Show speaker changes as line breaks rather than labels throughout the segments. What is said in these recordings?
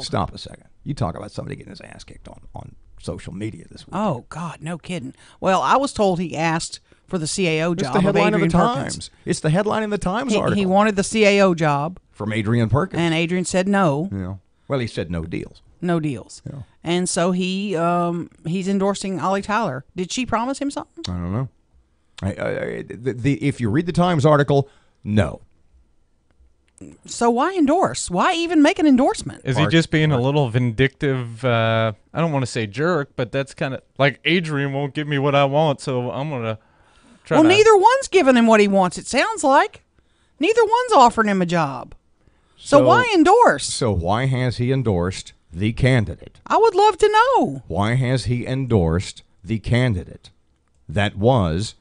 Stop a second. You talk about somebody getting his ass kicked on social media this week.
Oh, God, no kidding. Well, I was told he asked for the CAO job.
It's the headline of the
Perkins.
Times. It's the headline in the Times article.
He wanted the CAO job.
From Adrian Perkins.
And Adrian said no.
Yeah. Well, he said no deals.
No deals.
Yeah.
And so he's endorsing Ollie Tyler. Did she promise him something?
I don't know. If you read the Times article, no.
So why endorse? Why even make an endorsement?
Is he just being a little vindictive? I don't want to say jerk, but that's kind of like Adrian won't give me what I want, so I'm going to try to.
Neither one's giving him what he wants, it sounds like. Neither one's offering him a job. So why endorse?
So why has he endorsed the candidate?
I would love to know.
Why has he endorsed the candidate that was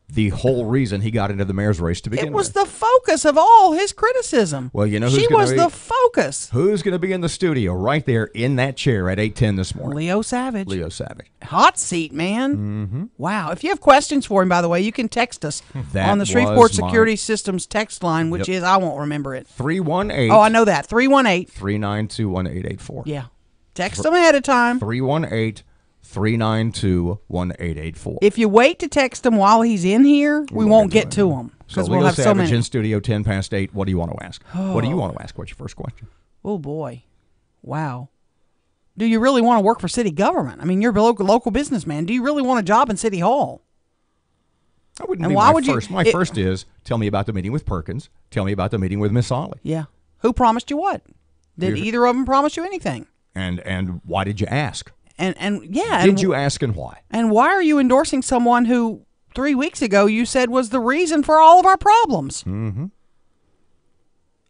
the whole reason he got into the mayor's race to begin with?
It was the focus of all his criticism.
Well, you know who's
she
gonna
was
be,
the focus.
Who's going to be in the studio right there in that chair at 8:10 this morning?
Leo Savage.
Leo Savage.
Hot seat, man.
Mm-hmm.
Wow. If you have questions for him, by the way, you can text us on the Shreveport Security Systems text line, which is, I won't remember it.
318.
Oh, I know that. 318.
392-1884.
Yeah. Text them ahead of time.
318-392-1884.
If you wait to text him while he's in here, we won't get to him. Because we'll have so many.
In studio 10 past 8. What do you want to ask? What do you want to ask? What's your first question?
Oh, boy. Wow. Do you really want to work for city government? I mean, you're a local businessman. Do you really want a job in City Hall?
That wouldn't be my first. My first is, tell me about the meeting with Perkins. Tell me about the meeting with Miss Ollie.
Yeah. Who promised you what? Did either of them promise you anything?
And why did you ask?
Did
you ask and why?
And why are you endorsing someone who 3 weeks ago you said was the reason for all of our problems?
Mm-hmm.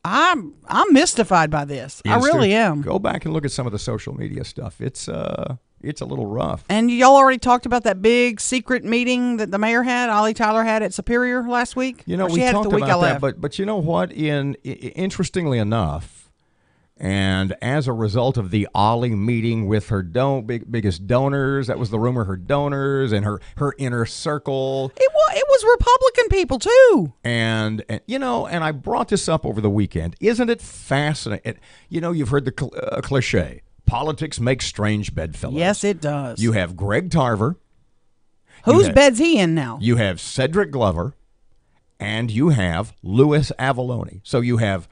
I'm mystified by this. I really am.
Go back and look at some of the social media stuff. It's a little rough.
And y'all already talked about that big secret meeting that the mayor had, Ollie Tyler had at Superior last week.
You know, we talked about that, but you know what? Interestingly enough, and as a result of the Ollie meeting with her biggest donors, that was the rumor, her donors and her inner circle.
It was Republican people too.
And you know, and I brought this up over the weekend. Isn't it fascinating? You know, you've heard the cliche, politics makes strange bedfellows.
Yes, it does.
You have Greg Tarver.
Whose bed's he in now?
You have Cedric Glover, and you have Louis Avallone. So you have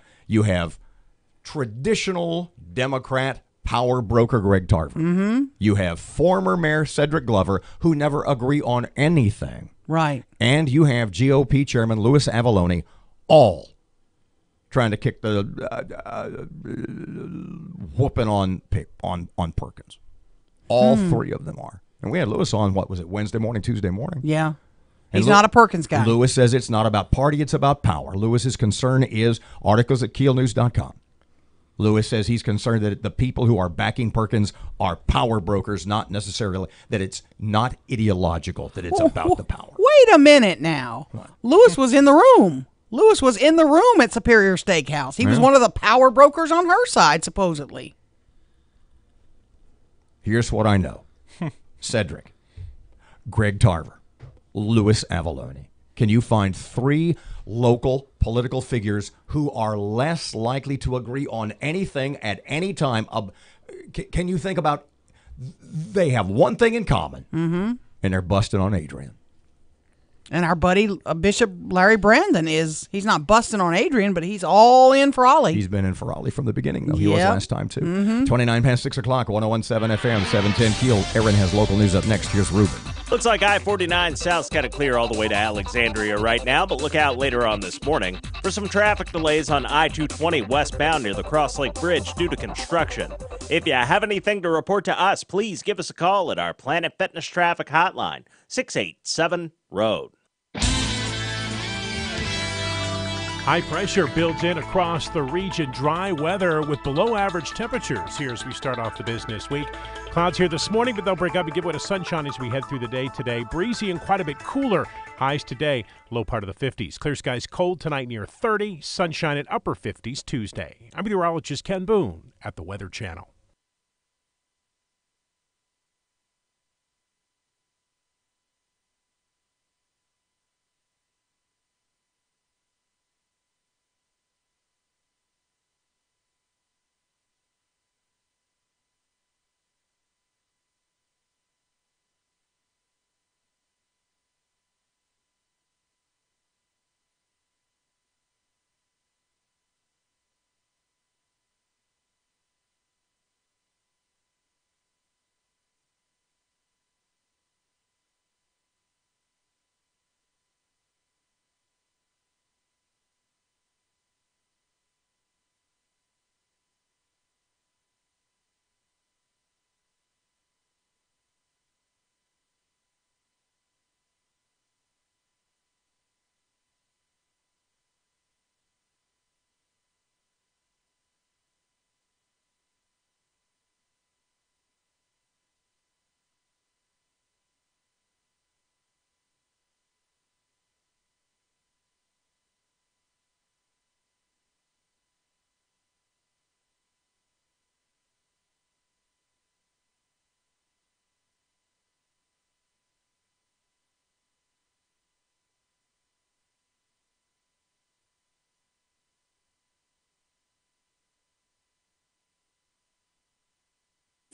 traditional Democrat power broker Greg Tarver.
Mm-hmm.
You have former Mayor Cedric Glover, who never agree on anything.
Right.
And you have GOP Chairman Louis Avallone, all trying to kick the whooping on Perkins. All three of them are. And we had Louis on, what was it, Wednesday morning, Tuesday morning?
Yeah. He's not a Perkins guy.
Louis says it's not about party, it's about power. Louis's concern is articles at KEELnews.com. Louis says he's concerned that the people who are backing Perkins are power brokers, not necessarily, that it's not ideological, that it's about the power.
Wait a minute now. What? Louis was in the room. Louis was in the room at Superior Steakhouse. He was one of the power brokers on her side, supposedly.
Here's what I know. Cedric, Greg Tarver, Louis Avallone. Can you find three local political figures who are less likely to agree on anything at any time? Can you think about, they have one thing in common, and they're busting on Adrian.
And our buddy Bishop Larry Brandon he's not busting on Adrian, but he's all in for Ollie.
He's been in for Ollie from the beginning, though. He was last time, too. 29 past 6 o'clock, 101.7 FM, 710 KEEL. Erin has local news up next. Here's Ruben.
Looks like I-49 South's kind of clear all the way to Alexandria right now, but look out later on this morning for some traffic delays on I-220 westbound near the Cross Lake Bridge due to construction. If you have anything to report to us, please give us a call at our Planet Fitness Traffic Hotline, 687-ROAD.
High pressure builds in across the region. Dry weather with below average temperatures here as we start off the business week. Clouds here this morning, but they'll break up and give way to sunshine as we head through the day today. Breezy and quite a bit cooler. Highs today, low part of the 50s. Clear skies cold tonight near 30. Sunshine at upper 50s Tuesday. I'm meteorologist Ken Boone at the Weather Channel.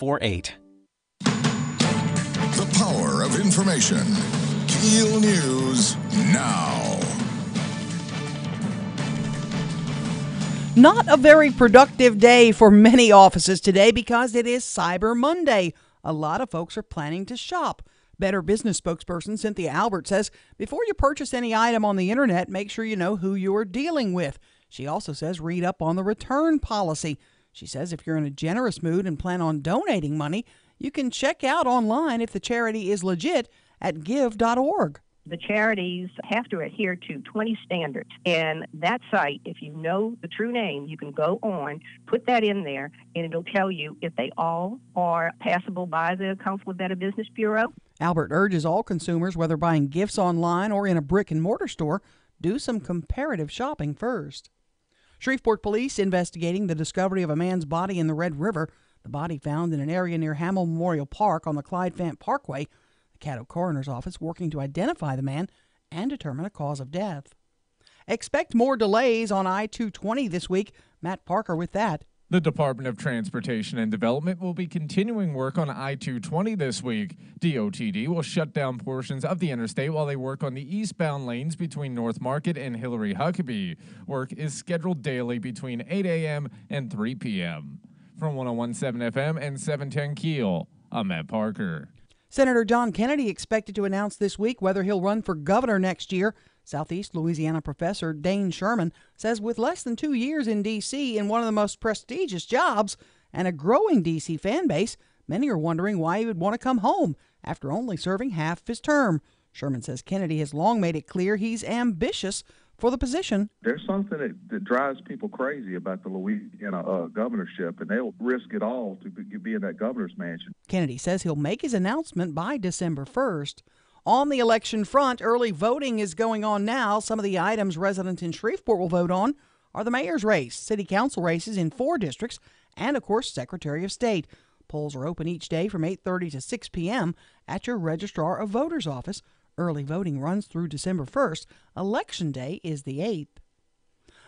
888-848.
The power of information. KEEL News now.
Not a very productive day for many offices today because it is Cyber Monday. A lot of folks are planning to shop. Better Business spokesperson Cynthia Albert says before you purchase any item on the internet, make sure you know who you are dealing with. She also says read up on the return policy. She says if you're in a generous mood and plan on donating money, you can check out online if the charity is legit at give.org.
The charities have to adhere to 20 standards. And that site, if you know the true name, you can go on, put that in there, and it'll tell you if they all are passable by the Council of Better Business Bureau.
Albert urges all consumers, whether buying gifts online or in a brick and mortar store, do some comparative shopping first. Shreveport police investigating the discovery of a man's body in the Red River. The body found in an area near Hamill Memorial Park on the Clyde-Fant Parkway. The Caddo Coroner's Office working to identify the man and determine a cause of death. Expect more delays on I-220 this week. Matt Parker with that.
The Department of Transportation and Development will be continuing work on I-220 this week. DOTD will shut down portions of the interstate while they work on the eastbound lanes between North Market and Hillary Huckabee. Work is scheduled daily between 8 a.m. and 3 p.m. From 101.7 FM and 710 KEEL, I'm Matt Parker.
Senator John Kennedy expected to announce this week whether he'll run for governor next year. Southeast Louisiana professor Dane Sherman says with less than 2 years in D.C. in one of the most prestigious jobs and a growing D.C. fan base, many are wondering why he would want to come home after only serving half his term. Sherman says Kennedy has long made it clear he's ambitious for the position.
There's something that drives people crazy about the Louisiana governorship, and they'll risk it all to be in that governor's mansion.
Kennedy says he'll make his announcement by December 1st. On the election front, early voting is going on now. Some of the items residents in Shreveport will vote on are the mayor's race, city council races in 4 districts, and, of course, Secretary of State. Polls are open each day from 8:30 to 6 p.m. at your Registrar of Voters office. Early voting runs through December 1st. Election Day is the 8th.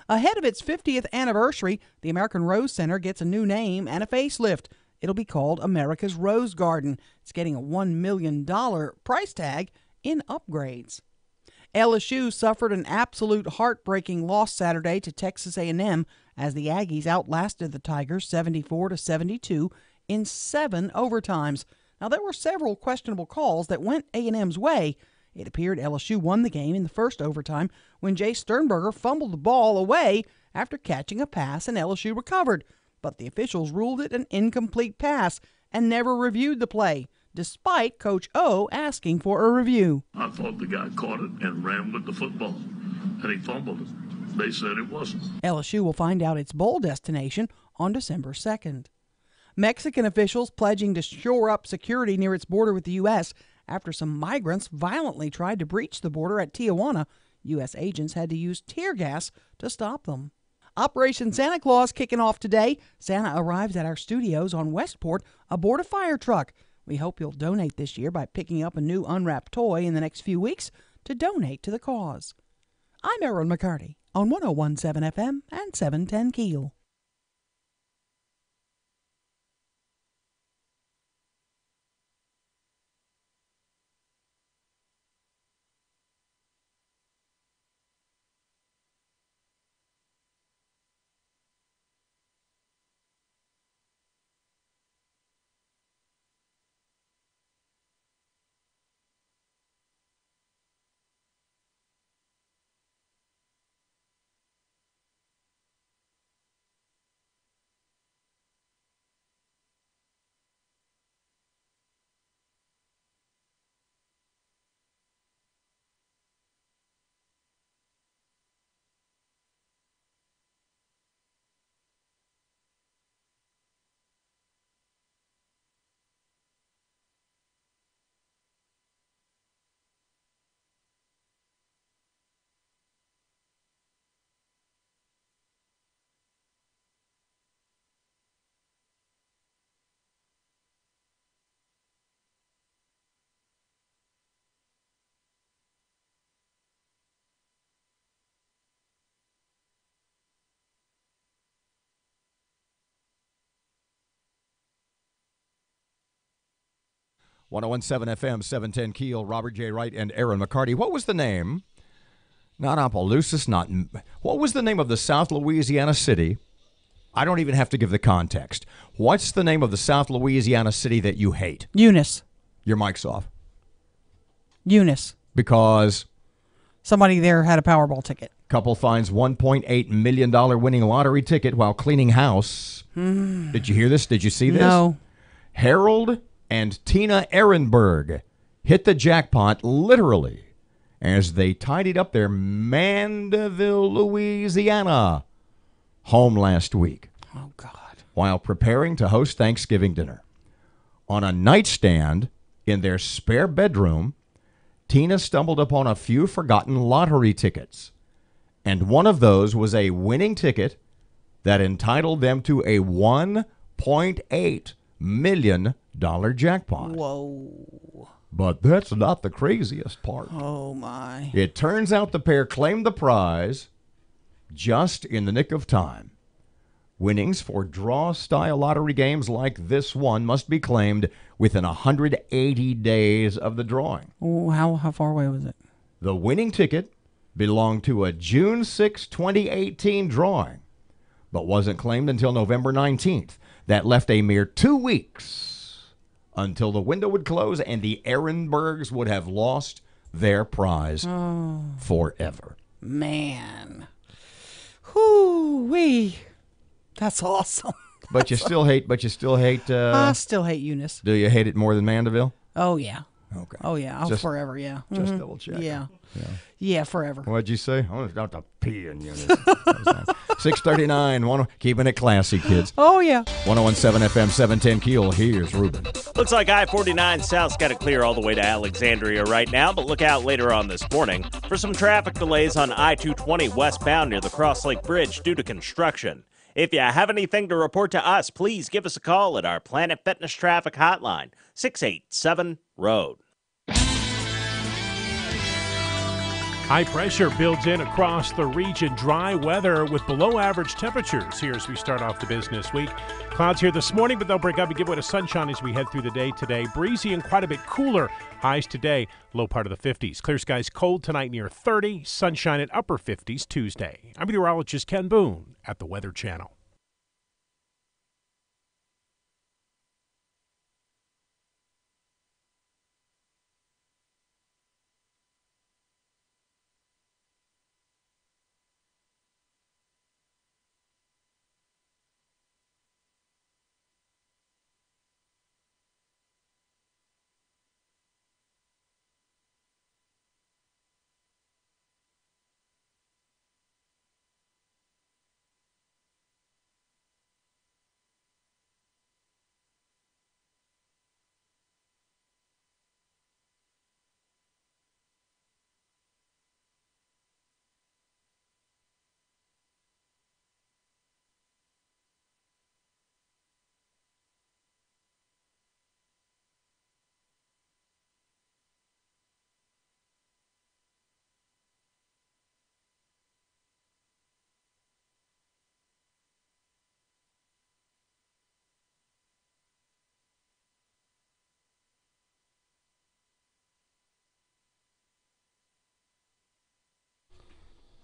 Ahead of its 50th anniversary, the American Rose Center gets a new name and a facelift. It'll be called America's Rose Garden. It's getting a $1 million price tag in upgrades. LSU suffered an absolute heartbreaking loss Saturday to Texas A&M as the Aggies outlasted the Tigers 74-72 in 7 overtimes. Now, there were several questionable calls that went A&M's way. It appeared LSU won the game in the first overtime when Jay Sternberger fumbled the ball away after catching a pass and LSU recovered. But the officials ruled it an incomplete pass and never reviewed the play, despite Coach O asking for a review.
I thought the guy caught it and ran with the football, and he fumbled it. They said it wasn't.
LSU will find out its bowl destination on December 2nd. Mexican officials pledging to shore up security near its border with the U.S. after some migrants violently tried to breach the border at Tijuana. U.S. agents had to use tear gas to stop them. Operation Santa Claus kicking off today. Santa arrives at our studios on Westport aboard a fire truck. We hope you'll donate this year by picking up a new unwrapped toy in the next few weeks to donate to the cause. I'm Erin McCarty on 101.7 FM and 710 KEEL.
1017 FM, 710 Keel, Robert J. Wright, and Erin McCarty. What was the name? Not Opelousas, what was the name of the South Louisiana city? I don't even have to give the context. What's the name of the South Louisiana city that you hate?
Eunice.
Your mic's off.
Eunice.
Because?
Somebody there had a Powerball ticket.
Couple finds $1.8 million winning lottery ticket while cleaning house. Did you hear this? Did you see this?
No.
Harold and Tina Ehrenberg hit the jackpot literally as they tidied up their Mandeville, Louisiana home last week.
Oh, God.
While preparing to host Thanksgiving dinner. On a nightstand in their spare bedroom, Tina stumbled upon a few forgotten lottery tickets. And one of those was a winning ticket that entitled them to a $1.8 million jackpot.
Whoa.
But that's not the craziest part.
Oh, my.
It turns out the pair claimed the prize just in the nick of time. Winnings for draw-style lottery games like this one must be claimed within 180 days of the drawing.
Oh, how far away was it?
The winning ticket belonged to a June 6, 2018 drawing, but wasn't claimed until November 19th. That left a mere 2 weeks until the window would close and the Ehrenbergs would have lost their prize forever.
Man. Whoo-wee. That's awesome.
But you still hate.
I still hate Eunice.
Do you hate it more than Mandeville?
Oh, yeah.
Okay.
Oh, yeah.
Just-
forever, yeah.
Just double check.
Yeah. Yeah, forever.
What'd you say? Oh, it's not the P in Eunice. 639. Keeping it classy, kids.
Oh, yeah.
1017 FM, 710 Keel. Here's Ruben.
Looks like I-49 South's got it clear all the way to Alexandria right now, but look out later on this morning for some traffic delays on I-220 westbound near the Cross Lake Bridge due to construction. If you have anything to report to us, please give us a call at our Planet Fitness Traffic Hotline, 687-ROAD.
High pressure builds in across the region. Dry weather with below average temperatures here as we start off the business week. Clouds here this morning, but they'll break up and give way to sunshine as we head through the day today. Breezy and quite a bit cooler. Highs today, low part of the 50s. Clear skies cold tonight near 30. Sunshine at upper 50s Tuesday. I'm meteorologist Ken Boone at the Weather Channel.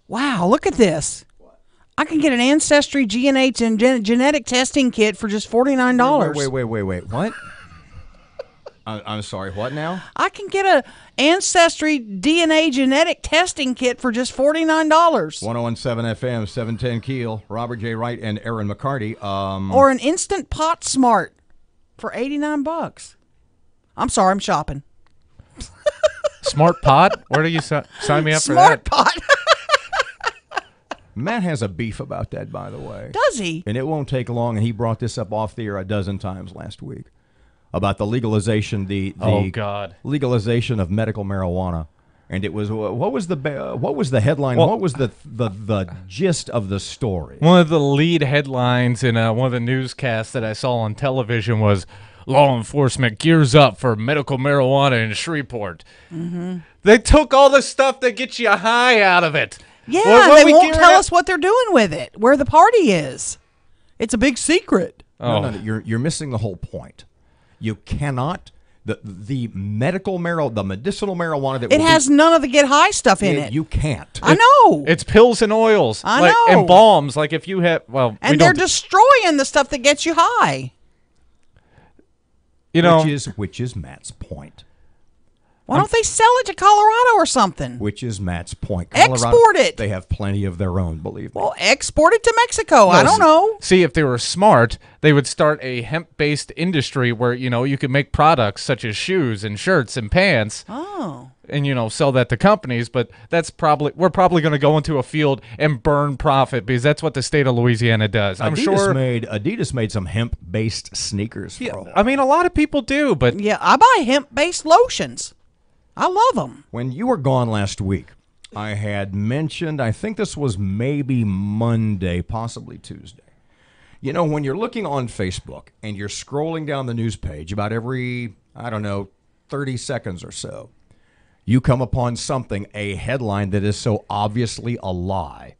Wow, look at this. I can get an Ancestry GNH and genetic testing kit for just $49.
Wait. What? I'm sorry. What now?
I can get a Ancestry DNA genetic testing kit for just $49.
1017 FM, 710 Keel, Robert J. Wright, and Erin McCarty.
Or an Instant Pot Smart for $89. I'm sorry, I'm shopping.
Smart pot? Where do you sign me up for
Smart
that?
Pot.
Matt has a beef about that, by the way.
Does he?
And it won't take long, and he brought this up off the air a dozen times last week about the legalization, legalization of medical marijuana. And it was what was the headline?
Well,
what was the gist of the story?
One of the lead headlines in one of the newscasts that I saw on television was law enforcement gears up for medical marijuana in Shreveport. Mm-hmm. They took all the stuff that gets you high out of it.
Yeah, they won't tell us what they're doing with it, where the party is. It's a big secret.
No, you're missing the whole point. You cannot. The medicinal marijuana that
It has none of the get high stuff in it.
You can't.
I know.
It's pills and oils.
I
like,
know.
And balms. Like if you have, well,
and they're destroying the stuff that gets you high.
You know,
which is Matt's point.
Why don't they sell it to Colorado or something?
Which is Matt's point. Colorado,
export it.
They have plenty of their own, believe me.
Well, export it to Mexico. I don't know.
See, if they were smart, they would start a hemp-based industry where, you could make products such as shoes and shirts and pants.
Oh.
And, sell that to companies. But we're probably going to go into a field and burn profit because that's what the state of Louisiana does.
Adidas made some hemp-based sneakers for a while.
I mean, a lot of people do, but...
Yeah, I buy hemp-based lotions. I love them.
When you were gone last week, I had mentioned, I think this was maybe Monday, possibly Tuesday. When you're looking on Facebook and you're scrolling down the news page about every, 30 seconds or so, you come upon a headline that is so obviously a lie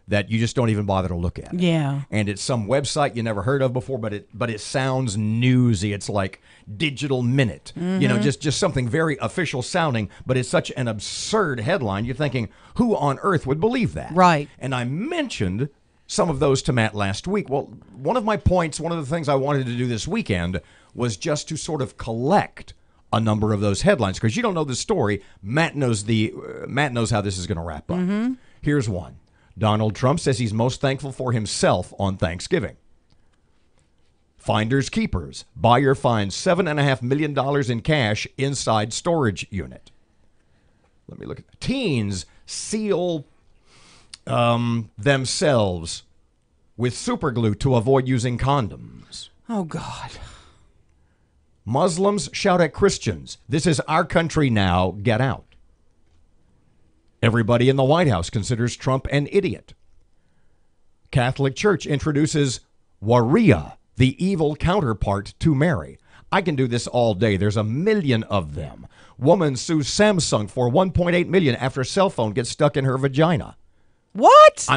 that you just don't even bother to look at it.
Yeah.
And it's some website you never heard of before, but it sounds newsy. It's like Digital Minute.
Mm-hmm.
Just something very official sounding, but it's such an absurd headline. You're thinking, who on earth would believe that?
Right.
And I mentioned some of those to Matt last week. Well, one of my points, one of the things I wanted to do this weekend was just to sort of collect a number of those headlines, because you don't know the story. Matt knows how this is going to wrap up.
Mm-hmm.
Here's one. Donald Trump says he's most thankful for himself on Thanksgiving. Finders keepers. Buyer finds $7.5 million in cash inside storage unit. Let me look at teens seal themselves with super glue to avoid using condoms.
Oh, God.
Muslims shout at Christians, "This is our country now, get out." Everybody in the White House considers Trump an idiot. Catholic Church introduces Waria, the evil counterpart to Mary. I can do this all day. There's a million of them. Woman sues Samsung for $1.8 million after cell phone gets stuck in her vagina.
What?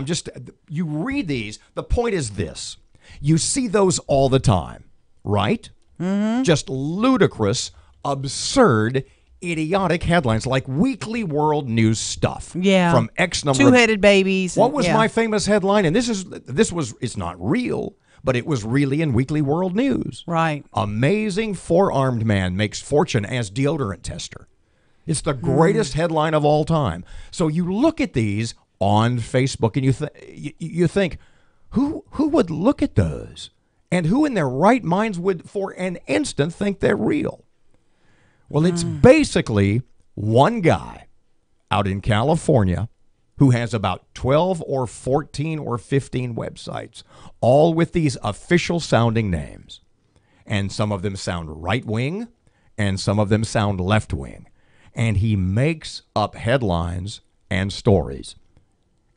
You read these. The point is this. You see those all the time, right?
Mm-hmm.
Just ludicrous, absurd, idiotic headlines like Weekly World News stuff.
Yeah.
From X number
Two-headed babies.
What was my famous headline? And it's not real, but it was really in Weekly World News.
Right.
Amazing four-armed man makes fortune as deodorant tester. It's the greatest headline of all time. So you look at these on Facebook and you think, who would look at those? And who in their right minds would for an instant think they're real? Well, it's basically one guy out in California who has about 12 or 14 or 15 websites, all with these official sounding names. And some of them sound right-wing, and some of them sound left-wing. And he makes up headlines and stories.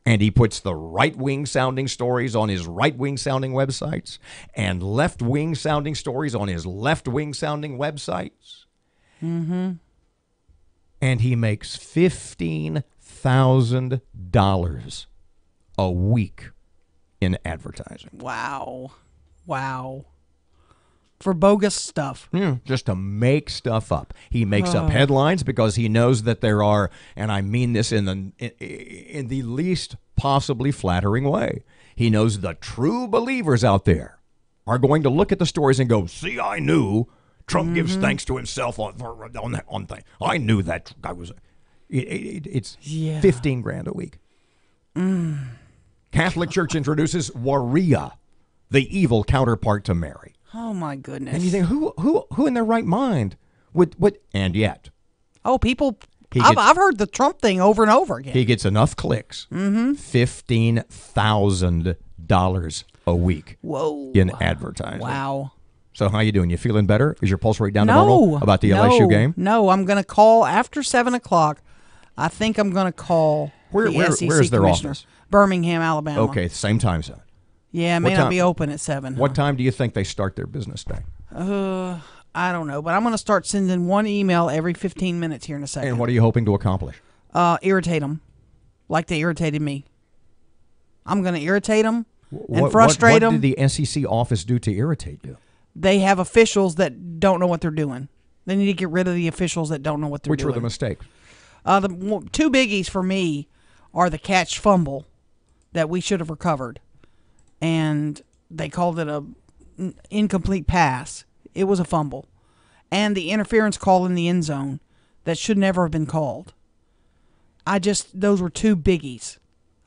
And he puts the right-wing sounding stories on his right-wing sounding websites and left-wing sounding stories on his left-wing sounding websites.
Mm-hmm.
And he makes $15,000 a week in advertising.
Wow. For bogus stuff.
Just to make stuff up. He makes up headlines because he knows that there are, and I mean this in the least possibly flattering way, he knows the true believers out there are going to look at the stories and go, "See, I knew Trump gives thanks to himself on thing. I knew that guy was." It's $15,000 a week. Catholic Church introduces Waria, the evil counterpart to Mary.
Oh my goodness!
And you think, who in their right mind would? And yet,
people. I've heard the Trump thing over and over again.
He gets enough clicks. $15,000 a week.
Whoa!
In advertising.
Wow.
So how you doing? You feeling better? Is your pulse rate down to normal about the LSU game?
No, I'm going to call after 7 o'clock. I think I'm going to call the SEC
where's their
commissioner.
office?
Birmingham, Alabama.
Okay, same time zone.
Yeah, it may not be open at 7.
What time do you think they start their business day?
I don't know, but I'm going to start sending one email every 15 minutes here in a second.
And what are you hoping to accomplish?
Irritate them, like they irritated me. I'm going to irritate them and frustrate them.
What did the SEC office do to irritate you?
They have officials that don't know what they're doing. They need to get rid of the officials that don't know what they're
Which
doing.
were the mistakes?
The two biggies for me are the catch fumble that we should have recovered, and they called it a incomplete pass. It was a fumble, and the interference call in the end zone that should never have been called. Those were two biggies.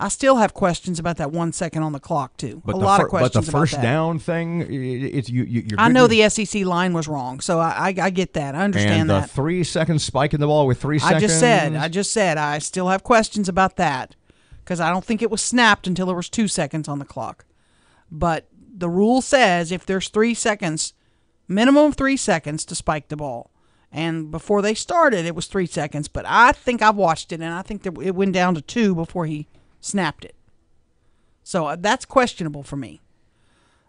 I still have questions about that 1 second on the clock too.
But
a lot of questions
But the first
about that.
down thing, it's you're
I know the SEC line was wrong, so I get that. I understand
and
that.
the 3 second spike in the ball with 3 seconds.
I just said I still have questions about that because I don't think it was snapped until there was 2 seconds on the clock. But the rule says if there's 3 seconds, minimum of 3 seconds to spike the ball. And before they started, it was 3 seconds. But I think I've watched it, and I think that it went down to 2 before he snapped it. So that's questionable for me.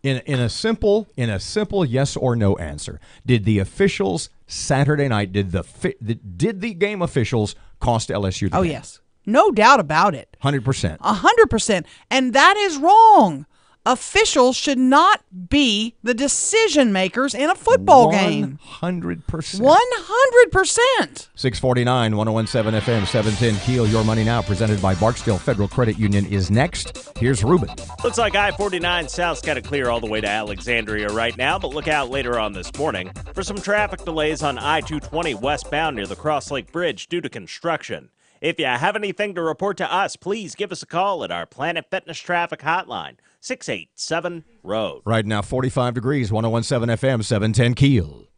In a simple yes or no answer, did the officials Saturday night did the game officials cost LSU the game?
Yes, no doubt about it.
100%.
100%, and that is wrong. Officials should not be the decision makers in a football game.
100%.
100%.
649, 1017 FM, 710 KEEL. Your Money Now, presented by Barksdale Federal Credit Union, is next. Here's Ruben.
Looks like I-49 South's got to clear all the way to Alexandria right now, but look out later on this morning for some traffic delays on I-220 westbound near the Cross Lake Bridge due to construction. If you have anything to report to us, please give us a call at our Planet Fitness Traffic Hotline, 687-ROAD.
Right now, 45 degrees, 1017 FM, 710 KEEL.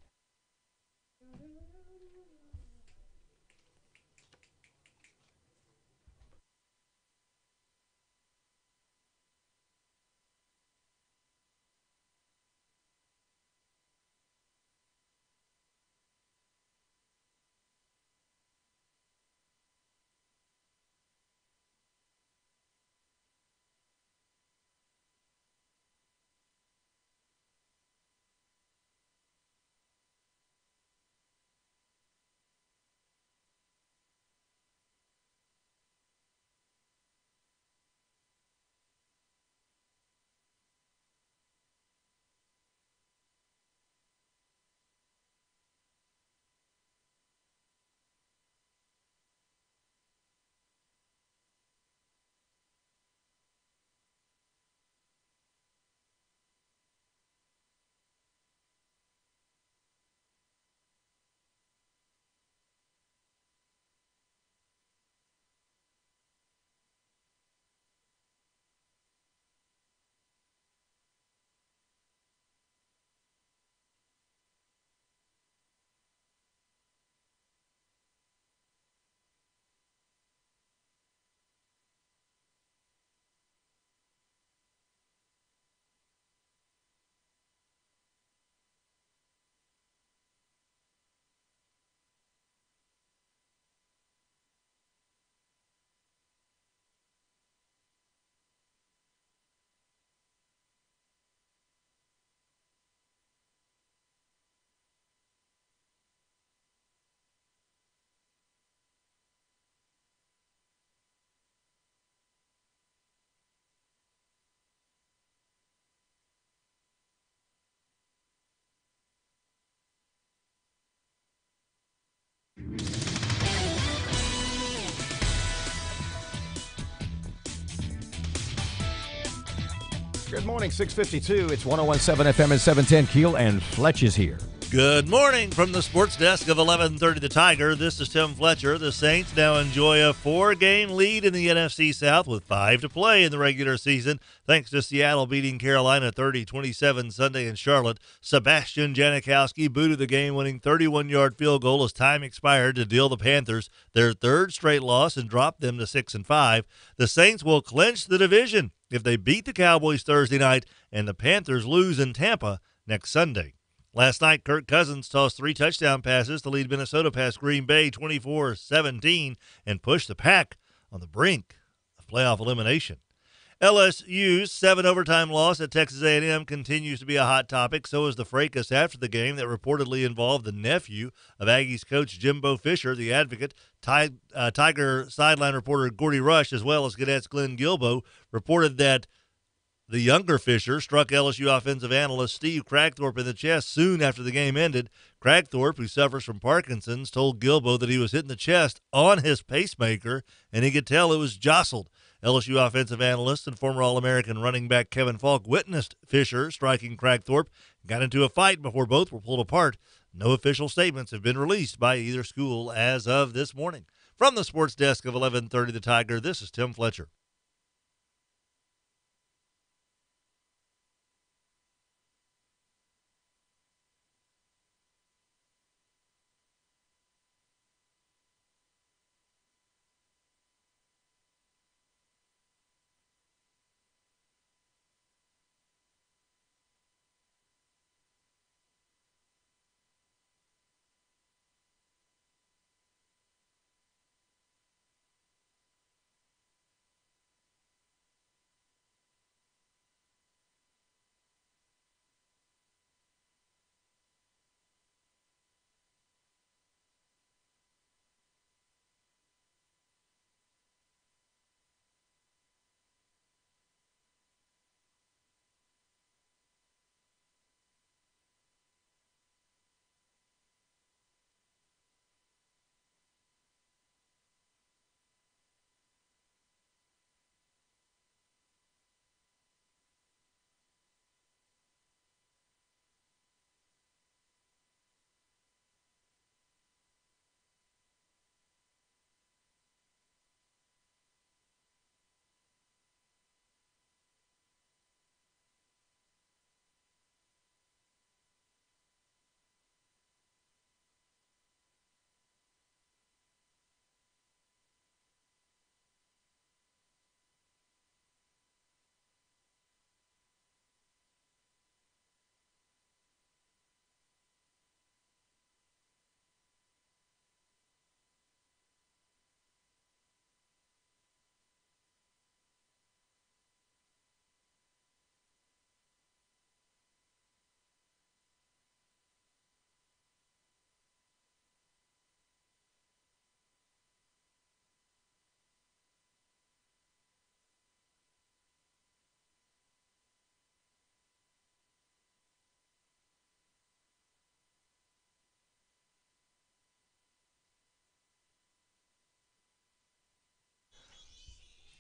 Good morning, 652. It's 1017 FM and 710 KEEL, and Fletch is here.
Good morning from the sports desk of 1130 The Tiger. This is Tim Fletcher. The Saints now enjoy a 4-game lead in the NFC South with 5 to play in the regular season, thanks to Seattle beating Carolina 30-27 Sunday in Charlotte. Sebastian Janikowski booted the game-winning 31-yard field goal as time expired to deal the Panthers their third straight loss and drop them to 6-5. The Saints will clinch the division if they beat the Cowboys Thursday night and the Panthers lose in Tampa next Sunday. Last night, Kirk Cousins tossed 3 touchdown passes to lead Minnesota past Green Bay 24-17 and push the Pack on the brink of playoff elimination. LSU's 7-overtime loss at Texas A&M continues to be a hot topic. So is the fracas after the game that reportedly involved the nephew of Aggies coach Jimbo Fisher, the Advocate. Tiger sideline reporter Gordy Rush, as well as Gannett's Glenn Gilbo, reported that The younger Fisher struck LSU offensive analyst Steve Cragthorpe in the chest soon after the game ended. Cragthorpe, who suffers from Parkinson's, told Gilbo that he was hitting the chest on his pacemaker, and he could tell it was jostled. LSU offensive analyst and former All-American running back Kevin Falk witnessed Fisher striking Cragthorpe, got into a fight before both were pulled apart. No official statements have been released by either school as of this morning. From the sports desk of 1130 The Tiger, this is Tim Fletcher.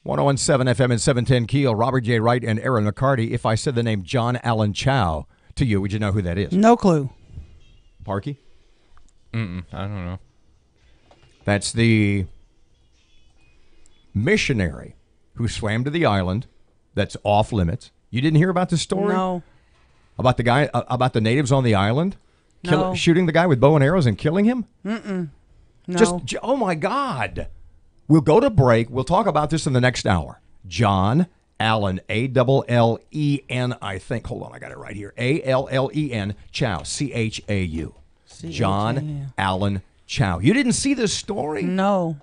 .107 FM and 710 Keel, Robert J. Wright and Erin McCarty. If I said the name John Allen Chow to you, would you know who that is?
No clue.
Parky?
I don't know.
That's the missionary who swam to the island that's off limits. You didn't hear about this story?
No.
About the guy, about the natives on the island?
No.
Shooting the guy with bow and arrows and killing him?
No.
Oh my God. We'll go to break. We'll talk about this in the next hour. John Allen, A-L-L-E-N, I think. Hold on, I got it right here. A-L-L-E-N, Chow, C-H-A-U. John Allen Chow. You didn't see this story?
No.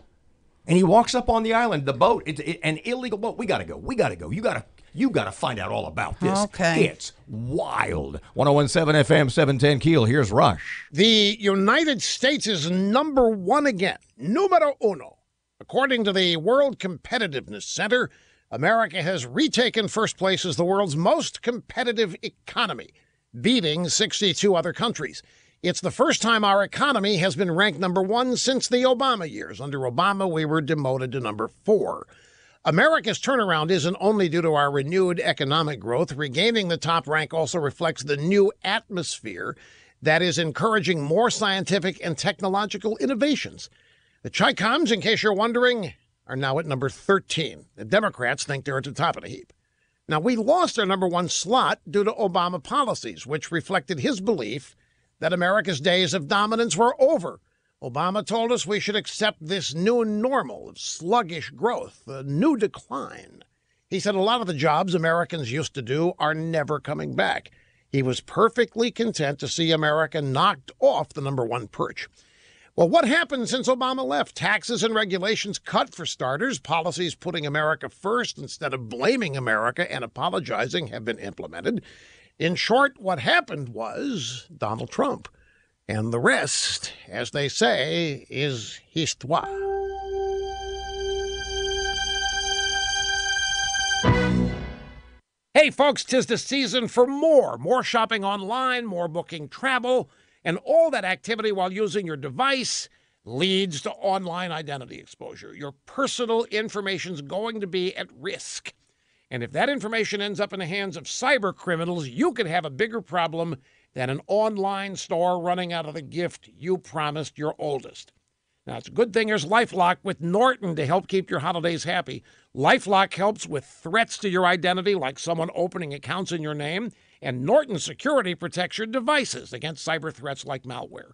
And he walks up on the island, the boat, an illegal boat. We got to go. You got to find out all about this.
Okay.
It's wild. 101.7 FM, 710 Keel. Here's Rush.
The United States is number one again. Numero uno. According to the World Competitiveness Center, America has retaken first place as the world's most competitive economy, beating 62 other countries. It's the first time our economy has been ranked number one since the Obama years. Under Obama, we were demoted to number 4. America's turnaround isn't only due to our renewed economic growth. Regaining the top rank also reflects the new atmosphere that is encouraging more scientific and technological innovations. The Chi-Coms, in case you're wondering, are now at number 13. The Democrats think they're at the top of the heap. Now, we lost our number one slot due to Obama policies, which reflected his belief that America's days of dominance were over. Obama told us we should accept this new normal of sluggish growth, a new decline. He said a lot of the jobs Americans used to do are never coming back. He was perfectly content to see America knocked off the number one perch. Well, what happened since Obama left? Taxes and regulations cut, for starters. Policies putting America first instead of blaming America and apologizing have been implemented. In short, what happened was Donald Trump. And the rest, as they say, is histoire. Hey, folks, 'tis the season for more shopping online, more booking travel, and all that activity while using your device leads to online identity exposure. Your personal information is going to be at risk. And if that information ends up in the hands of cyber criminals, you could have a bigger problem than an online store running out of the gift you promised your oldest. Now, it's a good thing there's LifeLock with Norton to help keep your holidays happy. LifeLock helps with threats to your identity, like someone opening accounts in your name, and Norton Security protects your devices against cyber threats like malware.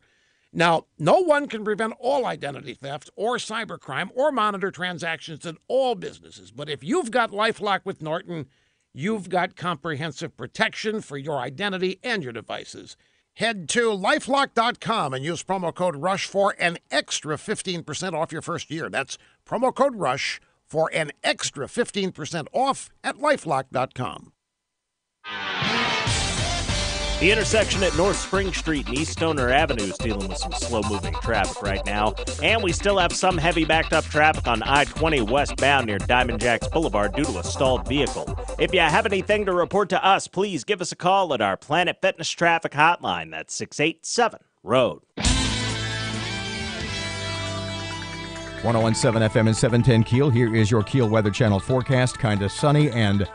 Now, no one can prevent all identity theft or cybercrime or monitor transactions in all businesses, but if you've got LifeLock with Norton, you've got comprehensive protection for your identity and your devices. Head to lifelock.com and use promo code RUSH for an extra 15% off your first year. That's promo code RUSH for an extra 15% off at lifelock.com.
The intersection at North Spring Street and East Stoner Avenue is dealing with some slow-moving traffic right now. And we still have some heavy backed-up traffic on I-20 westbound near Diamond Jacks Boulevard due to a stalled vehicle. If you have anything to report to us, please give us a call at our Planet Fitness traffic hotline. That's 687-ROAD.
1017 FM and 710 Keel. Here is your Keel Weather Channel forecast. Kind of sunny and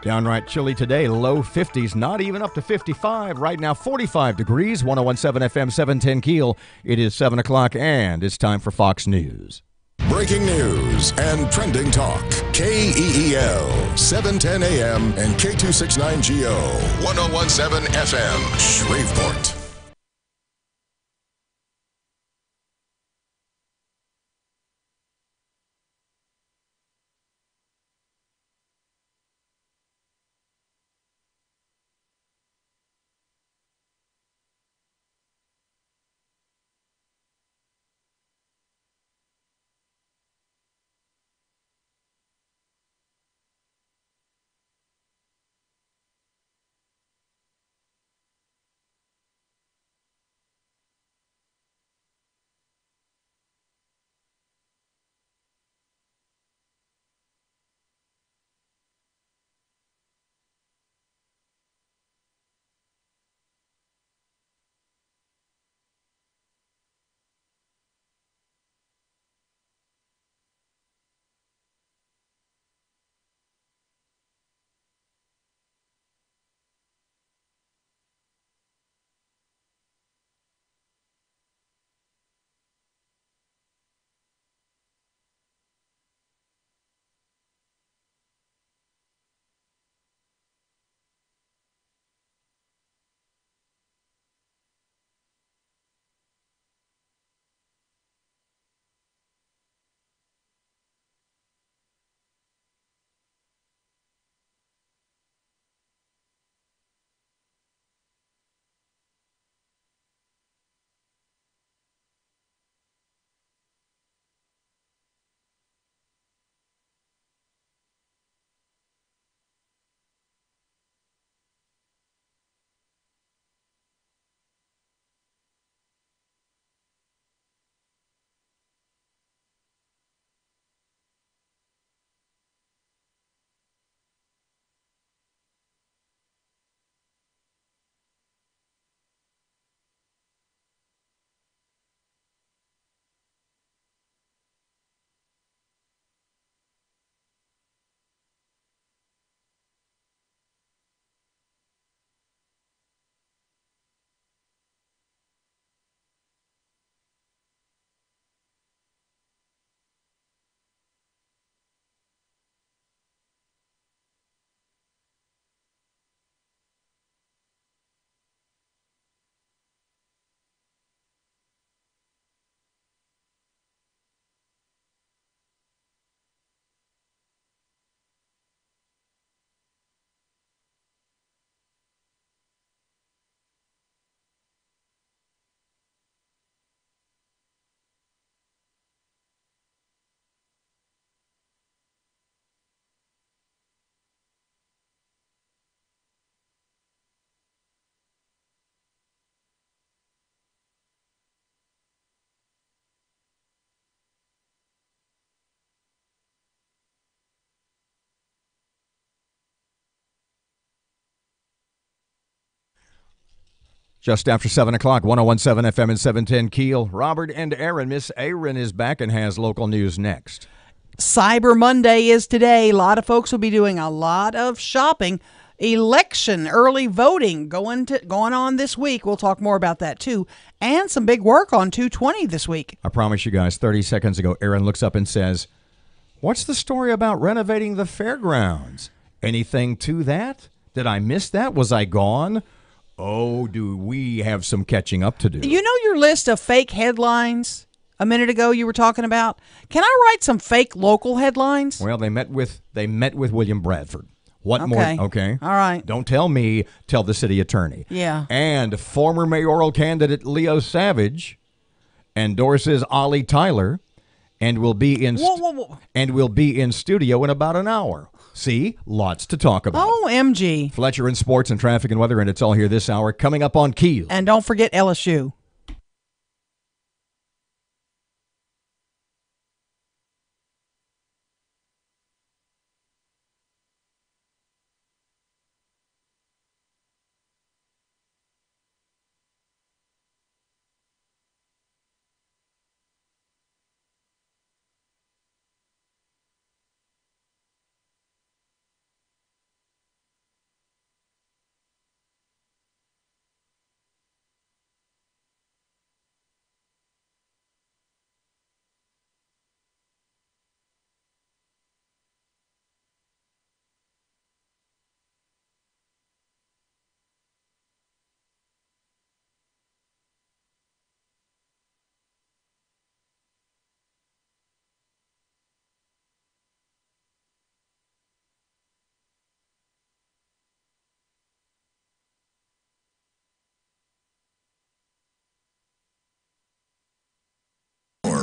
downright chilly today. Low 50s, not even up to 55. Right now, 45 degrees. 1017 FM, 710 Keel. It is 7 o'clock, and it's time for Fox News.
Breaking news and trending talk. KEEL, 710 AM and K269GO, 1017 FM, Shreveport.
Just after 7 o'clock, 101.7 FM and 710 Keel. Robert and Erin. Miss Erin is back and has local news next.
Cyber Monday is today. A lot of folks will be doing a lot of shopping. Election, early voting going on this week. We'll talk more about that too. And some big work on 220 this week.
I promise you guys, 30 seconds ago, Erin looks up and says, "What's the story about renovating the fairgrounds? Anything to that? Did I miss that? Was I gone? Oh, do we have some catching up to do?"
You know your list of fake headlines a minute ago you were talking about? Can I write some fake local headlines?
Well, they met with William Bradford. What
Okay.
more? Okay.
All right.
Don't tell me, tell the city attorney.
Yeah.
And former mayoral candidate Leo Savage endorses Ollie Tyler and will be in studio in about an hour. See, lots to talk about.
OMG.
Fletcher in sports and traffic and weather, and it's all here this hour. Coming up on Keel.
And don't forget LSU.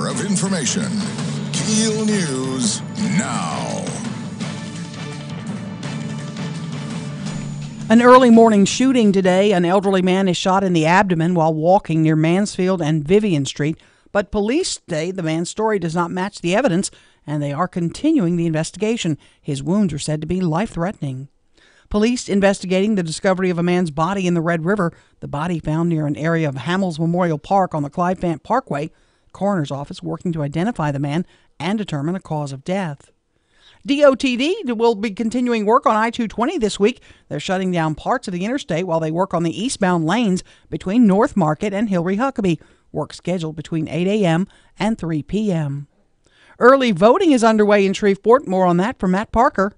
Of information. Keel News now.
An early morning shooting today. An elderly man is shot in the abdomen while walking near Mansfield and Vivian Street. But police say the man's story does not match the evidence, and they are continuing the investigation. His wounds are said to be life-threatening. Police investigating the discovery of a man's body in the Red River. The body found near an area of Hamels Memorial Park on the Clive Vant Parkway. Coroner's office working to identify the man and determine a cause of death. DOTD will be continuing work on I-220 this week. They're shutting down parts of the interstate while they work on the eastbound lanes between North Market and Hillary-Huckabee. Work scheduled between 8 a.m. and 3 p.m. Early voting is underway in Shreveport. More on that from Matt Parker.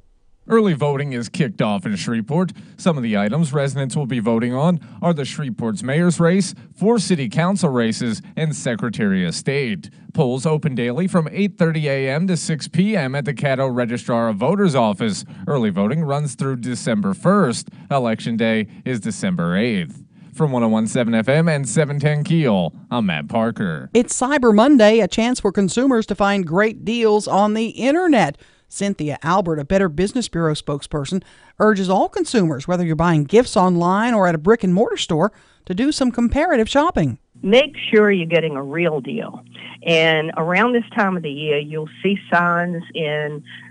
Early voting is kicked off in Shreveport. Some of the items residents will be voting on are the Shreveport's mayor's race, 4 city council races, and Secretary of State. Polls open daily from 8:30 a.m. to 6 p.m. at the Caddo Registrar of Voters office. Early voting runs through December 1st. Election Day is December 8th. From 101.7 FM and 710 Keel, I'm Matt Parker.
It's Cyber Monday, a chance for consumers to find great deals on the internet. Cynthia Albert, a Better Business Bureau spokesperson, urges all consumers, whether you're buying gifts online or at a brick-and-mortar store, to do some comparative shopping.
Make sure you're getting a real deal. And around this time of the year, you'll see signs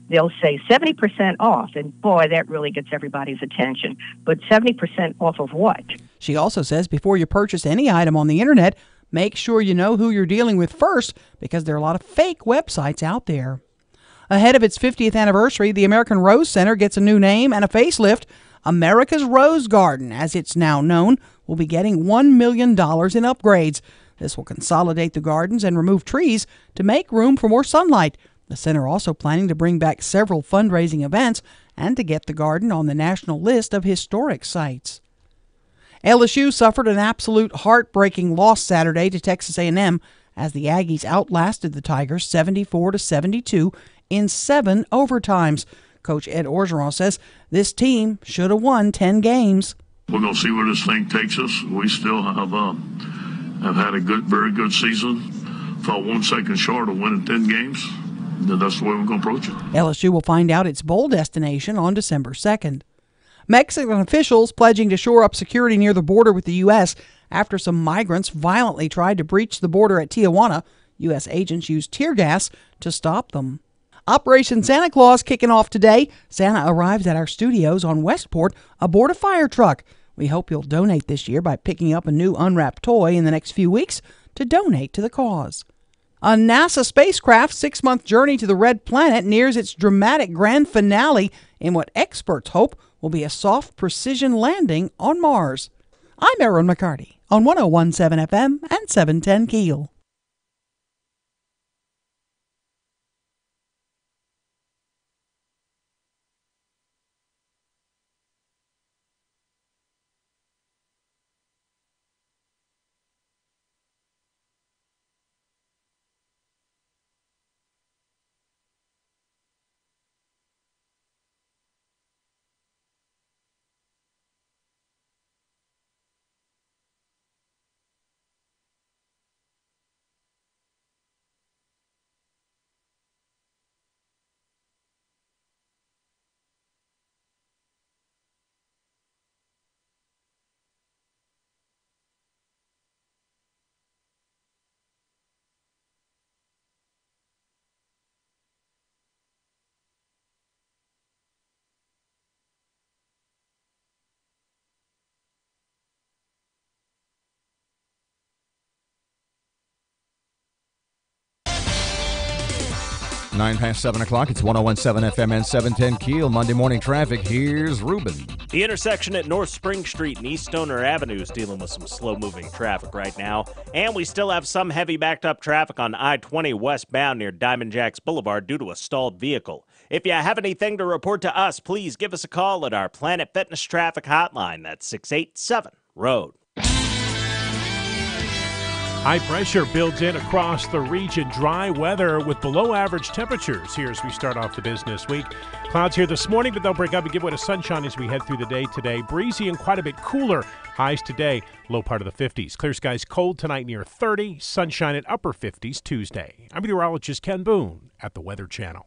they'll say 70% off. And boy, that really gets everybody's attention. But 70% off of what?
She also says before you purchase any item on the internet, make sure you know who you're dealing with first, because there are a lot of fake websites out there. Ahead of its 50th anniversary, the American Rose Center gets a new name and a facelift. America's Rose Garden, as it's now known, will be getting $1 million in upgrades. This will consolidate the gardens and remove trees to make room for more sunlight. The center also planning to bring back several fundraising events and to get the garden on the national list of historic sites. LSU suffered an absolute heartbreaking loss Saturday to Texas A&M as the Aggies outlasted the Tigers 74-72 in 7 overtimes. Coach Ed Orgeron says this team should have won 10 games.
We're going to see where this thing takes us. We still have had a very good season. Fell 1 second short of winning 10 games. That's the way we're going to approach it.
LSU will find out its bowl destination on December 2nd. Mexican officials pledging to shore up security near the border with the U.S. after some migrants violently tried to breach the border at Tijuana. U.S. agents used tear gas to stop them. Operation Santa Claus kicking off today. Santa arrives at our studios on Westport aboard a fire truck. We hope you'll donate this year by picking up a new unwrapped toy in the next few weeks to donate to the cause. A NASA spacecraft's 6-month journey to the Red Planet nears its dramatic grand finale in what experts hope will be a soft precision landing on Mars. I'm Erin McCarty on 101.7 FM and 710 KEEL.
Nine past 7 o'clock. It's 101.7 FM and 710 KEEL. Monday morning traffic. Here's Ruben.
The intersection at North Spring Street and East Stoner Avenue is dealing with some slow-moving traffic right now. And we still have some heavy backed-up traffic on I-20 westbound near Diamond Jacks Boulevard due to a stalled vehicle. If you have anything to report to us, please give us a call at our Planet Fitness Traffic Hotline. That's 687-ROAD.
High pressure builds in across the region. Dry weather with below average temperatures here as we start off the business week. Clouds here this morning, but they'll break up and give way to sunshine as we head through the day today. Breezy and quite a bit cooler. Highs today, low part of the 50s. Clear skies cold tonight near 30. Sunshine at upper 50s Tuesday. I'm meteorologist Ken Boone at the Weather Channel.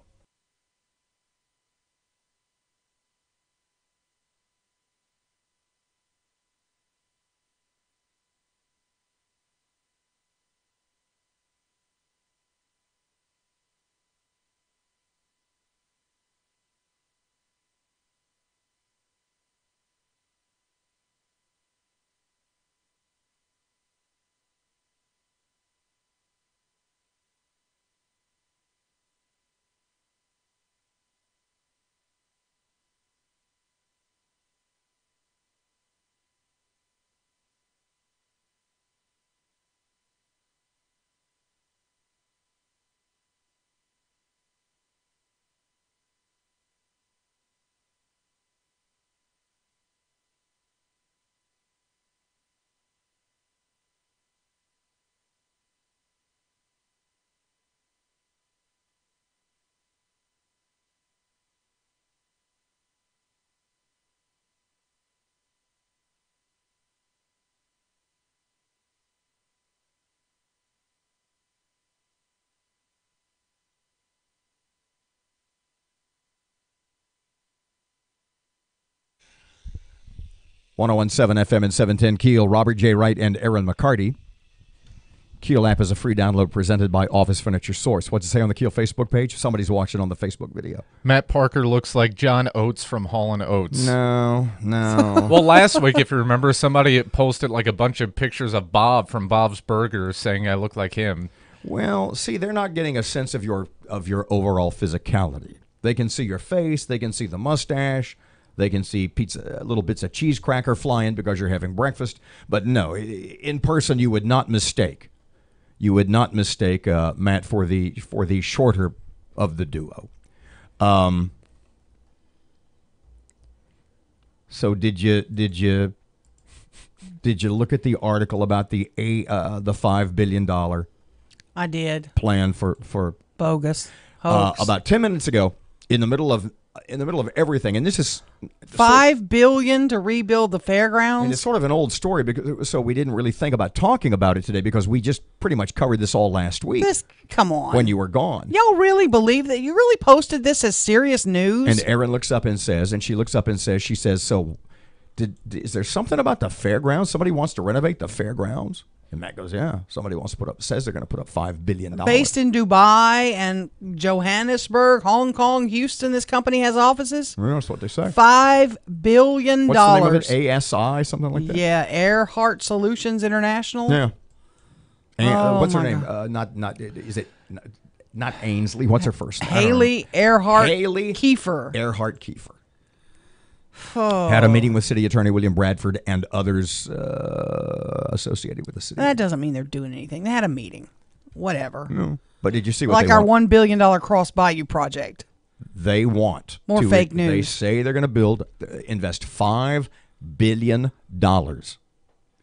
.101.7 FM and 710 KEEL. Robert J. Wright and Erin McCarty. KEEL app is a free download presented by Office Furniture Source. What's it say on the KEEL Facebook page? Somebody's watching on the Facebook video.
Matt Parker looks like John Oates from Hall & Oates.
No.
Well, last week, if you remember, somebody posted like a bunch of pictures of Bob from Bob's Burgers saying I look like him.
Well, see, they're not getting a sense of your overall physicality. They can see your face. They can see the mustache. They can see pizza, little bits of cheese cracker flying because you're having breakfast. But no, in person, you would not mistake. You would not mistake Matt for the shorter of the duo. So did you look at the article about the $5 billion?
I did.
Plan for
bogus hoax.
About 10 minutes ago, in the middle of everything, and this is
$5 billion to rebuild the fairgrounds.
And it's sort of an old story, so we didn't really think about talking about it today because we just pretty much covered this all last week.
Come on,
when you were gone.
Y'all really believe that? You really posted this as serious news?
And Erin looks up and says, so is there something about the fairgrounds? Somebody wants to renovate the fairgrounds? And Matt goes, yeah, somebody says they're going to put up $5 billion.
Based in Dubai and Johannesburg, Hong Kong, Houston, this company has offices.
That's what they say.
$5 billion.
What's the name of it? ASI, something like that?
Yeah, Earhart Solutions International.
Yeah. And, what's her name? Not Ainsley. What's her first name?
Haley Earhart Kiefer.
Earhart Kiefer. Had a meeting with City Attorney William Bradford and others associated with the city.
That doesn't mean they're doing anything. They had a meeting. Whatever.
No. But did you see what
like
they
our
want?
$1 billion Cross Bayou project.
They want
more fake news.
They say they're going to invest $5 billion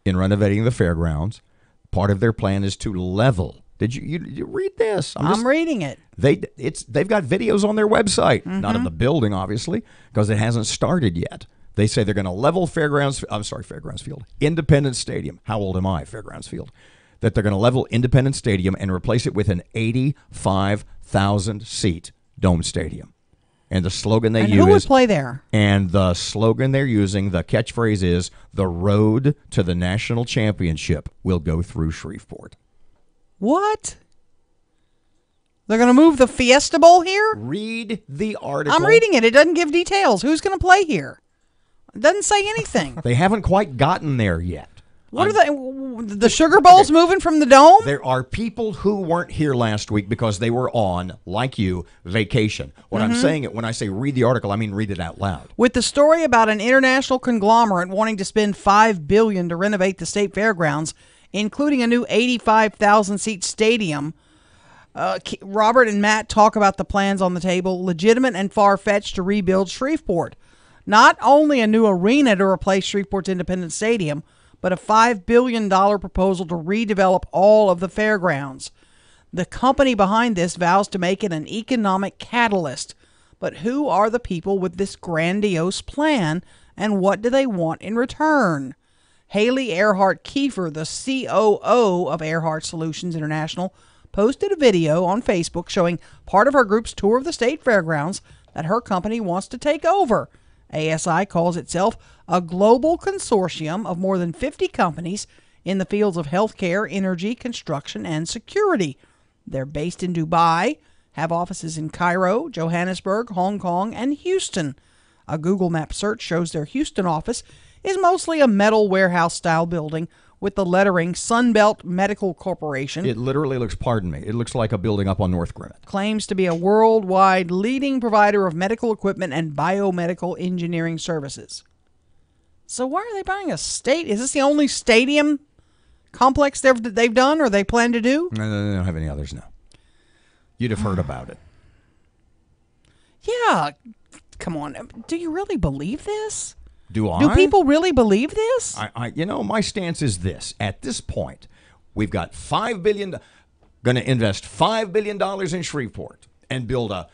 in renovating the fairgrounds. Part of their plan is to level. Did you read this?
I'm reading it.
They've got videos on their website, not of the building, obviously, because it hasn't started yet. They say they're going to level Fairgrounds Field, Independence Stadium. How old am I? Fairgrounds Field. That they're going to level Independence Stadium and replace it with an 85,000 seat dome stadium. And the slogan they use.
Who would play there?
And the slogan they're using, the catchphrase is, "The road to the national championship will go through Shreveport."
What? They're going to move the Fiesta Bowl here?
Read the article.
I'm reading it. It doesn't give details. Who's going to play here? It doesn't say anything.
They haven't quite gotten there yet.
What are the Sugar Bowls moving from the dome?
There are people who weren't here last week because they were on, like you, vacation. When I'm saying it, when I say read the article, I mean read it out loud.
With the story about an international conglomerate wanting to spend $5 billion to renovate the state fairgrounds, including a new 85,000-seat stadium, Robert and Matt talk about the plans on the table, legitimate and far-fetched to rebuild Shreveport. Not only a new arena to replace Shreveport's Independence Stadium, but a $5 billion proposal to redevelop all of the fairgrounds. The company behind this vows to make it an economic catalyst. But who are the people with this grandiose plan, and what do they want in return? Haley Earhart Kiefer, the COO of Earhart Solutions International, posted a video on Facebook showing part of her group's tour of the state fairgrounds that her company wants to take over. ASI calls itself a global consortium of more than 50 companies in the fields of healthcare, energy, construction, and security. They're based in Dubai, have offices in Cairo, Johannesburg, Hong Kong, and Houston. A Google Map search shows their Houston office is mostly a metal warehouse-style building with the lettering Sunbelt Medical Corporation.
It literally looks, it looks like a building up on North Grimmett.
Claims to be a worldwide leading provider of medical equipment and biomedical engineering services. So why are they buying a state? Is this the only stadium complex they've done or they plan to do?
No, they don't have any others now. You'd have heard about it.
Yeah. Come on. Do you really believe this?
Do I?
Do people really believe this?
My stance is this. At this point, we've got $5 billion, going to invest $5 billion in Shreveport and build a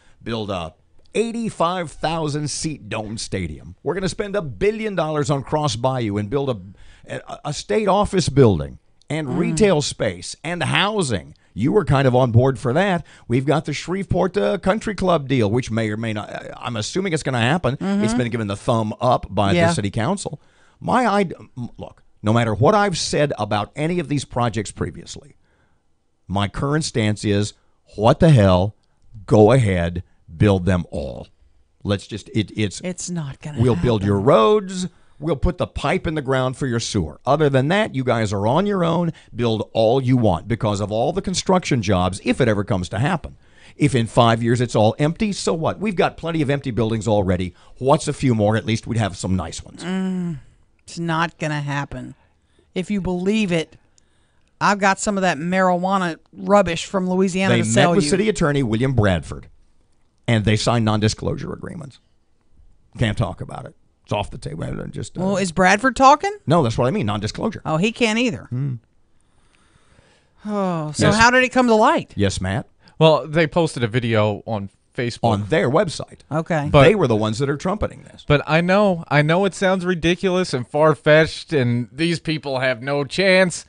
85,000-seat dome stadium. We're going to spend $1 billion on Cross Bayou and build a state office building and retail space and housing. You were kind of on board for that. We've got the Shreveport Country Club deal, which may or may not. I'm assuming it's going to happen. It's been given the thumb up by the city council. Look, no matter what I've said about any of these projects previously, my current stance is, what the hell? Go ahead, build them all. Let's just.
It's not going to.
We'll build your roads. We'll put the pipe in the ground for your sewer. Other than that, you guys are on your own. Build all you want because of all the construction jobs, if it ever comes to happen. If in 5 years it's all empty, so what? We've got plenty of empty buildings already. What's a few more? At least we'd have some nice ones.
It's not going to happen. If you believe it, I've got some of that marijuana rubbish from Louisiana to sell you.
They met with City Attorney William Bradford, and they signed non-disclosure agreements. Can't talk about it. It's off the table.
Well, is Bradford talking?
No, that's what I mean, non-disclosure.
Oh, he can't either. Oh, so how did it come to light?
Yes, Matt.
Well, they posted a video on Facebook.
On their website.
Okay.
But they were the ones that are trumpeting this.
But I know it sounds ridiculous and far-fetched, and these people have no chance.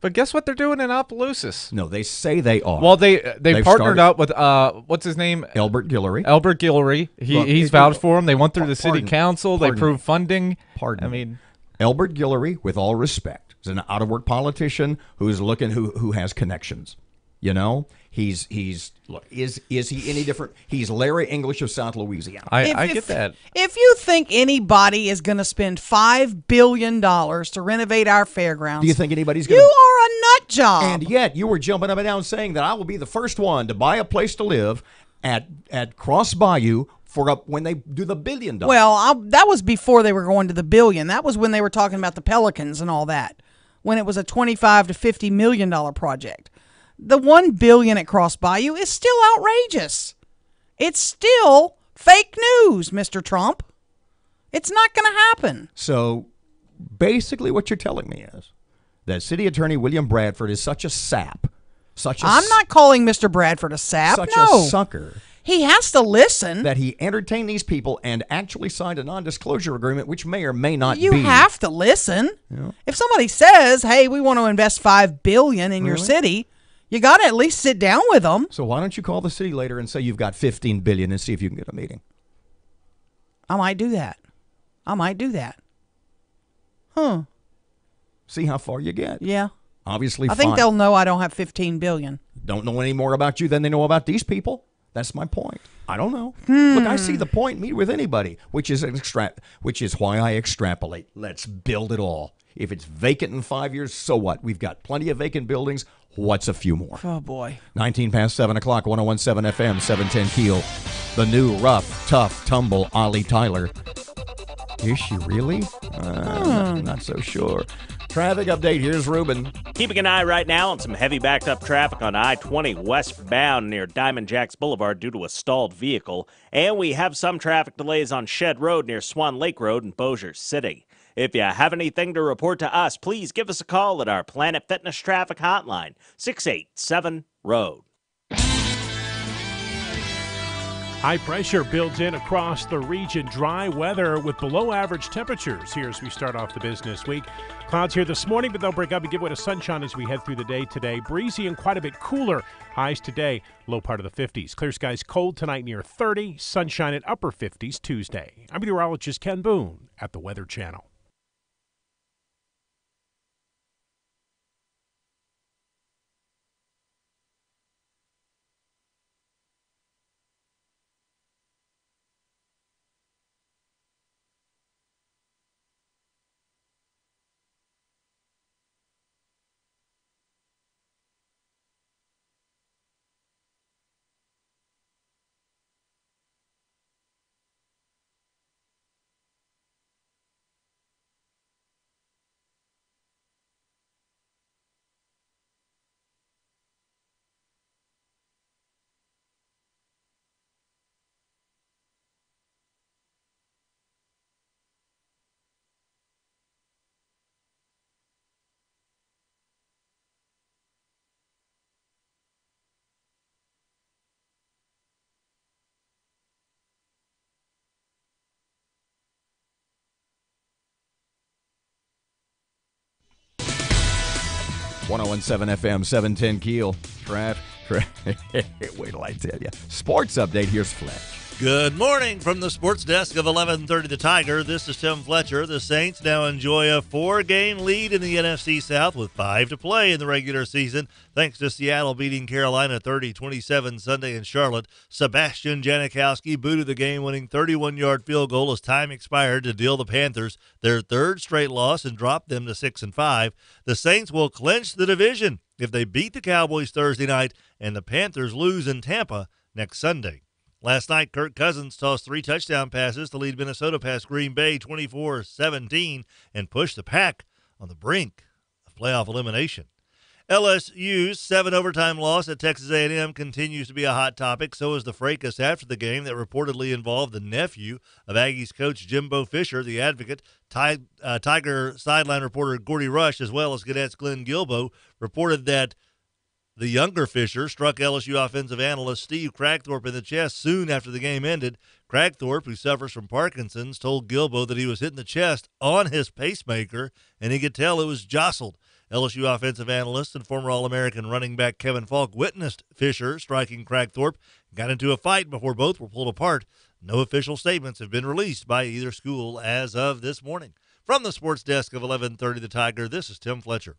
But guess what they're doing in Opelousas?
No, they say they are.
Well, they've partnered up with what's his name?
Albert Guillory.
Albert Guillory. He's vouched for him. They went through the city council. They approved funding.
Albert Guillory, with all respect, He's an out-of-work politician who's looking, who has connections. You know, he's look, is he any different? He's Larry English of South Louisiana.
I get that.
If you think anybody is going to spend $5 billion to renovate our fairgrounds,
do you think anybody's going to?
You are a nut job.
And yet you were jumping up and down saying that I will be the first one to buy a place to live at Cross Bayou when they do the $1 billion.
Well, that was before they were going to the billion. That was when they were talking about the Pelicans and all that, when it was a $25 to $50 million project. The $1 billion at Cross Bayou is still outrageous. It's still fake news, Mr. Trump. It's not going to happen.
So basically what you're telling me is that City Attorney William Bradford is such a sap.
I'm not calling Mr. Bradford a sap.
Such
no.
a sucker.
He has to listen.
That he entertained these people and actually signed a non-disclosure agreement, which may or may not be.
You have to listen.
Yeah.
If somebody says, hey, we want to invest $5 billion in your city, you got to at least sit down with them.
So why don't you call the city later and say you've got $15 billion and see if you can get a meeting?
I might do that.
See how far you get.
Yeah.
Obviously,
I think they'll know I don't have $15 billion.
Don't know any more about you than they know about these people. That's my point. I don't know. Look, I see the point. Meet with anybody, which is why I extrapolate. Let's build it all. If it's vacant in 5 years, so what? We've got plenty of vacant buildings. What's a few more?
Oh, boy.
19 past 7 o'clock, 101.7 FM, 710 KEEL. The new rough, tough, tumble Ollie Tyler. Is she really? Not so sure. Traffic update. Here's Ruben.
Keeping an eye right now on some heavy backed up traffic on I-20 westbound near Diamond Jacks Boulevard due to a stalled vehicle. And we have some traffic delays on Shed Road near Swan Lake Road in Bossier City. If you have anything to report to us, please give us a call at our Planet Fitness Traffic Hotline, 687-ROAD.
High pressure builds in across the region. Dry weather with below average temperatures here as we start off the business week. Clouds here this morning, but they'll break up and give way to sunshine as we head through the day today. Breezy and quite a bit cooler. Highs today, low part of the 50s. Clear skies cold tonight near 30. Sunshine at upper 50s Tuesday. I'm meteorologist Ken Boone at the Weather Channel.
.101.7 FM, 710 KEEL. Wait till I tell you. Sports update. Here's Fletch.
Good morning from the sports desk of 1130 The Tiger. This is Tim Fletcher. The Saints now enjoy a 4-game lead in the NFC South with 5 to play in the regular season, thanks to Seattle beating Carolina 30-27 Sunday in Charlotte. Sebastian Janikowski booted the game-winning 31-yard field goal as time expired to deal the Panthers their third straight loss and drop them to 6-5. The Saints will clinch the division if they beat the Cowboys Thursday night and the Panthers lose in Tampa next Sunday. Last night, Kirk Cousins tossed 3 touchdown passes to lead Minnesota past Green Bay 24-17 and push the Pack on the brink of playoff elimination. LSU's 7-overtime loss at Texas A&M continues to be a hot topic. So is the fracas after the game that reportedly involved the nephew of Aggies coach Jimbo Fisher, the Advocate. Tiger sideline reporter Gordy Rush, as well as Cadets Glenn Gilbo, reported that the younger Fisher struck LSU offensive analyst Steve Cragthorpe in the chest soon after the game ended. Cragthorpe, who suffers from Parkinson's, told Gilbo that he was hit in the chest on his pacemaker, and he could tell it was jostled. LSU offensive analyst and former All-American running back Kevin Falk witnessed Fisher striking Cragthorpe, got into a fight before both were pulled apart. No official statements have been released by either school as of this morning. From the sports desk of 1130 The Tiger, this is Tim Fletcher.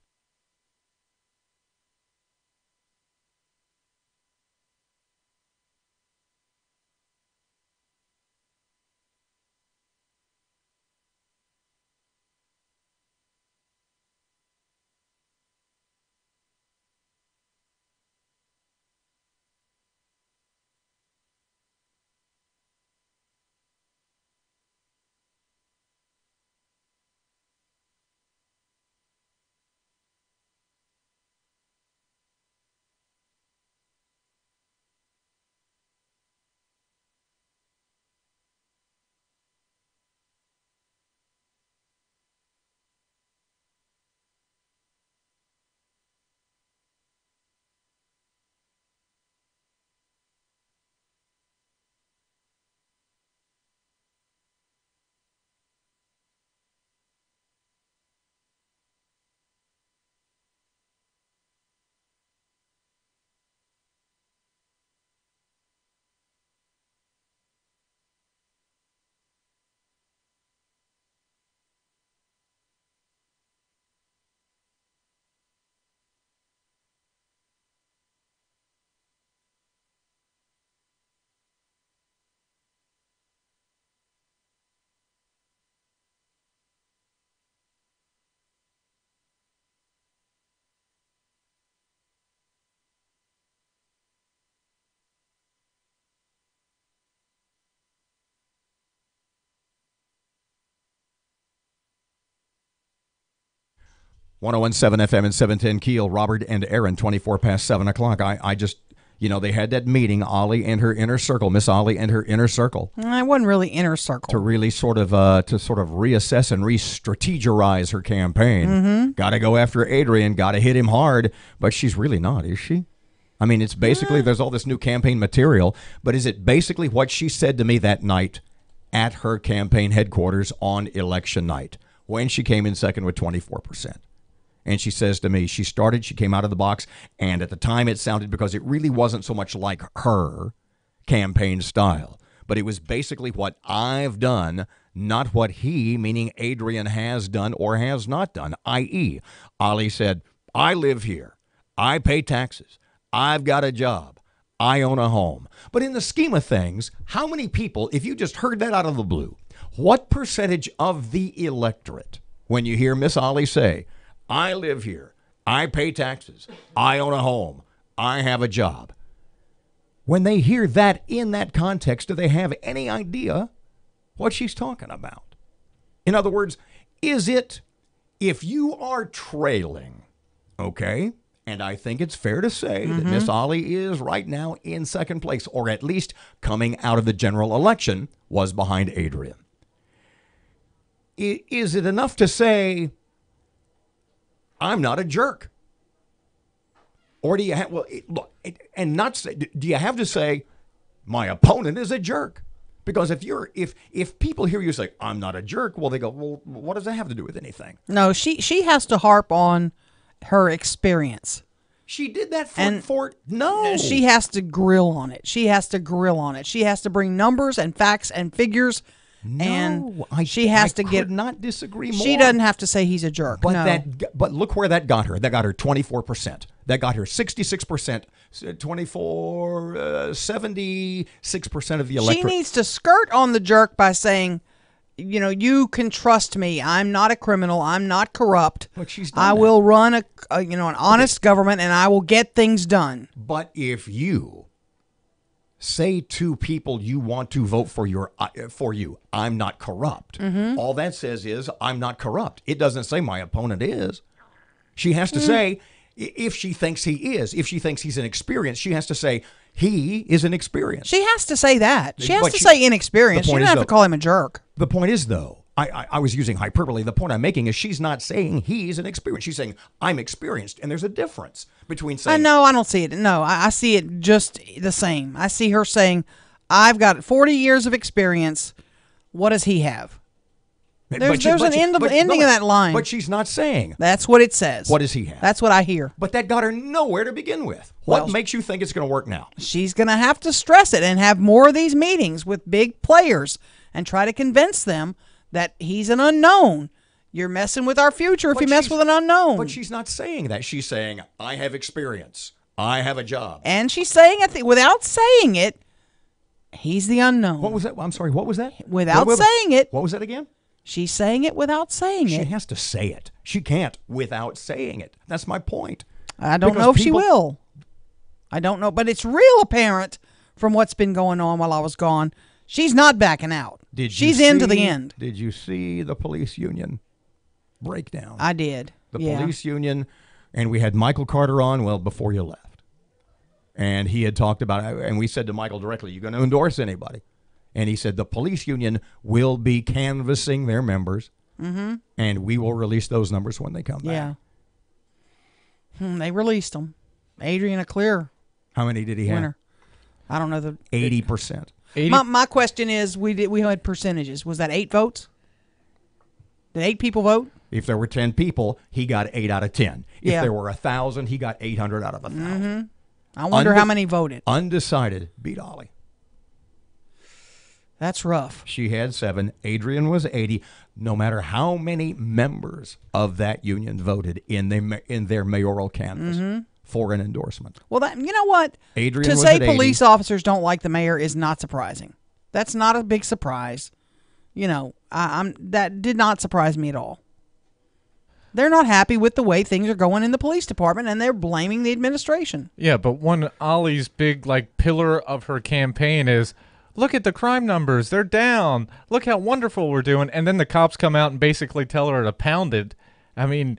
.107 FM and 710 Keel, Robert and Erin, 24 past 7 o'clock. I just, they had that meeting, Ollie and her inner circle, Miss Ollie and her inner circle.
I wasn't really inner circle.
To really sort of reassess and re-strategize her campaign.
Mm-hmm.
Got to go after Adrian, got to hit him hard, but she's really not, is she? I mean, it's basically, there's all this new campaign material, but is it basically what she said to me that night at her campaign headquarters on election night when she came in second with 24%? And she says to me, she came out of the box, and at the time it sounded, because it really wasn't so much like her campaign style, but it was basically what I've done, not what he, meaning Adrian, has done or has not done, i.e., Ollie said, I live here, I pay taxes, I've got a job, I own a home. But in the scheme of things, how many people, if you just heard that out of the blue, what percentage of the electorate, when you hear Miss Ollie say, I live here, I pay taxes, I own a home, I have a job. When they hear that in that context, do they have any idea what she's talking about? In other words, is it, if you are trailing, okay, and I think it's fair to say that Miss Ollie is right now in second place, or at least coming out of the general election, was behind Adrian. Is it enough to say, I'm not a jerk? Or do you have, do you have to say, my opponent is a jerk? Because if people hear you say, I'm not a jerk, well, they go, well, what does that have to do with anything?
No, she has to harp on her experience.
She did that no.
She has to grill on it. She has to bring numbers and facts and figures.
No,
she has to
could not disagree more.
She doesn't have to say he's a jerk.
But
no.
But look where that got her. That got her 24%. That got her 66%, 76% of the electorate.
She needs to skirt on the jerk by saying, you can trust me. I'm not a criminal. I'm not corrupt.
But she's done
I
that.
will run an honest government, and I will get things done.
But if you say to people you want to vote for you, I'm not corrupt. All that says is, I'm not corrupt. It doesn't say my opponent is. She has to say, if she thinks he is, if she thinks he's inexperienced, she has to say, he is inexperienced.
She has to say that. She has to say inexperienced. She doesn't have to call him a jerk.
The point is, though, I was using hyperbole. The point I'm making is she's not saying he's inexperienced. She's saying, I'm experienced. And there's a difference between saying...
No, I don't see it. No, I see it just the same. I see her saying, I've got 40 years of experience. What does he have? There's an ending of that line.
But she's not saying.
That's what it says.
What does he have?
That's what I hear.
But that got her nowhere to begin with. What makes you think it's going to work now?
She's going to have to stress it and have more of these meetings with big players and try to convince them that he's an unknown. You're messing with our future if
But
you mess
she's-
with an unknown.
But she's not saying that. She's saying, I have experience. I have a job.
And she's saying it without saying it. He's the unknown.
What was that? I'm sorry, what was that?
Without saying it.
What was that again?
She's saying it without saying
She
it.
has to say it. She can't without saying it. That's my point.
I don't know if she will. I don't know, but it's real apparent from what's been going on while I was gone. She's not backing out. She's into the end.
Did you see the police union breakdown?
I did.
The police union, and we had Michael Carter on, well, before you left. And he had talked about it, and we said to Michael directly, you going to endorse anybody? And he said the police union will be canvassing their members, and we will release those numbers when they come back.
Yeah. They released them. Adrian, a clear
How many did he have?
winner. I don't know the
80%.
My question is, we had percentages. Was that 8 votes? Did 8 people vote?
If there were 10 people, he got 8 out of 10. If
Yeah.
there were 1,000, he got 800 out of 1,000.
I wonder how many voted.
Undecided beat Ollie.
That's rough.
She had 7. Adrian was 80. No matter how many members of that union voted in their mayoral canvass for an endorsement.
Well, you know what?
Adrian
to
was
say
at 80.
police officers don't like the mayor is not surprising. That's not a big surprise. You know, that did not surprise me at all. They're not happy with the way things are going in the police department, and they're blaming the administration.
Yeah, but one Ollie's big pillar of her campaign is, look at the crime numbers, they're down. Look how wonderful we're doing. And then the cops come out and basically tell her to pound it. I mean,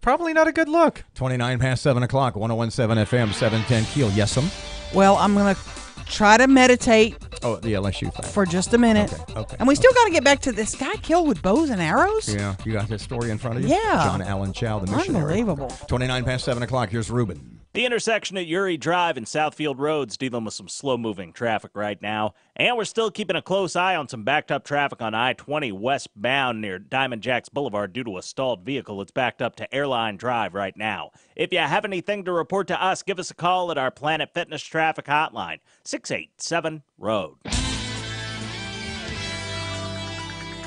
probably not a good look.
29 past 7 o'clock, 101.7 FM, 710 Keel. Yes'm.
Well, I'm going to try to meditate
Oh, the LSU thing.
for just a minute.
Okay.
And we still got to get back to this guy killed with bows and arrows?
Yeah, you got that story in front of you?
Yeah.
John Allen Chow, the missionary.
Unbelievable.
29 past 7 o'clock, here's Ruben.
The intersection at Uri Drive and Southfield Road's dealing with some slow-moving traffic right now. And we're still keeping a close eye on some backed-up traffic on I-20 westbound near Diamond Jacks Boulevard due to a stalled vehicle. It's backed up to Airline Drive right now. If you have anything to report to us, give us a call at our Planet Fitness Traffic Hotline, 687-ROAD.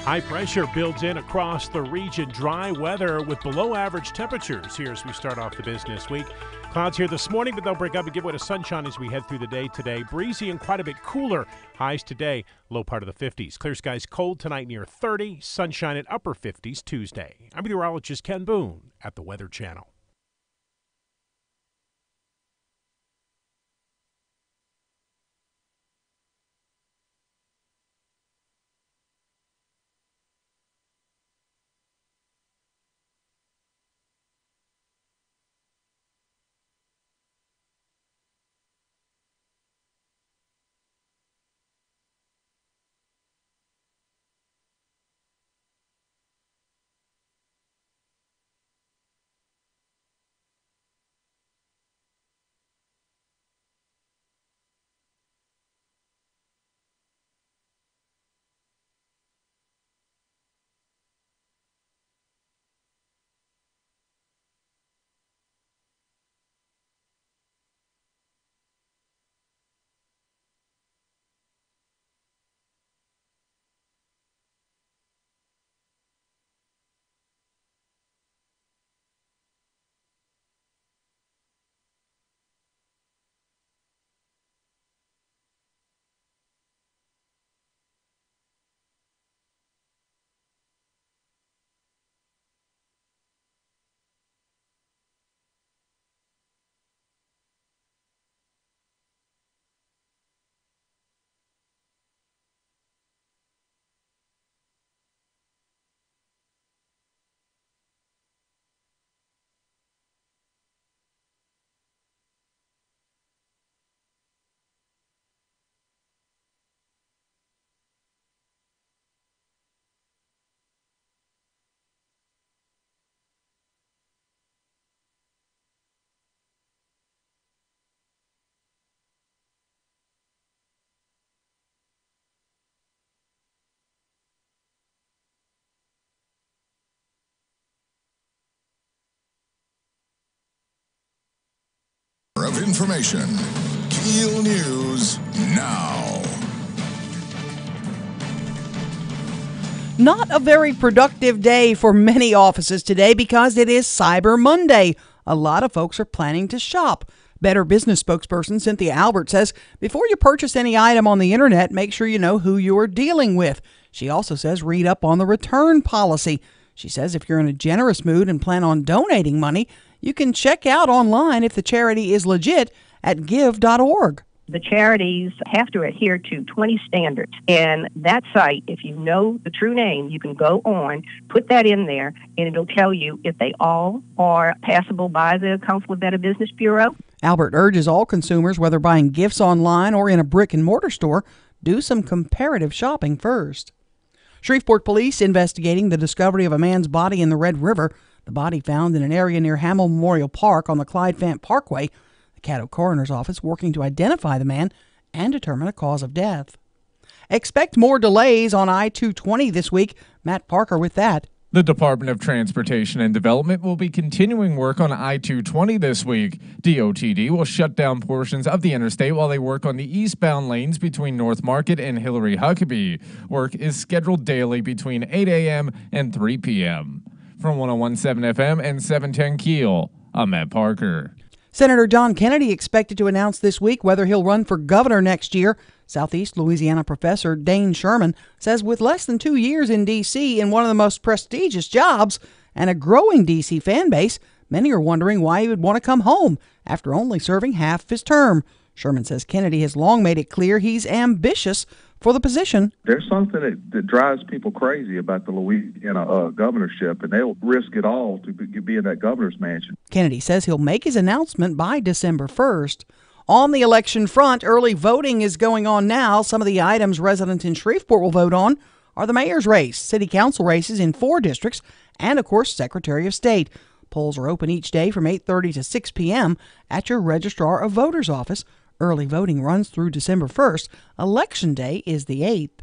High pressure builds in across the region. Dry weather with below-average temperatures here as we start off the business week. Clouds here this morning, but they'll break up and give way to sunshine as we head through the day today. Breezy and quite a bit cooler. Highs today, low part of the 50s. Clear skies cold tonight near 30. Sunshine at upper 50s Tuesday. I'm meteorologist Ken Boone at the Weather Channel.
Of information. KEEL News now.
Not a very productive day for many offices today because it is Cyber Monday. A lot of folks are planning to shop. Better Business spokesperson Cynthia Albert says before you purchase any item on the internet, make sure you know who you are dealing with. She also says read up on the return policy. She says if you're in a generous mood and plan on donating money, you can check out online if the charity is legit at give.org.
The charities have to adhere to 20 standards. And that site, if you know the true name, you can go on, put that in there, and it'll tell you if they all are passable by the Council of Better Business Bureau.
Albert urges all consumers, whether buying gifts online or in a brick and mortar store, do some comparative shopping first. Shreveport police investigating the discovery of a man's body in the Red River. The body found in an area near Hamill Memorial Park on the Clyde-Fant Parkway. The Caddo Coroner's Office working to identify the man and determine a cause of death. Expect more delays on I-220 this week. Matt Parker with that.
The Department of Transportation and Development will be continuing work on I-220 this week. DOTD will shut down portions of the interstate while they work on the eastbound lanes between North Market and Hillary Huckabee. Work is scheduled daily between 8 a.m. and 3 p.m. From 101.7 FM and 710 KEEL, I'm Matt Parker.
Senator John Kennedy expected to announce this week whether he'll run for governor next year. Southeast Louisiana professor Dane Sherman says with less than 2 years in D.C. in one of the most prestigious jobs and a growing D.C. fan base, many are wondering why he would want to come home after only serving half of his term. Sherman says Kennedy has long made it clear he's ambitious for the position.
There's something that drives people crazy about the Louisiana governorship, and they'll risk it all to be in that governor's mansion.
Kennedy says he'll make his announcement by December 1st. On the election front, early voting is going on now. Some of the items residents in Shreveport will vote on are the mayor's race, city council races in 4 districts, and, of course, Secretary of State. Polls are open each day from 8:30 to 6 p.m. at your Registrar of Voters office. Early voting runs through December 1st. Election Day is the 8th.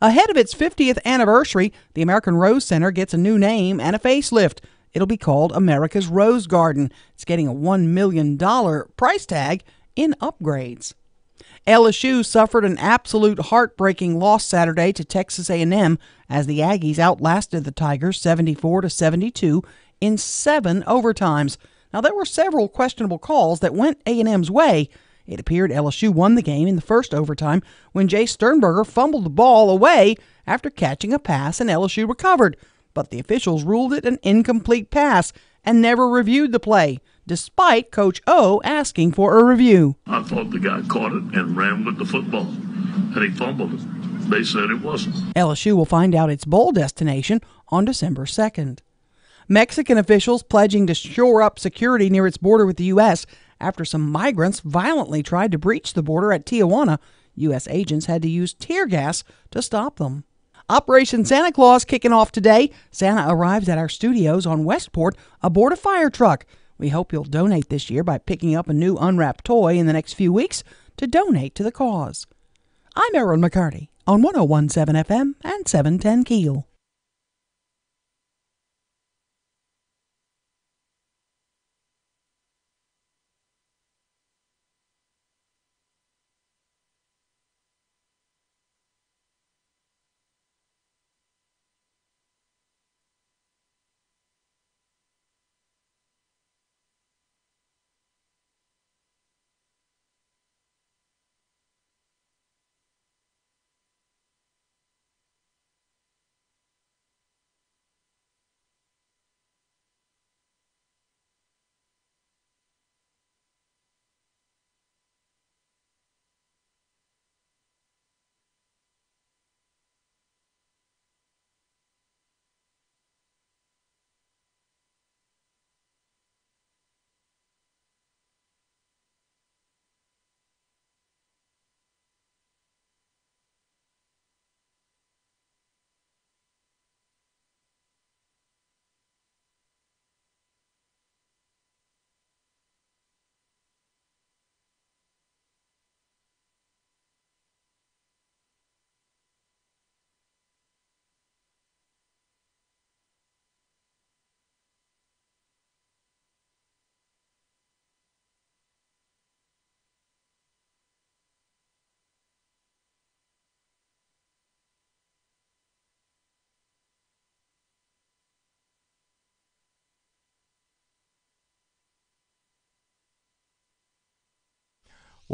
Ahead of its 50th anniversary, the American Rose Center gets a new name and a facelift. It'll be called America's Rose Garden. It's getting a $1 million price tag in upgrades. LSU suffered an absolute heartbreaking loss Saturday to Texas A&M as the Aggies outlasted the Tigers 74-72 in 7 overtimes. Now, there were several questionable calls that went A&M's way. It appeared LSU won the game in the first overtime when Jay Sternberger fumbled the ball away after catching a pass and LSU recovered. But the officials ruled it an incomplete pass and never reviewed the play, despite Coach O asking for a review.
I thought the guy caught it and ran with the football, and he fumbled it. They said it wasn't.
LSU will find out its bowl destination on December 2nd. Mexican officials pledging to shore up security near its border with the U.S. after some migrants violently tried to breach the border at Tijuana. U.S. agents had to use tear gas to stop them. Operation Santa Claus kicking off today. Santa arrives at our studios on Westport aboard a fire truck. We hope you'll donate this year by picking up a new unwrapped toy in the next few weeks to donate to the cause. I'm Erin McCarty on 101.7 FM and 710 KEEL.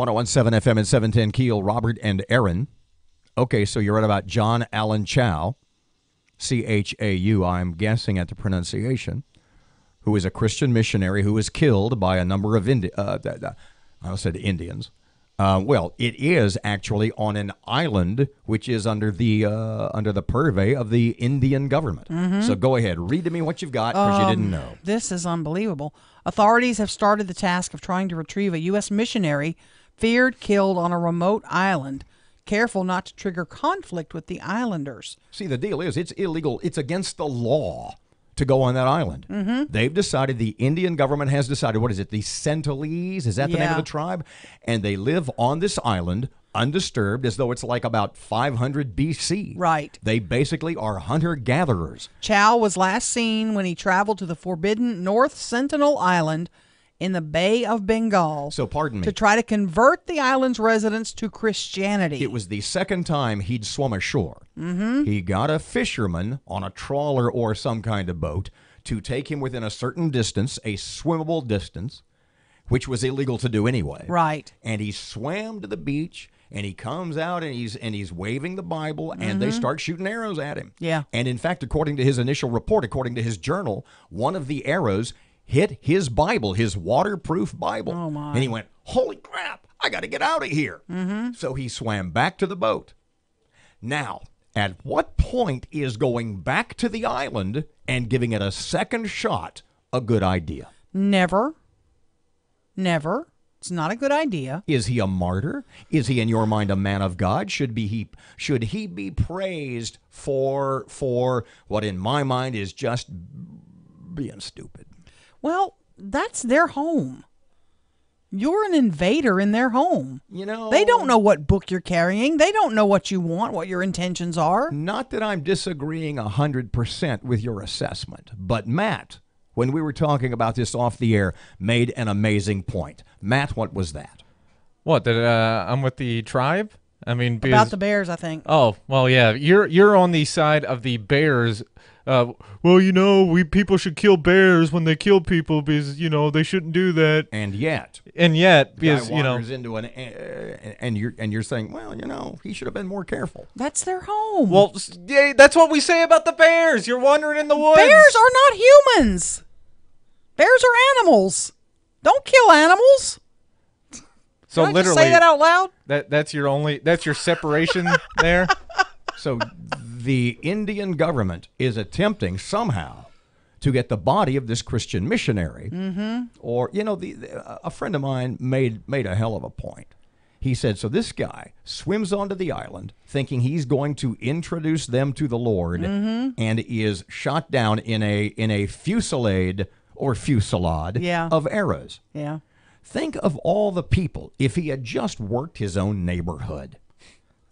1017 FM and 710 Keel, Robert and Erin. Okay, so you're right about John Allen Chau, Chau, I'm guessing at the pronunciation, who is a Christian missionary who was killed by a number of I said Indians. Well, it is actually on an island which is under the purvey of the Indian government. So go ahead, read to me what you've got because you didn't know.
This is unbelievable. Authorities have started the task of trying to retrieve a U.S. missionary feared killed on a remote island. Careful not to trigger conflict with the islanders.
See, the deal is it's illegal. It's against the law to go on that island. They've decided, the Indian government has decided, what is it, the Sentinelese? Is that the name of the tribe? And they live on this island undisturbed as though it's like about 500 BC.
Right.
They basically are hunter-gatherers.
Chau was last seen when he traveled to the forbidden North Sentinel Island in the Bay of Bengal.
So pardon me.
To try to convert the island's residents to Christianity.
It was the second time he'd swum ashore. He got a fisherman on a trawler or some kind of boat to take him within a certain distance, a swimmable distance, which was illegal to do anyway.
Right.
And he swam to the beach, and he comes out and he's waving the Bible, and they start shooting arrows at him.
Yeah.
And in fact, according to his initial report, according to his journal, one of the arrows hit his Bible, his waterproof Bible.
Oh, my.
And he went, holy crap, I got to get out of here. So he swam back to the boat. Now, at what point is going back to the island and giving it a second shot a good idea?
Never. Never. It's not a good idea.
Is he a martyr? Is he, in your mind, a man of God? Should he be praised for what, in my mind, is just being stupid?
Well, that's their home. You're an invader in their home.
You know,
they don't know what book you're carrying. They don't know what you want, what your intentions are.
Not that I'm disagreeing 100% with your assessment, but Matt, when we were talking about this off the air, made an amazing point. Matt, what was that?
What, that I'm with the tribe? I mean, because,
about the bears, I think.
Oh, well, yeah. You're on the side of the bears. Well, you know, people should kill bears when they kill people because, you know, they shouldn't do that.
And yet,
because, you know,
into and you're saying, well, you know, he should have been more careful.
That's their home.
Well, yeah, that's what we say about the bears. You're wandering in the woods.
Bears are not humans. Bears are animals. Don't kill animals.
So
Can I
literally,
just say that out loud?
That's your separation there.
So the Indian government is attempting somehow to get the body of this Christian missionary. Or, you know, a friend of mine made a hell of a point. He said, so this guy swims onto the island thinking he's going to introduce them to the Lord and is shot down in a fusillade or fusillade of arrows.
Yeah.
Think of all the people if he had just worked his own neighborhood.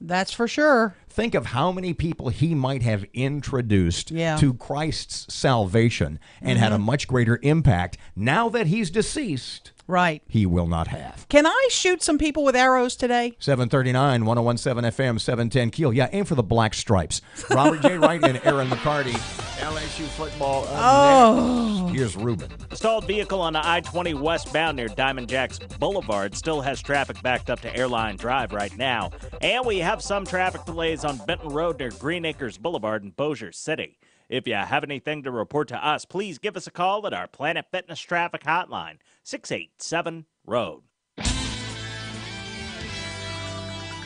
That's for sure.
Think of how many people he might have introduced to Christ's salvation and had a much greater impact. Now that he's deceased,
right,
he will not have.
Can I shoot some people with arrows today?
739, 1017 FM, 710 Keel. Yeah, aim for the black stripes. Robert J. Wright and Erin McCarty. LSU football next. Here's Ruben.
A stalled vehicle on the I-20 westbound near Diamond Jacks Boulevard still has traffic backed up to Airline Drive right now. And we have some traffic delays on Benton Road near Green Acres Boulevard in Bossier City. If you have anything to report to us, please give us a call at our Planet Fitness traffic hotline, 687-ROAD.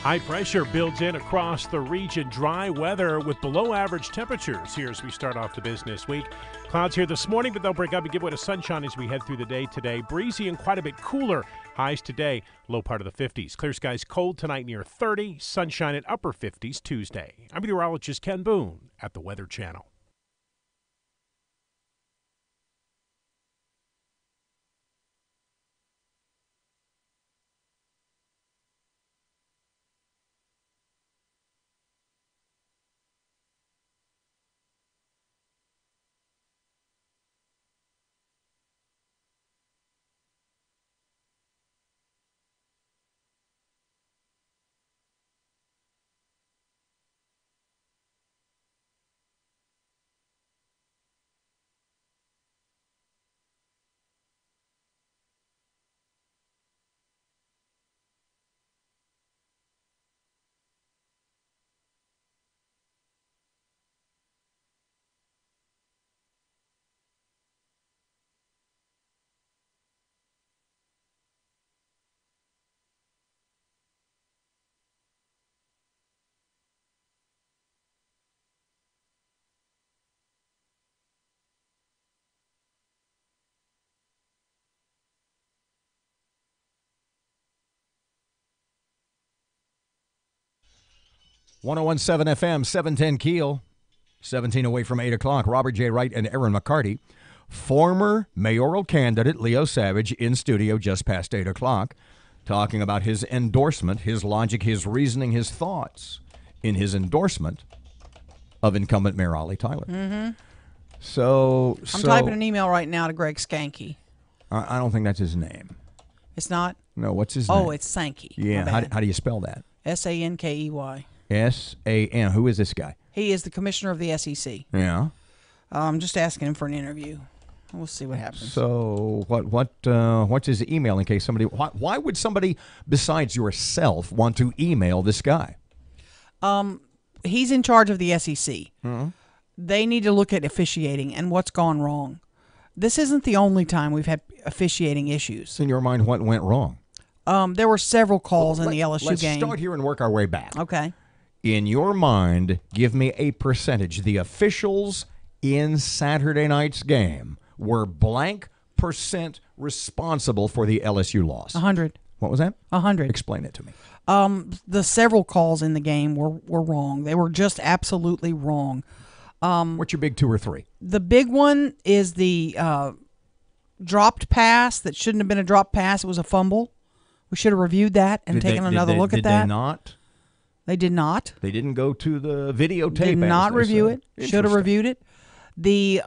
High pressure builds in across the region. Dry weather with below average temperatures here as we start off the business week. Clouds here this morning, but they'll break up and give way to sunshine as we head through the day today. Breezy and quite a bit cooler. Highs today, low part of the 50s. Clear skies cold tonight near 30. Sunshine at upper 50s Tuesday. I'm meteorologist Ken Boone at the Weather Channel.
1017 FM, 710 Keel, 17 away from 8 o'clock. Robert J. Wright and Erin McCarty. Former mayoral candidate Leo Savage in studio just past 8 o'clock, talking about his endorsement, his logic, his reasoning, his thoughts in his endorsement of incumbent Mayor Ollie Tyler.
Mm-hmm.
So
I'm typing an email right now to Greg Skanke.
I don't think that's his name.
It's not?
No, what's his name?
Oh, it's Sankey.
Yeah, how do you spell that?
Sankey.
S-A-N. Who is this guy?
He is the commissioner of the SEC.
Yeah.
I'm just asking him for an interview. We'll see what happens.
So what's his email in case somebody? Why would somebody besides yourself want to email this guy?
He's in charge of the SEC.
Mm-hmm.
They need to look at officiating and what's gone wrong. This isn't the only time we've had officiating issues.
In your mind, what went wrong?
There were several calls in the LSU
let's
game.
Let's start here and work our way back.
Okay.
In your mind, give me a percentage. The officials in Saturday night's game were blank % responsible for the LSU loss.
100.
What was that?
100.
Explain it to me.
The several calls in the game were wrong. They were just absolutely wrong.
What's your big 2 or 3?
The big one is the dropped pass that shouldn't have been a dropped pass. It was a fumble. We should have reviewed that and taken another look at that.
Did they not?
They did not.
They didn't go to the videotape.
Did not review it. Should have reviewed it. The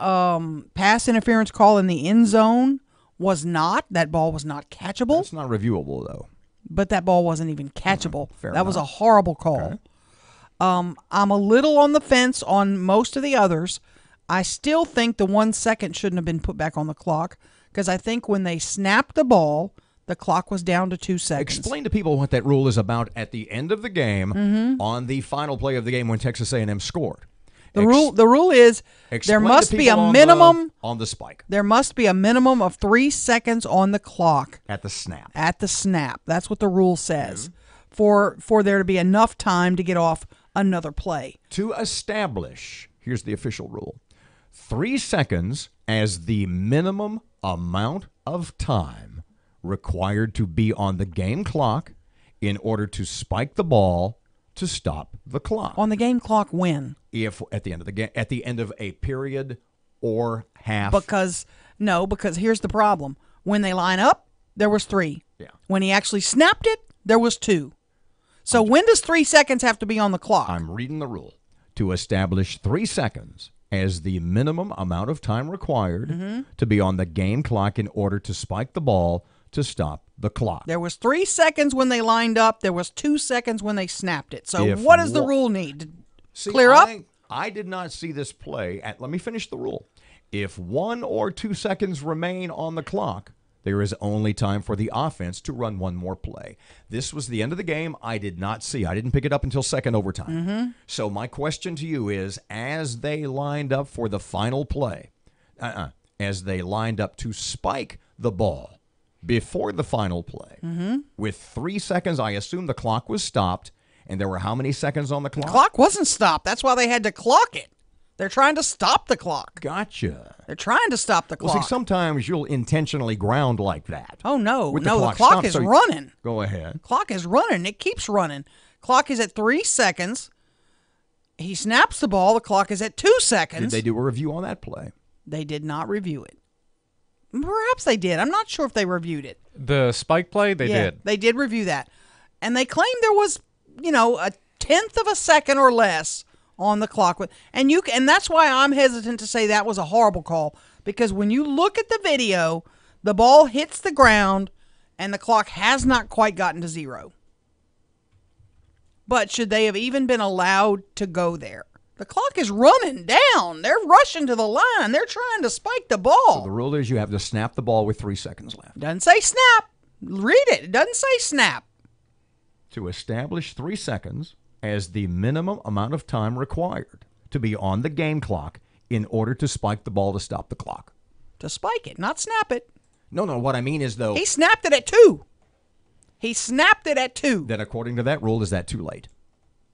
pass interference call in the end zone was not. That ball was not catchable.
It's not reviewable, though.
But that ball wasn't even catchable.
Fair
that was a
enough.
horrible call.
Okay.
I'm a little on the fence on most of the others. I still think the 1 second shouldn't have been put back on the clock because I think when they snapped the ball, the clock was down to 2 seconds.
Explain to people what that rule is about at the end of the game on the final play of the game when Texas A&M scored.
The rule is there
Explain
must
to
be a
people
minimum
on the spike
There must be a minimum of 3 seconds on the clock
at the snap.
At the snap. That's what the rule says. For there to be enough time to get off another play.
To establish, here's the official rule, 3 seconds as the minimum amount of time required to be on the game clock in order to spike the ball to stop the clock.
On the game clock when?
If at the end of the game, at the end of a period or half.
Because here's the problem. When they line up, there was 3.
Yeah.
When he actually snapped it, there was 2. So when does 3 seconds have to be on the clock?
I'm reading the rule. To establish 3 seconds as the minimum amount of time required to be on the game clock in order to spike the ball to stop the clock.
There was 3 seconds when they lined up. There was 2 seconds when they snapped it. So what does the rule need? To clear up?
I did not see this play. Let me finish the rule. If 1 or 2 seconds remain on the clock, there is only time for the offense to run one more play. This was the end of the game. I did not see. I didn't pick it up until second overtime. So my question to you is, as they lined up for the final play, as they lined up to spike the ball before the final play, with 3 seconds, I assume the clock was stopped, and there were how many seconds on the clock?
The clock wasn't stopped. That's why they had to clock it. They're trying to stop the clock.
Gotcha.
They're trying to stop the clock.
Well, see, sometimes you'll intentionally ground like that.
Oh, no.
With
The clock
stopped,
is
so
running.
Go ahead.
Clock is running. It keeps running. Clock is at 3 seconds. He snaps the ball. The clock is at 2 seconds.
Did they do a review on that play?
They did not review it. Perhaps they did. I'm not sure if they reviewed it.
The spike play, they did.
They did review that. And they claimed there was, a tenth of a second or less on the clock. And that's why I'm hesitant to say that was a horrible call. Because when you look at the video, the ball hits the ground and the clock has not quite gotten to 0. But should they have even been allowed to go there? The clock is running down. They're rushing to the line. They're trying to spike the ball.
So the rule is you have to snap the ball with 3 seconds left.
Doesn't say snap. Read it. It doesn't say snap.
To establish 3 seconds as the minimum amount of time required to be on the game clock in order to spike the ball to stop the clock.
To spike it, not snap it.
No, what I mean is, though...
He snapped it at 2. He snapped it at 2.
Then according to that rule, is that too late?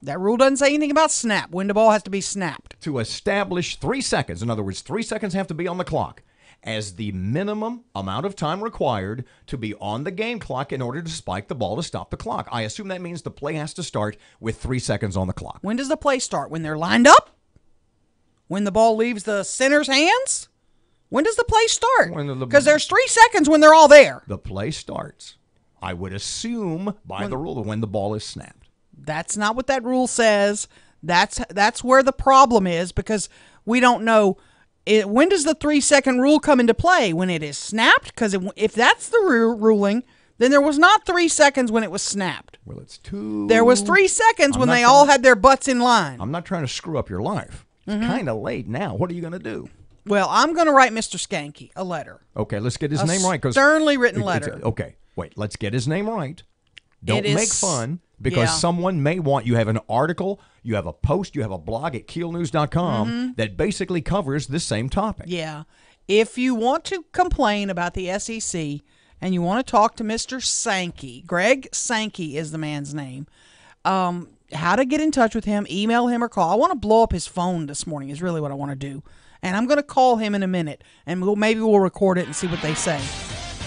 That rule doesn't say anything about snap. When the ball has to be snapped.
To establish 3 seconds, in other words, 3 seconds have to be on the clock as the minimum amount of time required to be on the game clock in order to spike the ball to stop the clock. I assume that means the play has to start with 3 seconds on the clock.
When does the play start? When they're lined up? When the ball leaves the center's hands? When does the play start? Because there's 3 seconds when they're all there.
The play starts, I would assume, by the rule of when the ball is snapped.
That's not what that rule says. That's where the problem is, because we don't know. When does the 3 second rule come into play? When it is snapped? Because if that's the ruling, then there was not 3 seconds when it was snapped.
Well, it's 2.
There was 3 seconds when they all had their butts in line.
I'm not trying to screw up your life. It's kind of late now. What are you going to do?
Well, I'm going to write Mr. Skanky a letter.
Okay, let's get his name right.
Sternly written letter.
Okay, wait, let's get his name right. Don't make fun, because someone may want, you have an article, you have a post, you have a blog at keelnews.com that basically covers this same topic.
Yeah. If you want to complain about the SEC and you want to talk to Mr. Sankey, Greg Sankey is the man's name, how to get in touch with him, email him or call. I want to blow up his phone this morning is really what I want to do. And I'm going to call him in a minute, and maybe we'll record it and see what they say.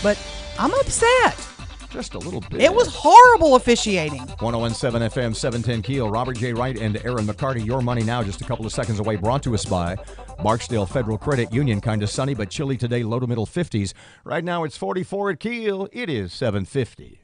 But I'm upset.
Just a little bit.
It was horrible officiating.
1017 FM, 710 Keel. Robert J. Wright and Erin McCarty. Your money now, just a couple of seconds away. Brought to us by Barksdale Federal Credit Union. Kind of sunny but chilly today. Low to middle 50s. Right now it's 44 at Keel. It is 750.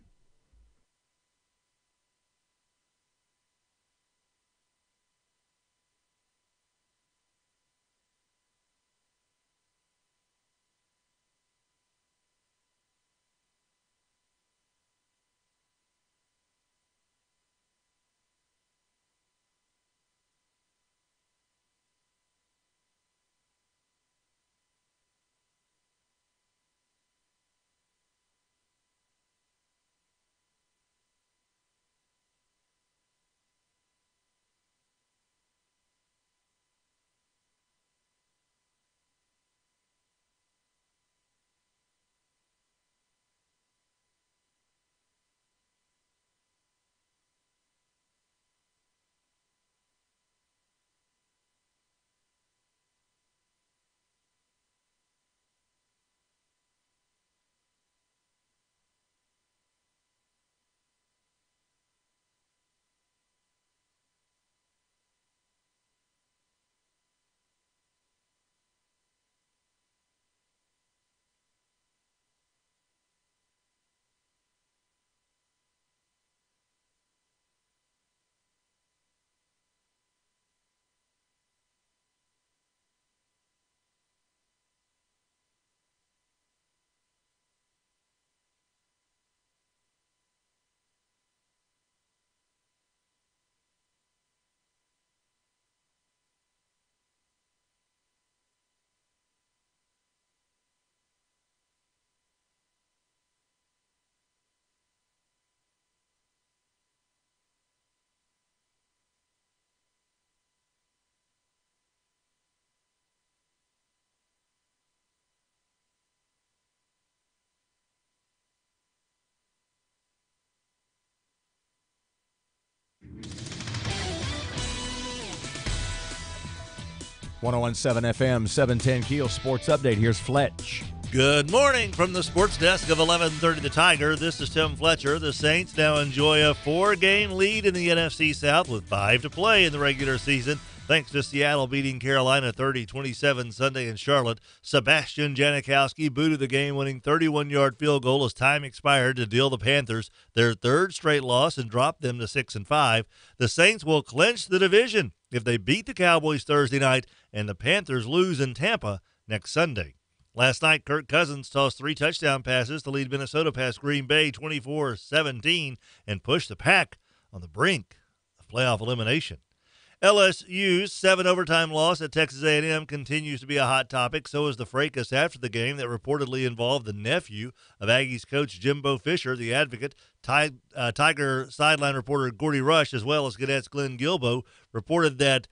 .1017 FM, 710 Keel Sports Update. Here's Fletch.
Good morning from the sports desk of 1130 The Tiger. This is Tim Fletcher. The Saints now enjoy a 4-game lead in the NFC South with 5 to play in the regular season, thanks to Seattle beating Carolina 30-27 Sunday in Charlotte. Sebastian Janikowski booted the game-winning 31-yard field goal as time expired to deal the Panthers their third straight loss and drop them to 6-5. The Saints will clinch the division if they beat the Cowboys Thursday night and the Panthers lose in Tampa next Sunday. Last night, Kirk Cousins tossed 3 touchdown passes to lead Minnesota past Green Bay 24-17 and push the Pack on the brink of playoff elimination. LSU's 7 overtime loss at Texas A&M continues to be a hot topic. So is the fracas after the game that reportedly involved the nephew of Aggies coach Jimbo Fisher, the Advocate. Tiger sideline reporter Gordy Rush, as well as Cadets Glenn Gilbo, reported that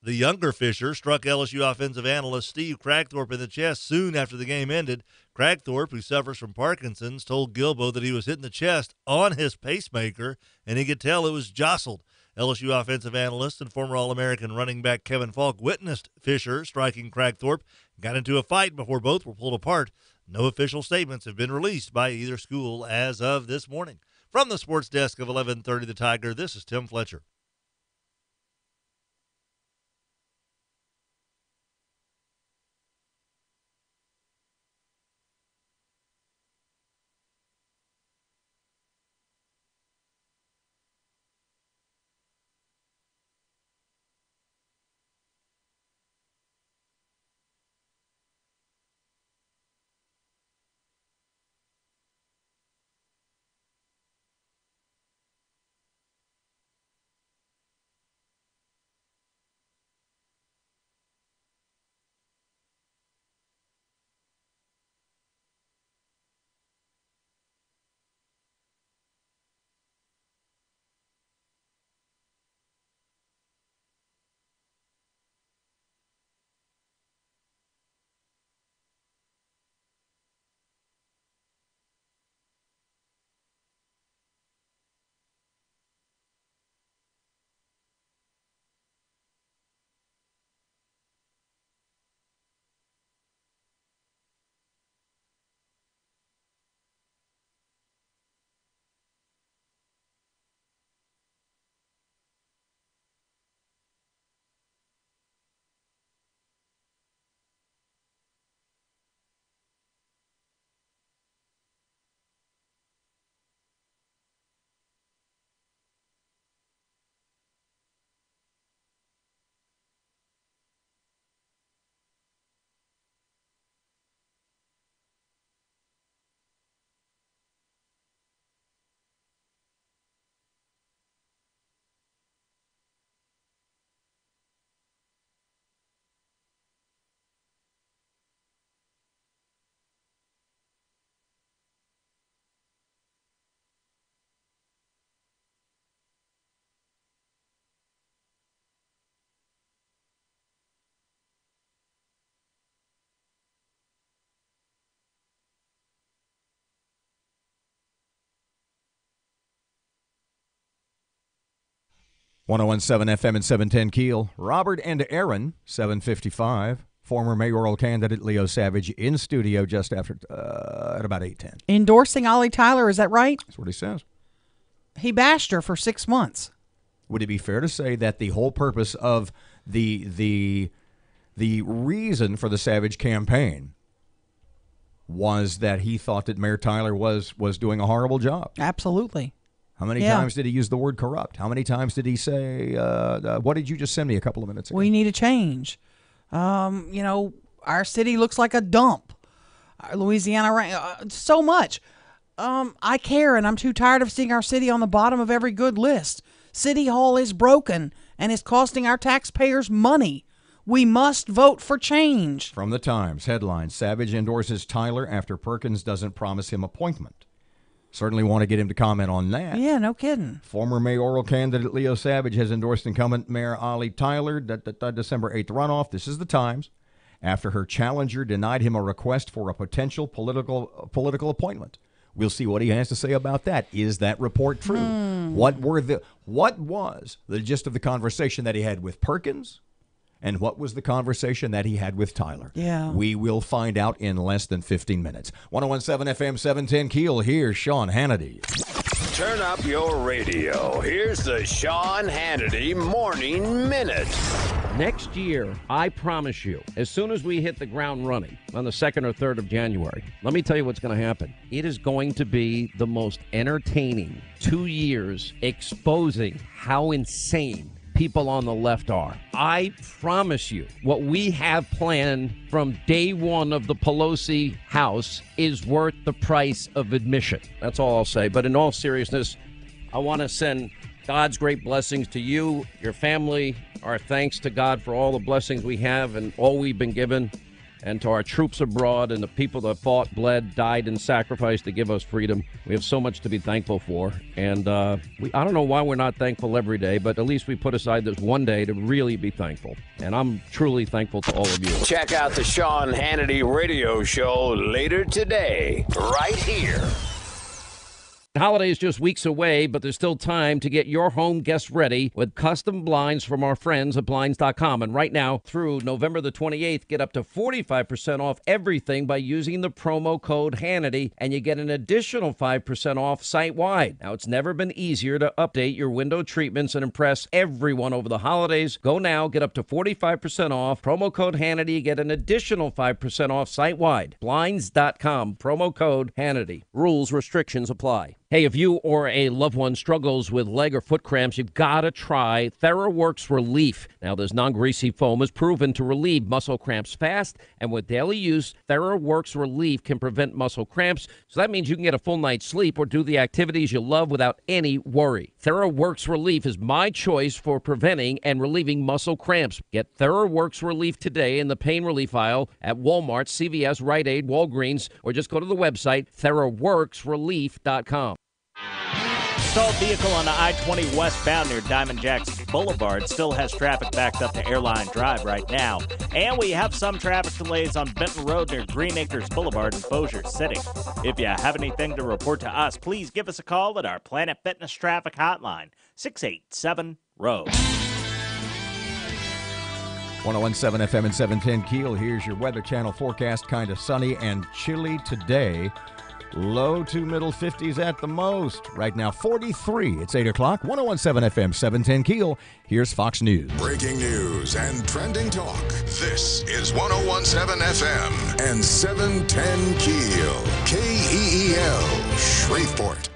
the younger Fisher struck LSU offensive analyst Steve Cragthorpe in the chest soon after the game ended. Cragthorpe, who suffers from Parkinson's, told Gilbo that he was hit in the chest on his pacemaker, and he could tell it was jostled. LSU offensive analyst and former All-American running back Kevin Falk witnessed Fisher striking Cragthorpe and got into a fight before both were pulled apart. No official statements have been released by either school as of this morning. From the sports desk of 1130 The Tiger, this is Tim Fletcher.
.101.7 FM and 710 Keel. Robert and Erin, 7:55. Former mayoral candidate Leo Savage in studio just after at about 8:10.
Endorsing Ollie Tyler, is that right?
That's what he says.
He bashed her for 6 months.
Would it be fair to say that the whole purpose of the reason for the Savage campaign was that he thought that Mayor Tyler was doing a horrible job?
Absolutely.
How many times did he use the word corrupt? How many times did he say, what did you just send me a couple of minutes ago?
We need a change. Our city looks like a dump. Louisiana, so much. I care, and I'm too tired of seeing our city on the bottom of every good list. City Hall is broken, and it's costing our taxpayers money. We must vote for change.
From the Times, headline, Savage endorses Tyler after Perkins doesn't promise him appointment. Certainly want to get him to comment on that.
Yeah, no kidding.
Former mayoral candidate Leo Savage has endorsed incumbent Mayor Ollie Tyler, December 8th runoff. This is the Times. After her challenger denied him a request for a potential political appointment. We'll see what he has to say about that. Is that report true? What was the gist of the conversation that he had with Perkins? And what was the conversation that he had with Tyler?
Yeah.
We will find out in less than 15 minutes. 101.7 FM 710 Keel. Here's Sean Hannity.
Turn up your radio. Here's the Sean Hannity Morning Minute.
Next year, I promise you, as soon as we hit the ground running on the 2nd or 3rd of January, let me tell you what's going to happen. It is going to be the most entertaining 2 years exposing how insane people on the left are. I promise you, what we have planned from day one of the Pelosi House is worth the price of admission. That's all I'll say. But in all seriousness, I want to send God's great blessings to you, your family, our thanks to God for all the blessings we have and all we've been given, and to our troops abroad and the people that fought, bled, died, and sacrificed to give us freedom. We have so much to be thankful for. And I don't know why we're not thankful every day, but at least we put aside this one day to really be thankful. And I'm truly thankful to all of you.
Check out the Sean Hannity radio show later today, right here.
holiday is just weeks away, but there's still time to get your home guests ready with custom blinds from our friends at Blinds.com. And right now, through November the 28th, get up to 45% off everything by using the promo code Hannity, and you get an additional 5% off site-wide. Now, it's never been easier to update your window treatments and impress everyone over the holidays. Go now, get up to 45% off. Promo code Hannity, get an additional 5% off site-wide. Blinds.com, promo code Hannity. Rules, restrictions apply. Hey, if you or a loved one struggles with leg or foot cramps, you've got to try TheraWorks Relief. Now, this non-greasy foam is proven to relieve muscle cramps fast, and with daily use, TheraWorks Relief can prevent muscle cramps, so that means you can get a full night's sleep or do the activities you love without any worry. TheraWorks Relief is my choice for preventing and relieving muscle cramps. Get TheraWorks Relief today in the pain relief aisle at Walmart, CVS, Rite Aid, Walgreens, or just go to the website TheraWorksRelief.com.
Stalled vehicle on the I-20 westbound near Diamond Jacks Boulevard still has traffic backed up to Airline Drive right now. And we have some traffic delays on Benton Road near Green Acres Boulevard in Bossier City. If you have anything to report to us, please give us a call at our Planet Fitness Traffic Hotline, 687-ROAD.
1017 FM and 710 Keel. Here's your Weather Channel forecast. Kind of sunny and chilly today. Low to middle 50s at the most. Right now, 43. It's 8 o'clock. 1017 FM, 710 Keel. Here's Fox News.
Breaking news and trending talk. This is 1017 FM and 710 Keel. KEEL, Shreveport.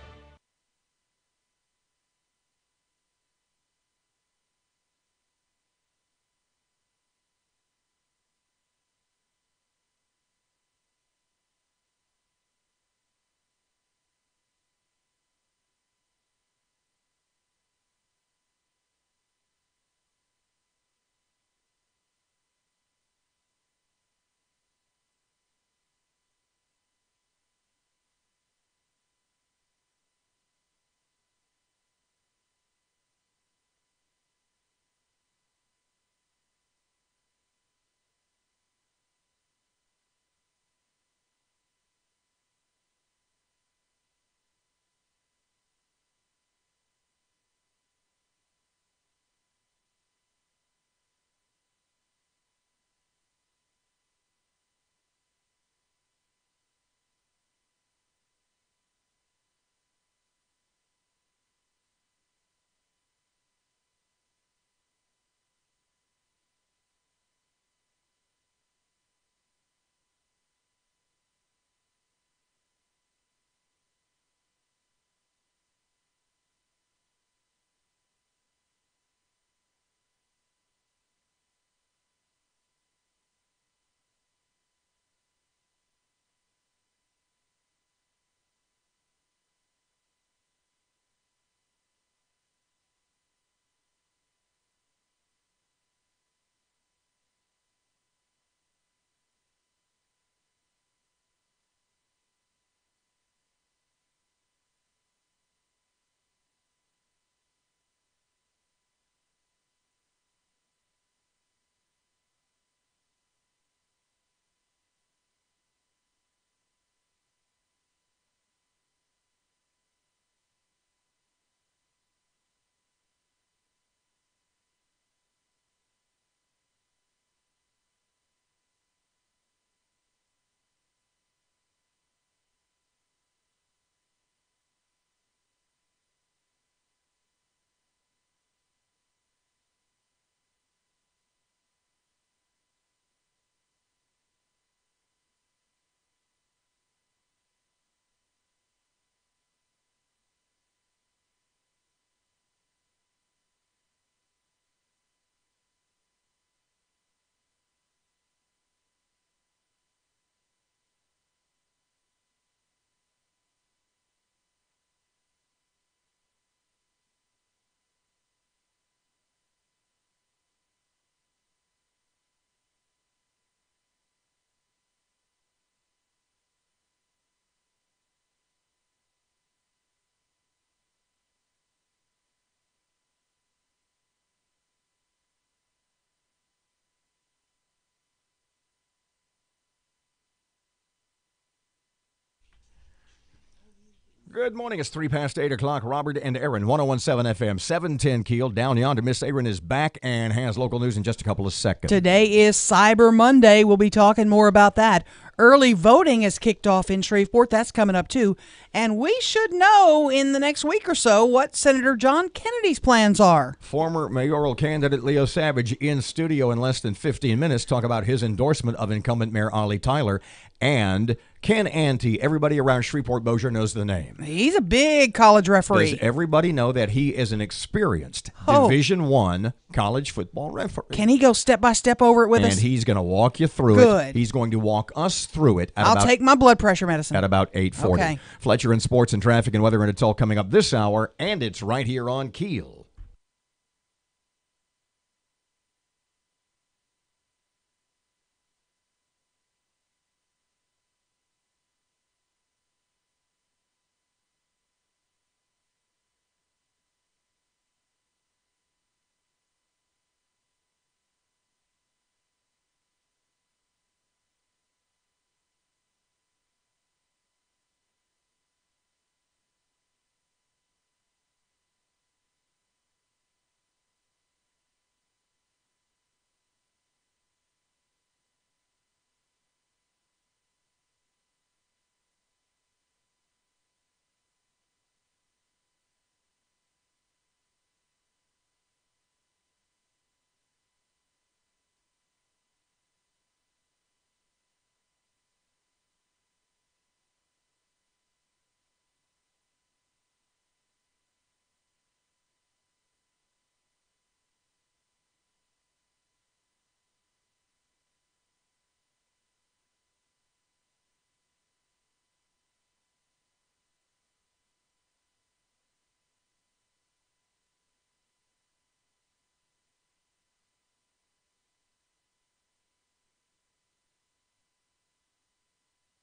Good morning. It's 3 past 8 o'clock. Robert and Erin, 101.7 FM, 710 Keel. Down yonder, Miss Erin is back and has local news in just a couple of seconds.
Today is Cyber Monday. We'll be talking more about that. Early voting has kicked off in Shreveport. That's coming up, too. And we should know in the next week or so what Senator John Kennedy's plans are.
Former mayoral candidate Leo Savage in studio in less than 15 minutes. Talk about his endorsement of incumbent Mayor Ollie Tyler. And Ken Ante, everybody around Shreveport-Bossier knows the name.
He's a big college referee.
Does everybody know that he is an experienced Division I college football referee?
Can he go step by step over it with us?
And he's going to walk you through it. He's going to walk us through it.
I'll take my blood pressure medicine.
At about 8:40.
Okay.
Fletcher in sports and traffic and weather, and it's all coming up this hour, and it's right here on KEEL.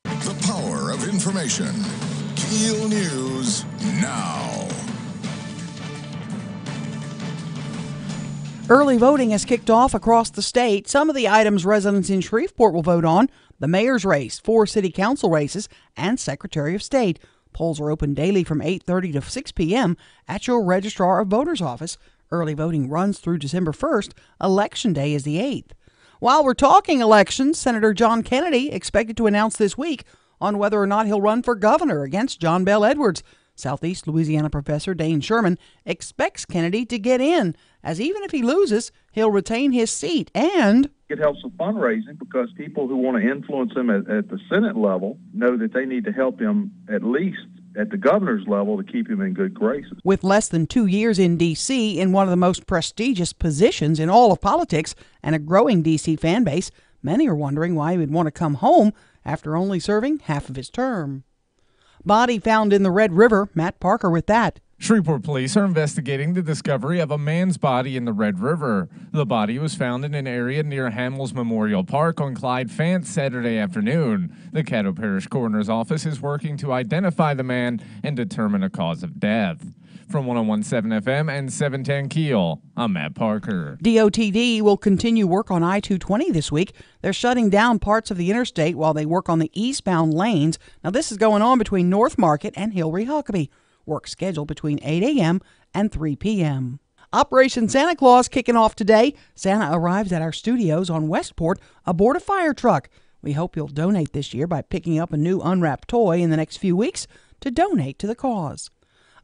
The power of information. KEEL News now.
Early voting has kicked off across the state. Some of the items residents in Shreveport will vote on: the mayor's race, 4 city council races, and Secretary of State. Polls are open daily from 8:30 to 6 p.m. at your Registrar of Voters office. Early voting runs through December 1st. Election Day is the 8th. While we're talking elections, Senator John Kennedy expected to announce this week on whether or not he'll run for governor against John Bel Edwards. Southeast Louisiana professor Dane Sherman expects Kennedy to get in, as even if he loses, he'll retain his seat. And
it helps with fundraising because people who want to influence him at the Senate level know that they need to help him at least at the governor's level to keep him in good graces.
With less than 2 years in D.C., in one of the most prestigious positions in all of politics and a growing D.C. fan base, many are wondering why he would want to come home after only serving half of his term. Body found in the Red River. Matt Parker with that.
Shreveport police are investigating the discovery of a man's body in the Red River. The body was found in an area near Hamels Memorial Park on Clyde Fance Saturday afternoon. The Caddo Parish Coroner's Office is working to identify the man and determine a cause of death. From 101.7 FM and 710 KEEL, I'm Matt Parker.
DOTD will continue work on I-220 this week. They're shutting down parts of the interstate while they work on the eastbound lanes. Now, this is going on between North Market and Hillary-Huckabee. Work scheduled between 8 a.m. and 3 p.m. Operation Santa Claus kicking off today. Santa arrives at our studios on Westport aboard a fire truck. We hope you'll donate this year by picking up a new unwrapped toy in the next few weeks to donate to the cause.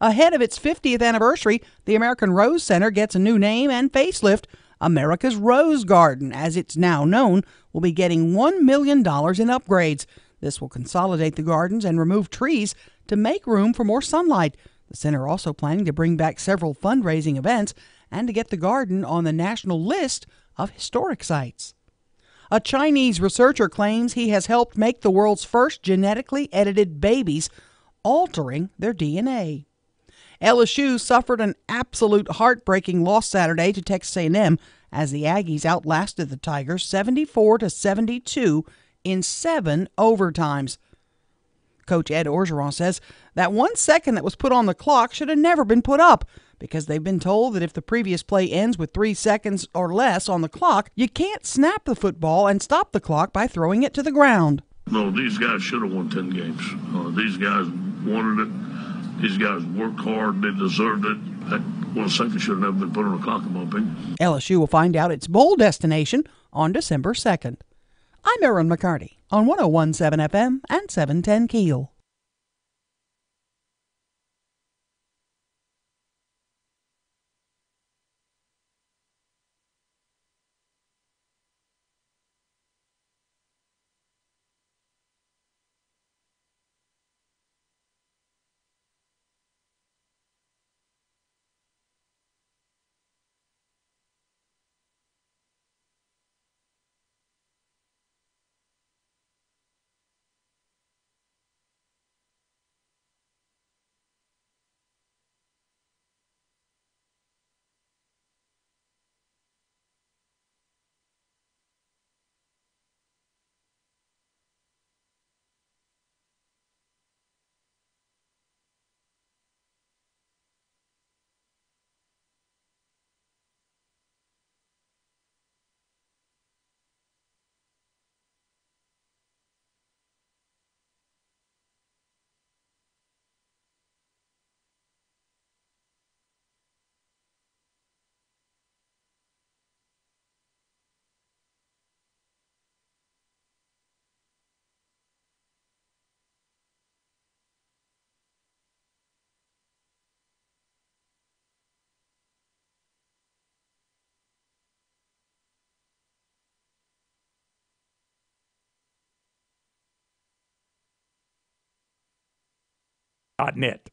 Ahead of its 50th anniversary, the American Rose Center gets a new name and facelift. America's Rose Garden, as it's now known, will be getting $1 million in upgrades. This will consolidate the gardens and remove trees to make room for more sunlight. The center also planning to bring back several fundraising events and to get the garden on the national list of historic sites. A Chinese researcher claims he has helped make the world's first genetically edited babies, altering their DNA. LSU suffered an absolute heartbreaking loss Saturday to Texas A&M as the Aggies outlasted the Tigers 74-72 in 7 overtimes. Coach Ed Orgeron says that 1 second that was put on the clock should have never been put up because they've been told that if the previous play ends with 3 seconds or less on the clock, you can't snap the football and stop the clock by throwing it to the ground.
No, these guys should have won 10 games. These guys wanted it. These guys worked hard. They deserved it. That 1 second should have never been put on a clock, in my opinion.
LSU will find out its bowl destination on December 2nd. I'm Erin McCarty on 101.7 FM and 710 KEEL.
.net.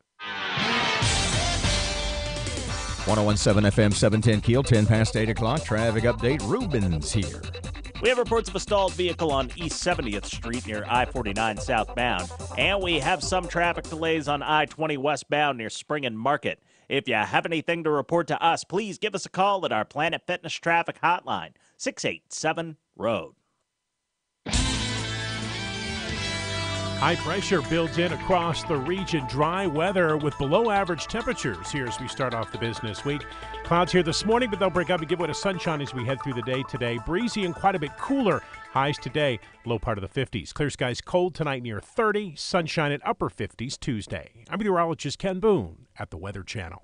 101.7 FM, 710 KEEL, 10 past 8 o'clock. Traffic update. Ruben's here.
We have reports of a stalled vehicle on East 70th Street near I-49 southbound. And we have some traffic delays on I-20 westbound near Spring and Market. If you have anything to report to us, please give us a call at our Planet Fitness traffic hotline, 687-ROAD.
High pressure builds in across the region. Dry weather with below average temperatures here as we start off the business week. Clouds here this morning, but they'll break up and give way to sunshine as we head through the day today. Breezy and quite a bit cooler. Highs today, low part of the 50s. Clear skies cold tonight near 30. Sunshine at upper 50s Tuesday. I'm meteorologist Ken Boone at the Weather Channel.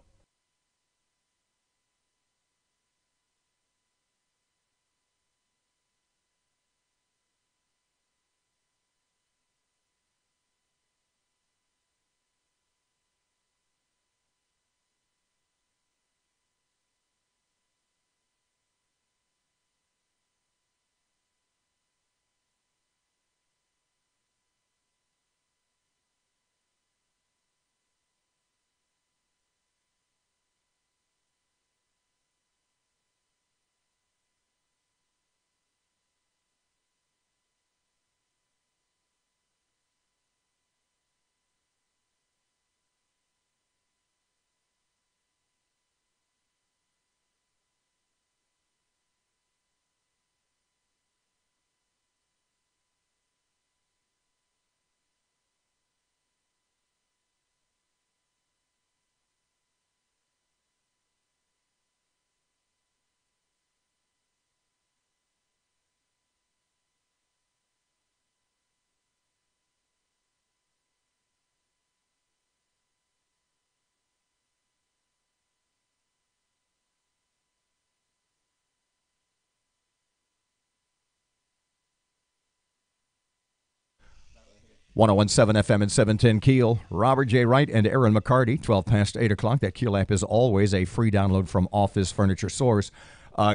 .101.7 FM and 710 KEEL. Robert J. Wright and Erin McCarty, 12 past 8 o'clock. That KEEL app is always a free download from Office Furniture Source.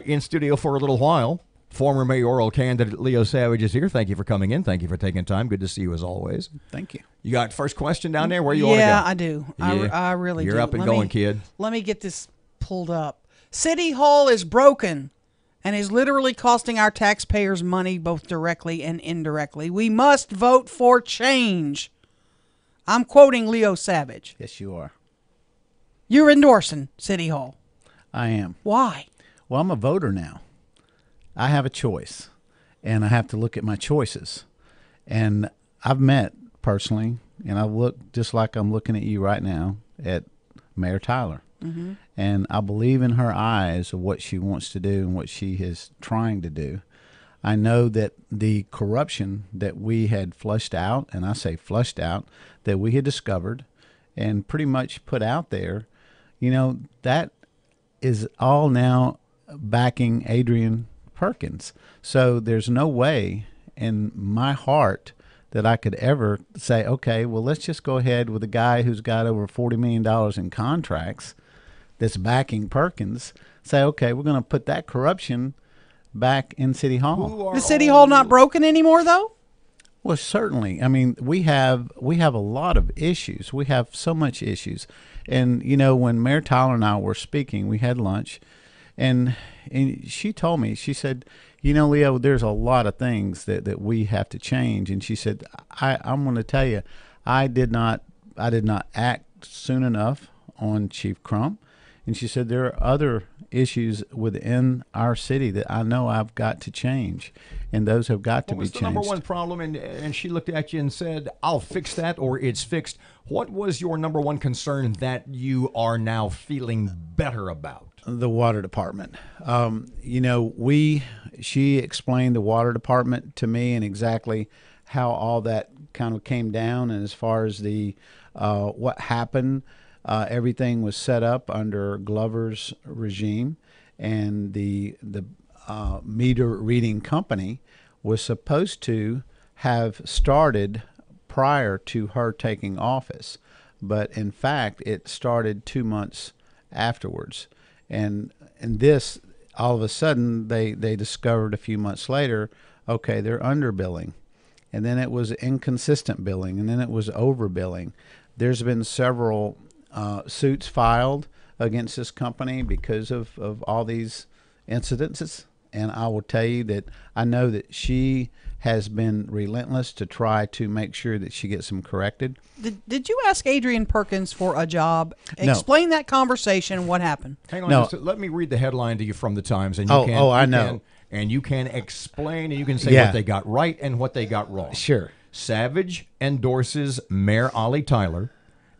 In studio for a little while, former mayoral candidate Leo Savage is here. Thank you for coming in. Thank you for taking time. Good to see you as always.
Thank you.
You got first question down there? Where you want to go?
Yeah, I do.
Yeah.
I really do.
You're up and going, kid.
Let me get this pulled up. City Hall is broken and is literally costing our taxpayers money both directly and indirectly. We must vote for change. I'm quoting Leo Savage.
Yes, you are.
You're endorsing City Hall.
I am.
Why?
Well, I'm a voter now. I have a choice, and I have to look at my choices. And I've met personally, and I've looked just like I'm looking at you right now at Mayor Tyler. Mm-hmm. And I believe in her eyes of what she wants to do and what she is trying to do. I know that the corruption that we had flushed out, and I say flushed out, that we had discovered and pretty much put out there, that is all now backing Adrian Perkins. So there's no way in my heart that I could ever say, okay, well, let's just go ahead with a guy who's got over $40 million in contracts that's backing Perkins, say, okay, we're going to put that corruption back in City Hall.
Is City Hall not broken anymore, though?
Well, certainly. I mean, we have a lot of issues. We have so much issues. And, when Mayor Tyler and I were speaking, we had lunch, and she told me, she said, Leo, there's a lot of things that we have to change. And she said, I'm going to tell you, I did not act soon enough on Chief Crump. And she said, there are other issues within our city that I know I've got to change, and those have got to be changed.
What was the number one problem? And she looked at you and said, I'll fix that, or it's fixed. What was your number one concern that you are now feeling better about?
The water department. She explained the water department to me and exactly how all that kind of came down, and as far as the what happened. Everything was set up under Glover's regime, and the meter reading company was supposed to have started prior to her taking office, but in fact it started 2 months afterwards. And this, all of a sudden, they discovered a few months later, okay, they're underbilling, and then it was inconsistent billing, and then it was overbilling. There's been several suits filed against this company because of all these incidences. And I will tell you that I know that she has been relentless to try to make sure that she gets them corrected.
Did you ask Adrian Perkins for a job?
No.
Explain that conversation. What happened?
Hang on, just let me read the headline to you from the Times, and
I know.
And you can explain, and you can say what they got right and what they got wrong.
Sure.
Savage endorses Mayor Ollie Tyler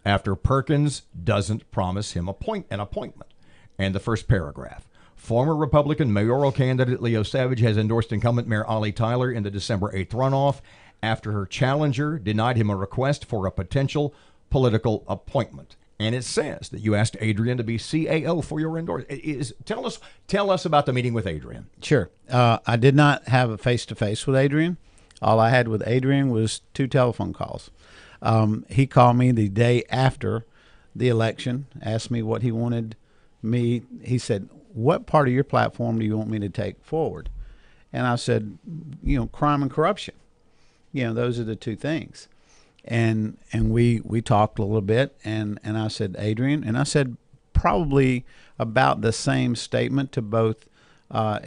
after Perkins doesn't promise him an appointment. And the first paragraph. Former Republican mayoral candidate Leo Savage has endorsed incumbent Mayor Ollie Tyler in the December 8th runoff after her challenger denied him a request for a potential political appointment. And it says that you asked Adrian to be CAO for your endorsement. Tell us about the meeting with Adrian.
Sure. I did not have a face-to-face with Adrian. All I had with Adrian was 2 telephone calls. He called me the day after the election, asked me what he wanted me. He said, what part of your platform do you want me to take forward? And I said, crime and corruption. Those are the 2 things. And we talked a little bit, and I said, Adrian, and I said probably about the same statement to both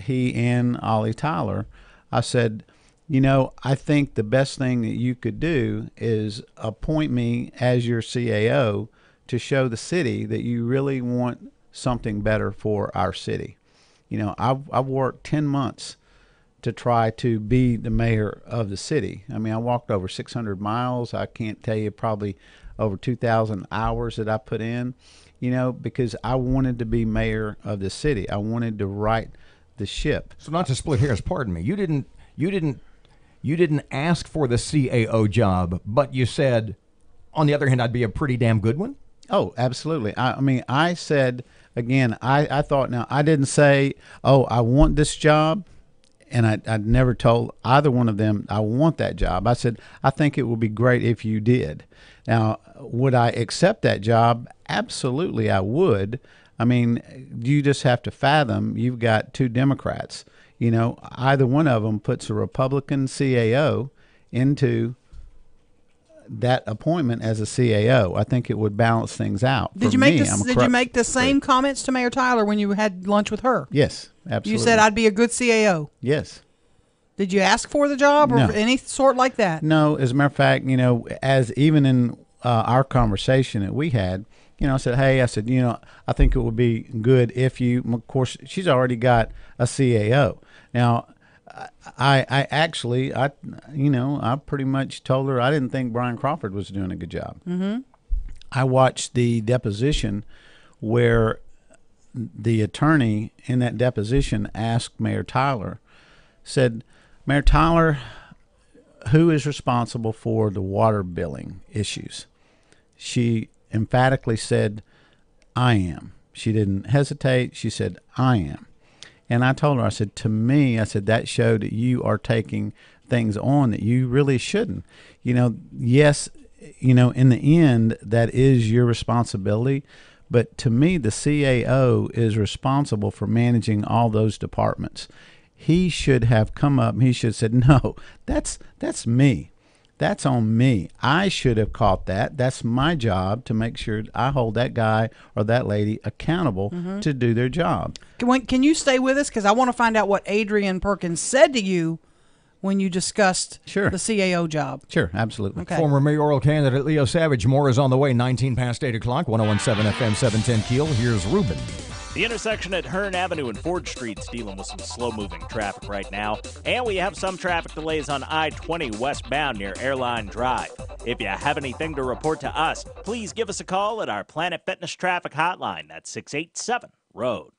he and Ollie Tyler. I said, I think the best thing that you could do is appoint me as your CAO to show the city that you really want something better for our city. I've worked 10 months to try to be the mayor of the city. I mean, I walked over 600 miles. I can't tell you, probably over 2,000 hours that I put in, because I wanted to be mayor of the city. I wanted to right the ship.
So not to split hairs, pardon me. You didn't ask for the CAO job, but you said, on the other hand, I'd be a pretty damn good one?
Oh, absolutely. I said, again, I thought, now, I didn't say, oh, I want this job, and I never told either one of them I want that job. I said, I think it would be great if you did. Now, would I accept that job? Absolutely, I would. I mean, you just have to fathom you've got 2 Democrats. Either one of them puts a Republican CAO into that appointment as a CAO. I think it would balance things out.
Did you make the same comments to Mayor Tyler when you had lunch with her?
Yes, absolutely.
You said I'd be a good CAO.
Yes.
Did you ask for the job or
No.
any sort like that?
No, as a matter of fact, as even in our conversation that we had, I said, hey, I think it would be good if you, of course, she's already got a CAO. Now, I actually pretty much told her I didn't think Brian Crawford was doing a good job.
Mm-hmm.
I watched the deposition where the attorney in that deposition asked Mayor Tyler, said, Mayor Tyler, who is responsible for the water billing issues? She emphatically said, I am. She didn't hesitate. She said, I am. And I told her, I said, to me, I said, that showed that you are taking things on that you really shouldn't. Yes, in the end, that is your responsibility. But to me, the CAO is responsible for managing all those departments. He should have come up and he should have said, no, that's me. That's on me. I should have caught that. That's my job to make sure I hold that guy or that lady accountable to do their job.
Can you stay with us? Because I want to find out what Adrian Perkins said to you when you discussed the CAO job.
Sure, absolutely.
Okay.
Former mayoral candidate Leo Savage. More is on the way. 19 past 8 o'clock. 101.7 FM, 710 Keel. Here's Ruben.
The intersection at Hearn Avenue and Ford Street's dealing with some slow-moving traffic right now. And we have some traffic delays on I-20 westbound near Airline Drive. If you have anything to report to us, please give us a call at our Planet Fitness traffic hotline. That's 687-ROAD.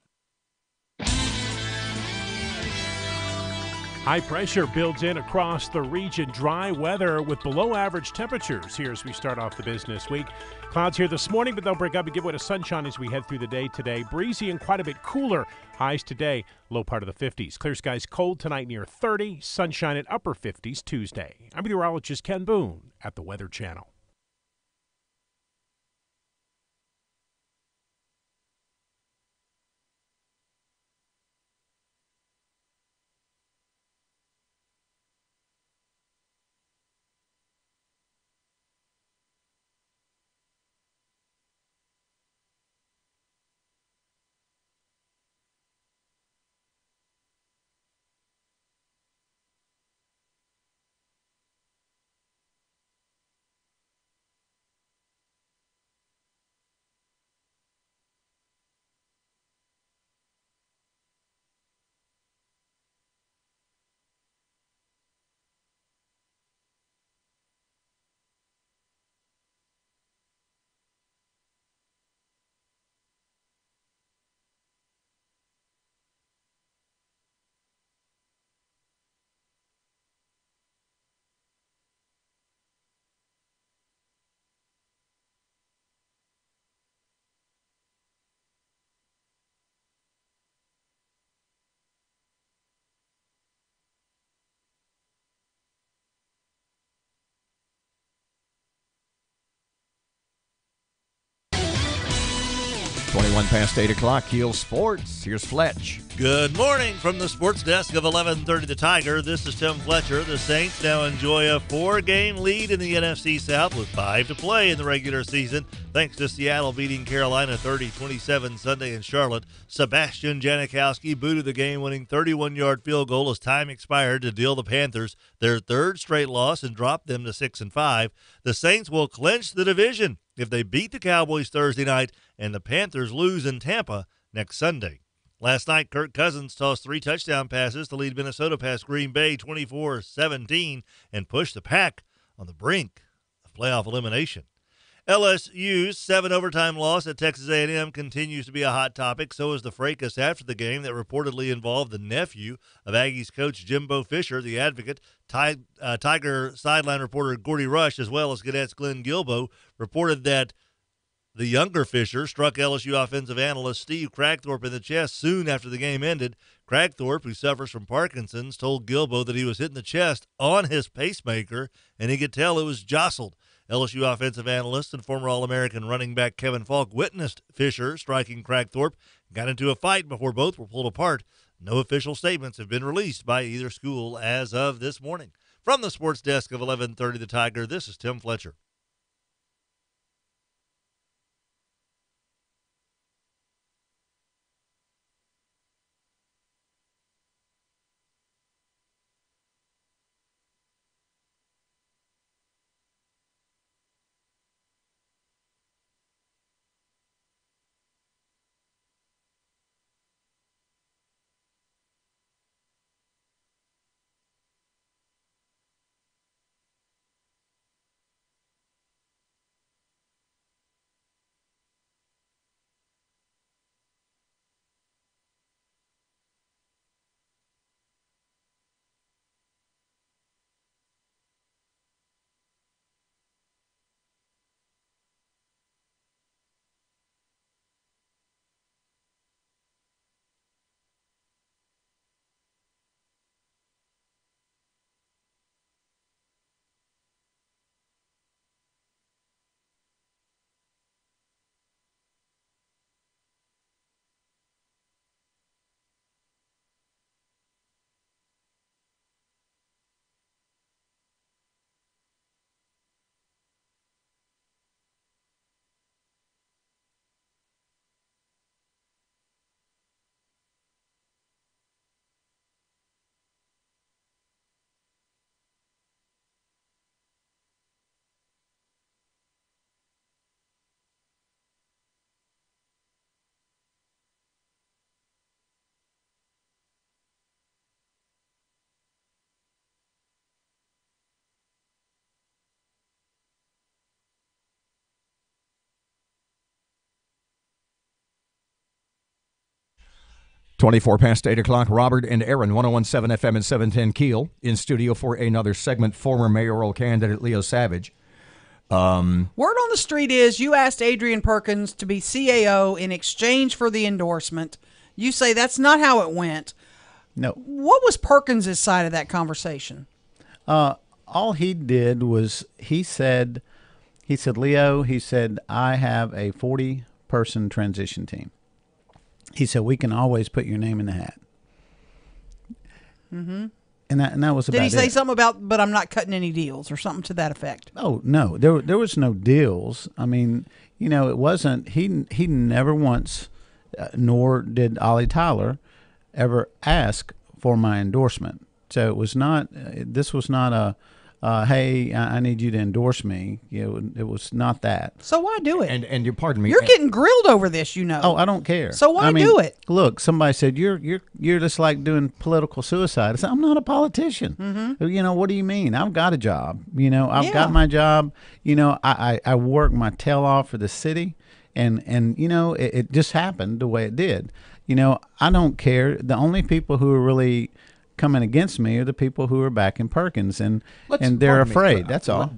High pressure builds in across the region. Dry weather with below average temperatures here as we start off the business week. Clouds here this morning, but they'll break up and give way to sunshine as we head through the day today. Breezy and quite a bit cooler. Highs today, low part of the 50s. Clear skies cold tonight near 30. Sunshine at upper 50s Tuesday. I'm meteorologist Ken Boone at the Weather Channel.
Past 8 o'clock, Keel Sports. Here's Fletch.
Good morning from the sports desk of 1130 The Tiger. This is Tim Fletcher. The Saints now enjoy a 4-game lead in the NFC South with 5 to play in the regular season, thanks to Seattle beating Carolina 30-27 Sunday in Charlotte. Sebastian Janikowski booted the game-winning 31-yard field goal as time expired to deal the Panthers their third straight loss and drop them to 6-5. The Saints will clinch the division if they beat the Cowboys Thursday night and the Panthers lose in Tampa next Sunday. Last night, Kirk Cousins tossed 3 touchdown passes to lead Minnesota past Green Bay 24-17 and push the Pack on the brink of playoff elimination. LSU's 7 overtime loss at Texas A&M continues to be a hot topic. So is the fracas after the game that reportedly involved the nephew of Aggies coach Jimbo Fisher, the Advocate. Tiger sideline reporter Gordy Rush, as well as Cadets Glenn Gilbo, reported that the younger Fisher struck LSU offensive analyst Steve Cragthorpe in the chest soon after the game ended. Cragthorpe, who suffers from Parkinson's, told Gilbo that he was hit in the chest on his pacemaker, and he could tell it was jostled. LSU offensive analyst and former All-American running back Kevin Falk witnessed Fisher striking Cragthorpe, got into a fight before both were pulled apart. No official statements have been released by either school as of this morning. From the sports desk of 1130 The Tiger, this is Tim Fletcher.
24 past 8 o'clock. Robert and Erin, 101.7 FM and 710 Keel, in studio for another segment. Former mayoral candidate Leo Savage.
Word on the street is you asked Adrian Perkins to be CAO in exchange for the endorsement. You say that's not how it went.
No.
What was Perkins' side of that conversation?
All he did was he said, Leo, he said, I have a 40-person transition team. He said, we can always put your name in the hat.
Mm-hmm.
And that was about it.
Did he say something about, but I'm not cutting any deals or something to that effect?
Oh, no. There was no deals. I mean, it wasn't, he never once, nor did Ollie Tyler, ever ask for my endorsement. So it was not, this was not a, hey, I need you to endorse me. It was not that.
So why do it?
And you pardon me.
You're getting grilled over this,
Oh, I don't care.
So why do it?
Look, somebody said you're just like doing political suicide. I said, I'm not a politician.
Mm-hmm.
What do you mean? I've got a job. I've got my job. I work my tail off for the city, and it just happened the way it did. I don't care. The only people who are really coming against me are the people who are backing Perkins, and they're afraid. That's all.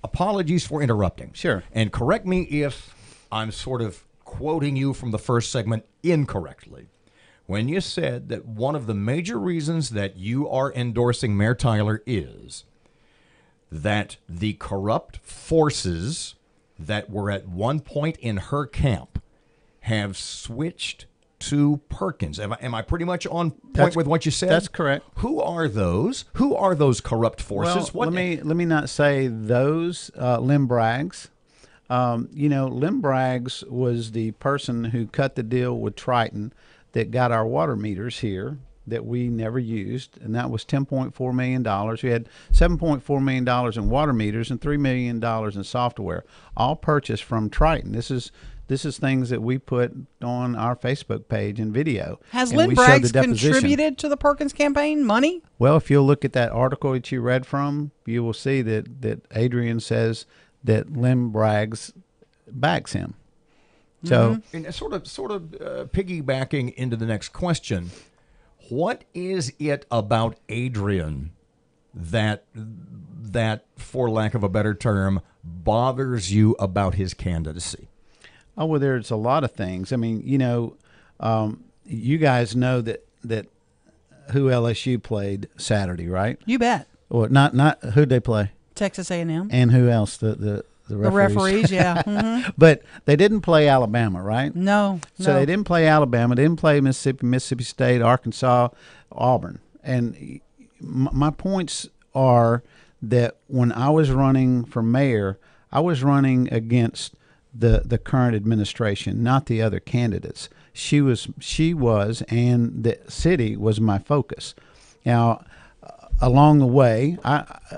Apologies for interrupting.
Sure.
And correct me if I'm sort of quoting you from the first segment incorrectly. When you said that one of the major reasons that you are endorsing Mayor Tyler is that the corrupt forces that were at one point in her camp have switched to Perkins. Am I pretty much on point with what you said?
That's correct.
Who are those? Who are those corrupt forces?
Well, let me not say those. Lynn Braggs. Lynn Braggs was the person who cut the deal with Triton that got our water meters here that we never used, and that was $10.4 million. We had $7.4 million in water meters and $3 million in software, all purchased from Triton. This is things that we put on our Facebook page and video.
Has Lynn Braggs contributed to the Perkins campaign money?
Well, if you'll look at that article that you read from, you will see that Adrian says that Lynn Braggs backs him. So,
and sort of piggybacking into the next question, what is it about Adrian that, for lack of a better term, bothers you about his candidacy?
Oh, well, there's a lot of things. I mean, you guys know that who LSU played Saturday, right?
You bet.
Well, not who'd they play?
Texas A&M.
And who else? The referees.
The referees, yeah. Mm-hmm.
But they didn't play Alabama, right?
No.
So they didn't play Alabama. They didn't play Mississippi State, Arkansas, Auburn. And my points are that when I was running for mayor, I was running against the current administration, not the other candidates. She was, and the city was my focus. Now, along the way,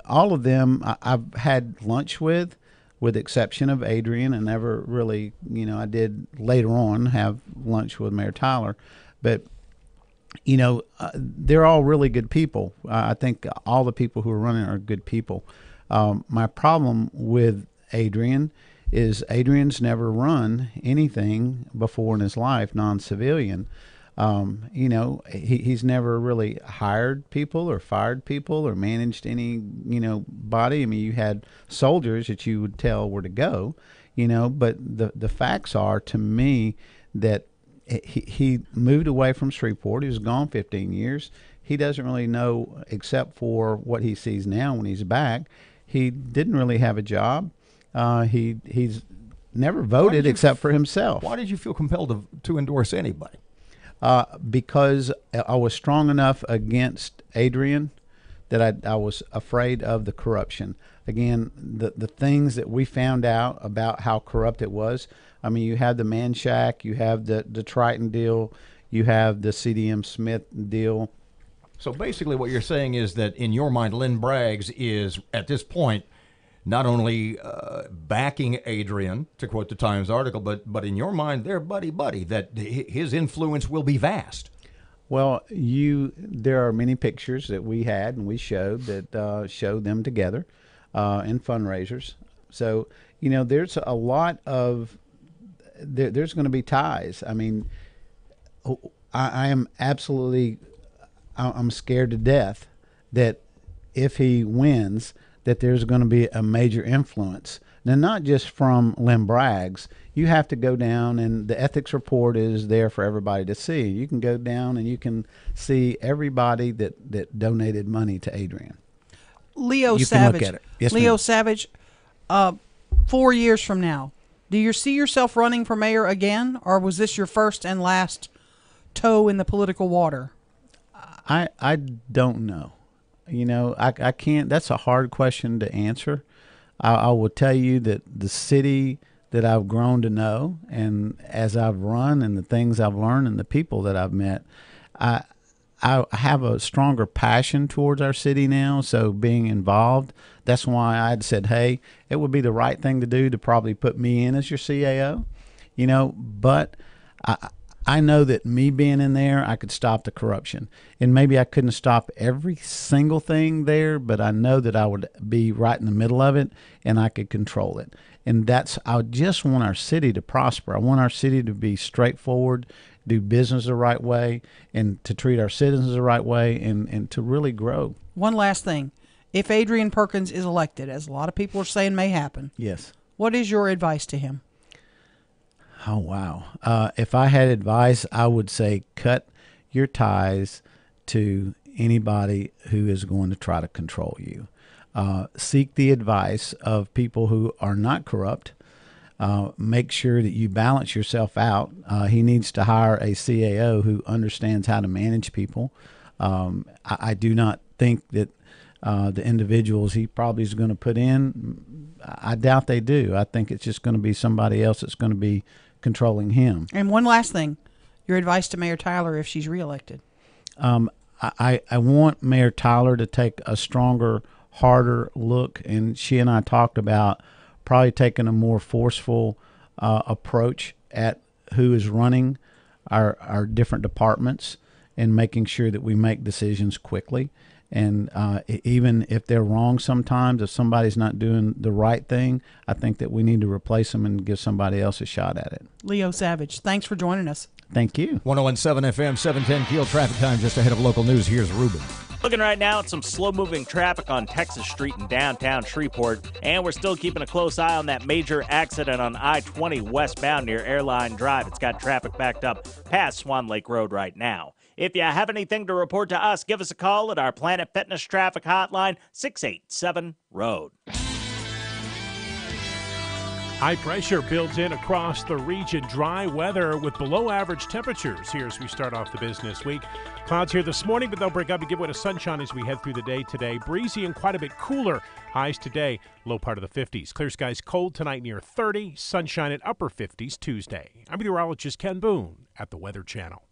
all of them I've had lunch with exception of Adrian, and never really, I did later on have lunch with Mayor Tyler, but they're all really good people. I think all the people who are running are good people. My problem with Adrian is Adrian's never run anything before in his life, non-civilian. He's never really hired people or fired people or managed any, body. I mean, you had soldiers that you would tell where to go, but the facts are, to me, that he moved away from Shreveport. He was gone 15 years. He doesn't really know, except for what he sees now when he's back. He didn't really have a job. He's never voted except for himself.
Why did you feel compelled to endorse anybody?
Because I was strong enough against Adrian that I was afraid of the corruption. Again, the things that we found out about how corrupt it was. I mean, you have the Man Shack, you have the Triton deal, you have the CDM Smith deal.
So basically what you're saying is that in your mind, Lynn Braggs is, at this point, not only backing Adrian, to quote the Times article, but in your mind, they're buddy-buddy, that his influence will be vast.
Well, there are many pictures that we had and we showed that showed them together in fundraisers. So, there's a lot of, there's going to be ties. I mean, I am absolutely, I'm scared to death that if he wins, that there's going to be a major influence. Now, not just from Lynn Bragg's. You have to go down, and the ethics report is there for everybody to see. You can go down and you can see everybody that donated money to Adrian.
Leo
You
Savage.
can look at it. Yes,
Leo
ma'am.
Savage, 4 years from now, do you see yourself running for mayor again, or was this your first and last toe in the political water?
I don't know. You know, I can't. That's a hard question to answer. I will tell you that the city that I've grown to know, and as I've run, and the things I've learned, and the people that I've met, I have a stronger passion towards our city now. So being involved, that's why I'd said, hey, it would be the right thing to do to probably put me in as your CAO. You know, but I know that me being in there, I could stop the corruption. And maybe I couldn't stop every single thing there, but I know that I would be right in the middle of it and I could control it. And I just want our city to prosper. I want our city to be straightforward, do business the right way, and to treat our citizens the right way, and to really grow.
One last thing. If Adrian Perkins is elected, as a lot of people are saying may happen,
Yes.
what is your advice to him?
Oh, wow. If I had advice, I would say cut your ties to anybody who is going to try to control you. Seek the advice of people who are not corrupt. Make sure that you balance yourself out. He needs to hire a CAO who understands how to manage people. I do not think that the individuals he probably is going to put in, I doubt they do. I think it's just going to be somebody else that's going to be controlling him.
And one last thing, your advice to Mayor Tyler if she's reelected.
I want Mayor Tyler to take a stronger, harder look, and she and I talked about probably taking a more forceful approach at who is running our different departments and making sure that we make decisions quickly. And even if they're wrong sometimes, if somebody's not doing the right thing, I think that we need to replace them and give somebody else a shot at it.
Leo Savage, thanks for joining us.
Thank you.
101.7 FM, 710 Keel traffic time just ahead of local news. Here's Ruben.
Looking right now at some slow-moving traffic on Texas Street in downtown Shreveport, and we're still keeping a close eye on that major accident on I-20 westbound near Airline Drive. It's got traffic backed up past Swan Lake Road right now. If you have anything to report to us, give us a call at our Planet Fitness traffic hotline, 687-ROAD.
High pressure builds in across the region. Dry weather with below-average temperatures here as we start off the business week. Clouds here this morning, but they'll break up and give way to sunshine as we head through the day today. Breezy and quite a bit cooler. Highs today, low part of the 50s. Clear skies cold tonight near 30. Sunshine at upper 50s Tuesday. I'm meteorologist Ken Boone at the Weather Channel.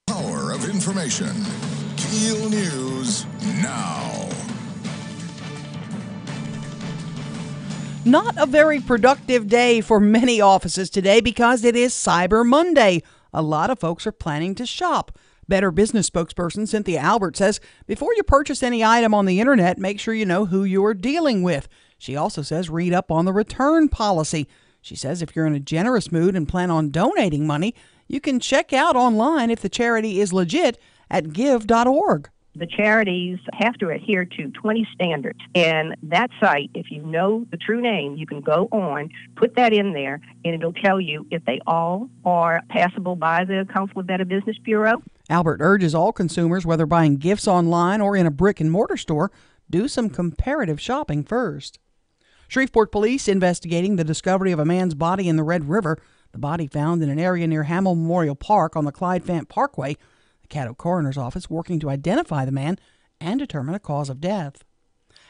Power of information. KEEL News now.
Not a very productive day for many offices today because it is Cyber Monday. A lot of folks are planning to shop. Better Business spokesperson Cynthia Albert says before you purchase any item on the internet, make sure you know who you are dealing with. She also says read up on the return policy. She says if you're in a generous mood and plan on donating money, you can check out online if the charity is legit at give.org.
The charities have to adhere to 20 standards. And that site, if you know the true name, you can go on, put that in there, and it'll tell you if they all are passable by the Council of Better Business Bureau.
Albert urges all consumers, whether buying gifts online or in a brick and mortar store, do some comparative shopping first. Shreveport police investigating the discovery of a man's body in the Red River. The body found in an area near Hamill Memorial Park on the Clyde-Fant Parkway. Caddo Coroner's Office working to identify the man and determine a cause of death.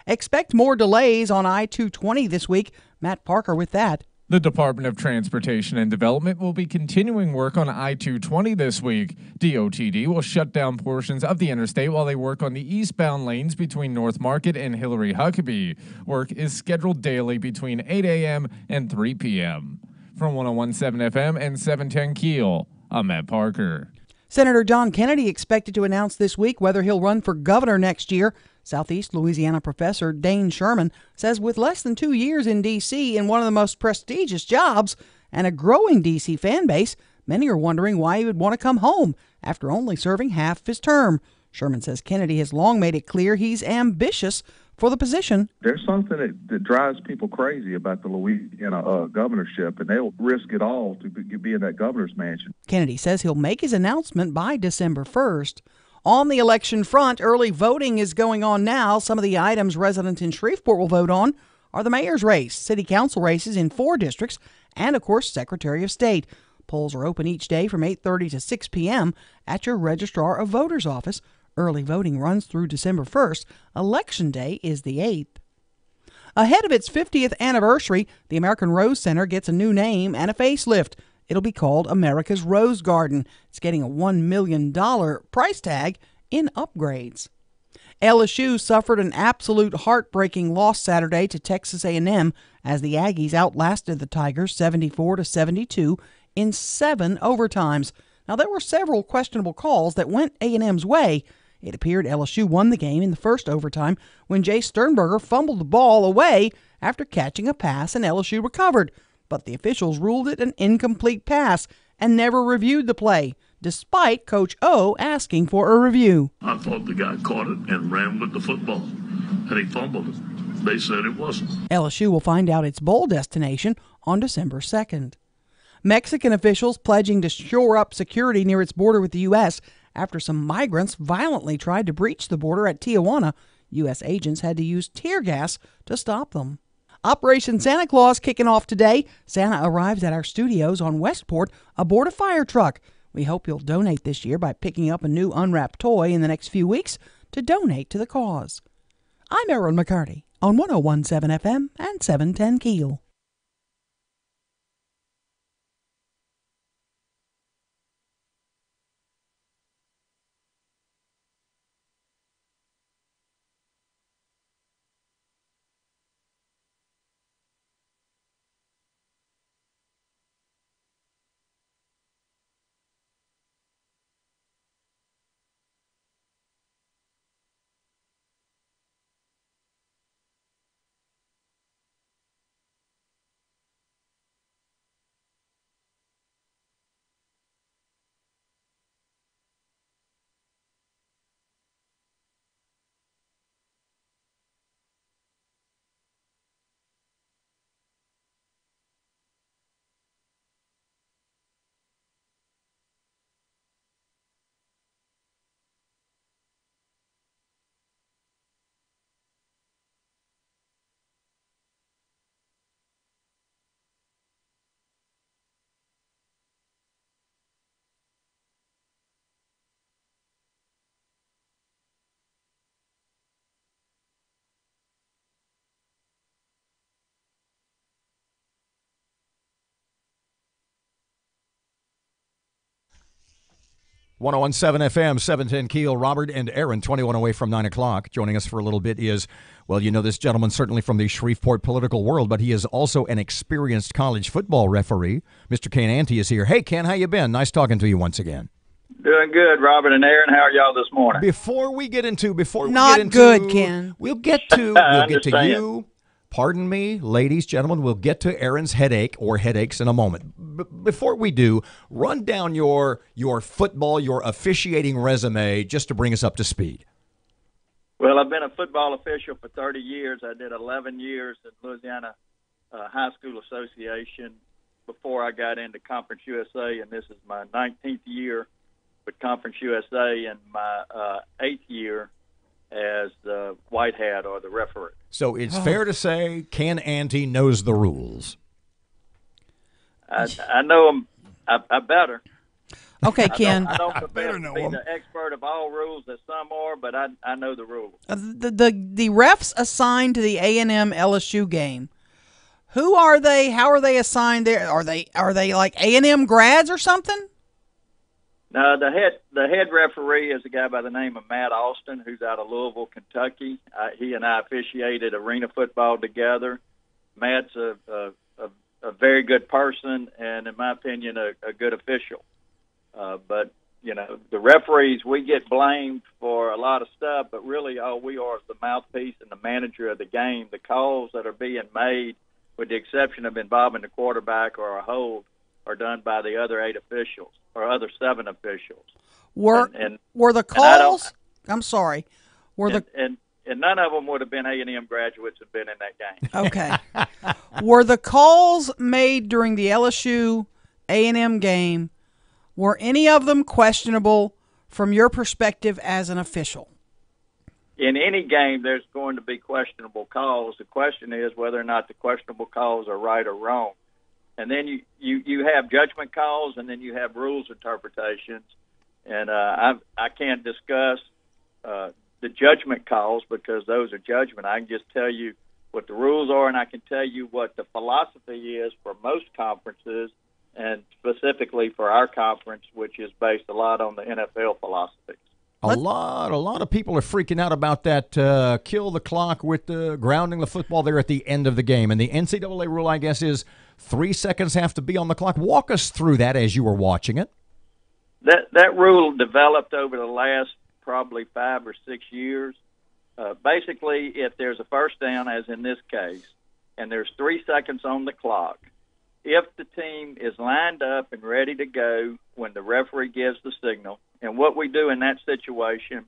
Expect more delays on I-220 this week. Matt Parker with that.
The Department of Transportation and Development will be continuing work on I-220 this week. DOTD will shut down portions of the interstate while they work on the eastbound lanes between North Market and Hillary Huckabee. Work is scheduled daily between 8 a.m. and 3 p.m. From 101.7 FM and 710 KEEL, I'm Matt Parker.
Senator John Kennedy expected to announce this week whether he'll run for governor next year. Southeast Louisiana professor Dane Sherman says with less than 2 years in D.C. in one of the most prestigious jobs and a growing D.C. fan base, many are wondering why he would want to come home after only serving half his term. Sherman says Kennedy has long made it clear he's ambitious for the position.
There's something that drives people crazy about the Louisiana governorship, and they'll risk it all to be in that governor's mansion.
Kennedy says he'll make his announcement by December 1st. On the election front, early voting is going on now. Some of the items residents in Shreveport will vote on are the mayor's race, city council races in 4 districts, and, of course, Secretary of State. Polls are open each day from 8:30 to 6 p.m. at your Registrar of Voters office. Early voting runs through December 1st. Election Day is the 8th. Ahead of its 50th anniversary, the American Rose Center gets a new name and a facelift. It'll be called America's Rose Garden. It's getting a $1 million price tag in upgrades. LSU suffered an absolute heartbreaking loss Saturday to Texas A&M as the Aggies outlasted the Tigers 74-72 in 7 overtimes. Now, there were several questionable calls that went A&M's way. It appeared LSU won the game in the first overtime when Jay Sternberger fumbled the ball away after catching a pass and LSU recovered. But the officials ruled it an incomplete pass and never reviewed the play, despite Coach O asking for a review.
I thought the guy caught it and ran with the football, and he fumbled it. They said it wasn't.
LSU will find out its bowl destination on December 2nd. Mexican officials pledging to shore up security near its border with the U.S. after some migrants violently tried to breach the border at Tijuana. U.S. agents had to use tear gas to stop them. Operation Santa Claus kicking off today. Santa arrives at our studios on Westport aboard a fire truck. We hope you'll donate this year by picking up a new unwrapped toy in the next few weeks to donate to the cause. I'm Erin McCarty on 101.7 FM and 710 KEEL.
101.7 FM, 710 Keel. Robert and Erin, 21 away from 9 o'clock. Joining us for a little bit is, well, you know this gentleman certainly from the Shreveport political world, but he is also an experienced college football referee. Mr. Ken Ante is here. Hey, Ken, how you been? Nice talking to you once again.
Doing good, Robert and Erin. How are y'all this morning?
Before we get into,
Not good, Ken.
We'll get to you. Pardon me, ladies, gentlemen, we'll get to Erin's headache or headaches in a moment. Before we do, run down your football, your officiating resume, just to bring us up to speed.
Well, I've been a football official for 30 years. I did 11 years at Louisiana High School Association before I got into Conference USA, and this is my 19th year with Conference USA and my 8th year as the white hat or the referee.
So it's fair to say Ken Ante knows the rules.
I know them. I better.
Okay, Ken.
I don't better know be the expert of all rules that some are, but I know the rules.
The refs assigned to the A&M LSU game, who are they? How are they assigned there? Are they like A&M grads or something?
No, the head referee is a guy by the name of Matt Austin, who's out of Louisville, Kentucky. He and I officiated arena football together. Matt's a very good person, and in my opinion, a good official. But you know, the referees, we get blamed for a lot of stuff, but really all we are is the mouthpiece and the manager of the game. The calls that are being made, with the exception of involving the quarterback or a hold, are done by the other 8 officials or other 7 officials.
Were the calls? I'm sorry.
And none of them would have been A&M graduates and been in that game.
Okay. Were the calls made during the LSU A&M game? Were any of them questionable from your perspective as an official?
In any game, there's going to be questionable calls. The question is whether or not the questionable calls are right or wrong. And then you have judgment calls, and then you have rules interpretations. And I can't discuss the judgment calls because those are judgment. I can just tell you what the rules are, and I can tell you what the philosophy is for most conferences, and specifically for our conference, which is based a lot on the NFL philosophy.
A lot of people are freaking out about that kill the clock with grounding the football there at the end of the game. And the NCAA rule, I guess, is 3 seconds have to be on the clock. Walk us through that as you were watching it.
That rule developed over the last probably 5 or 6 years. Basically, if there's a first down, as in this case, and there's 3 seconds on the clock, if the team is lined up and ready to go when the referee gives the signal, and what we do in that situation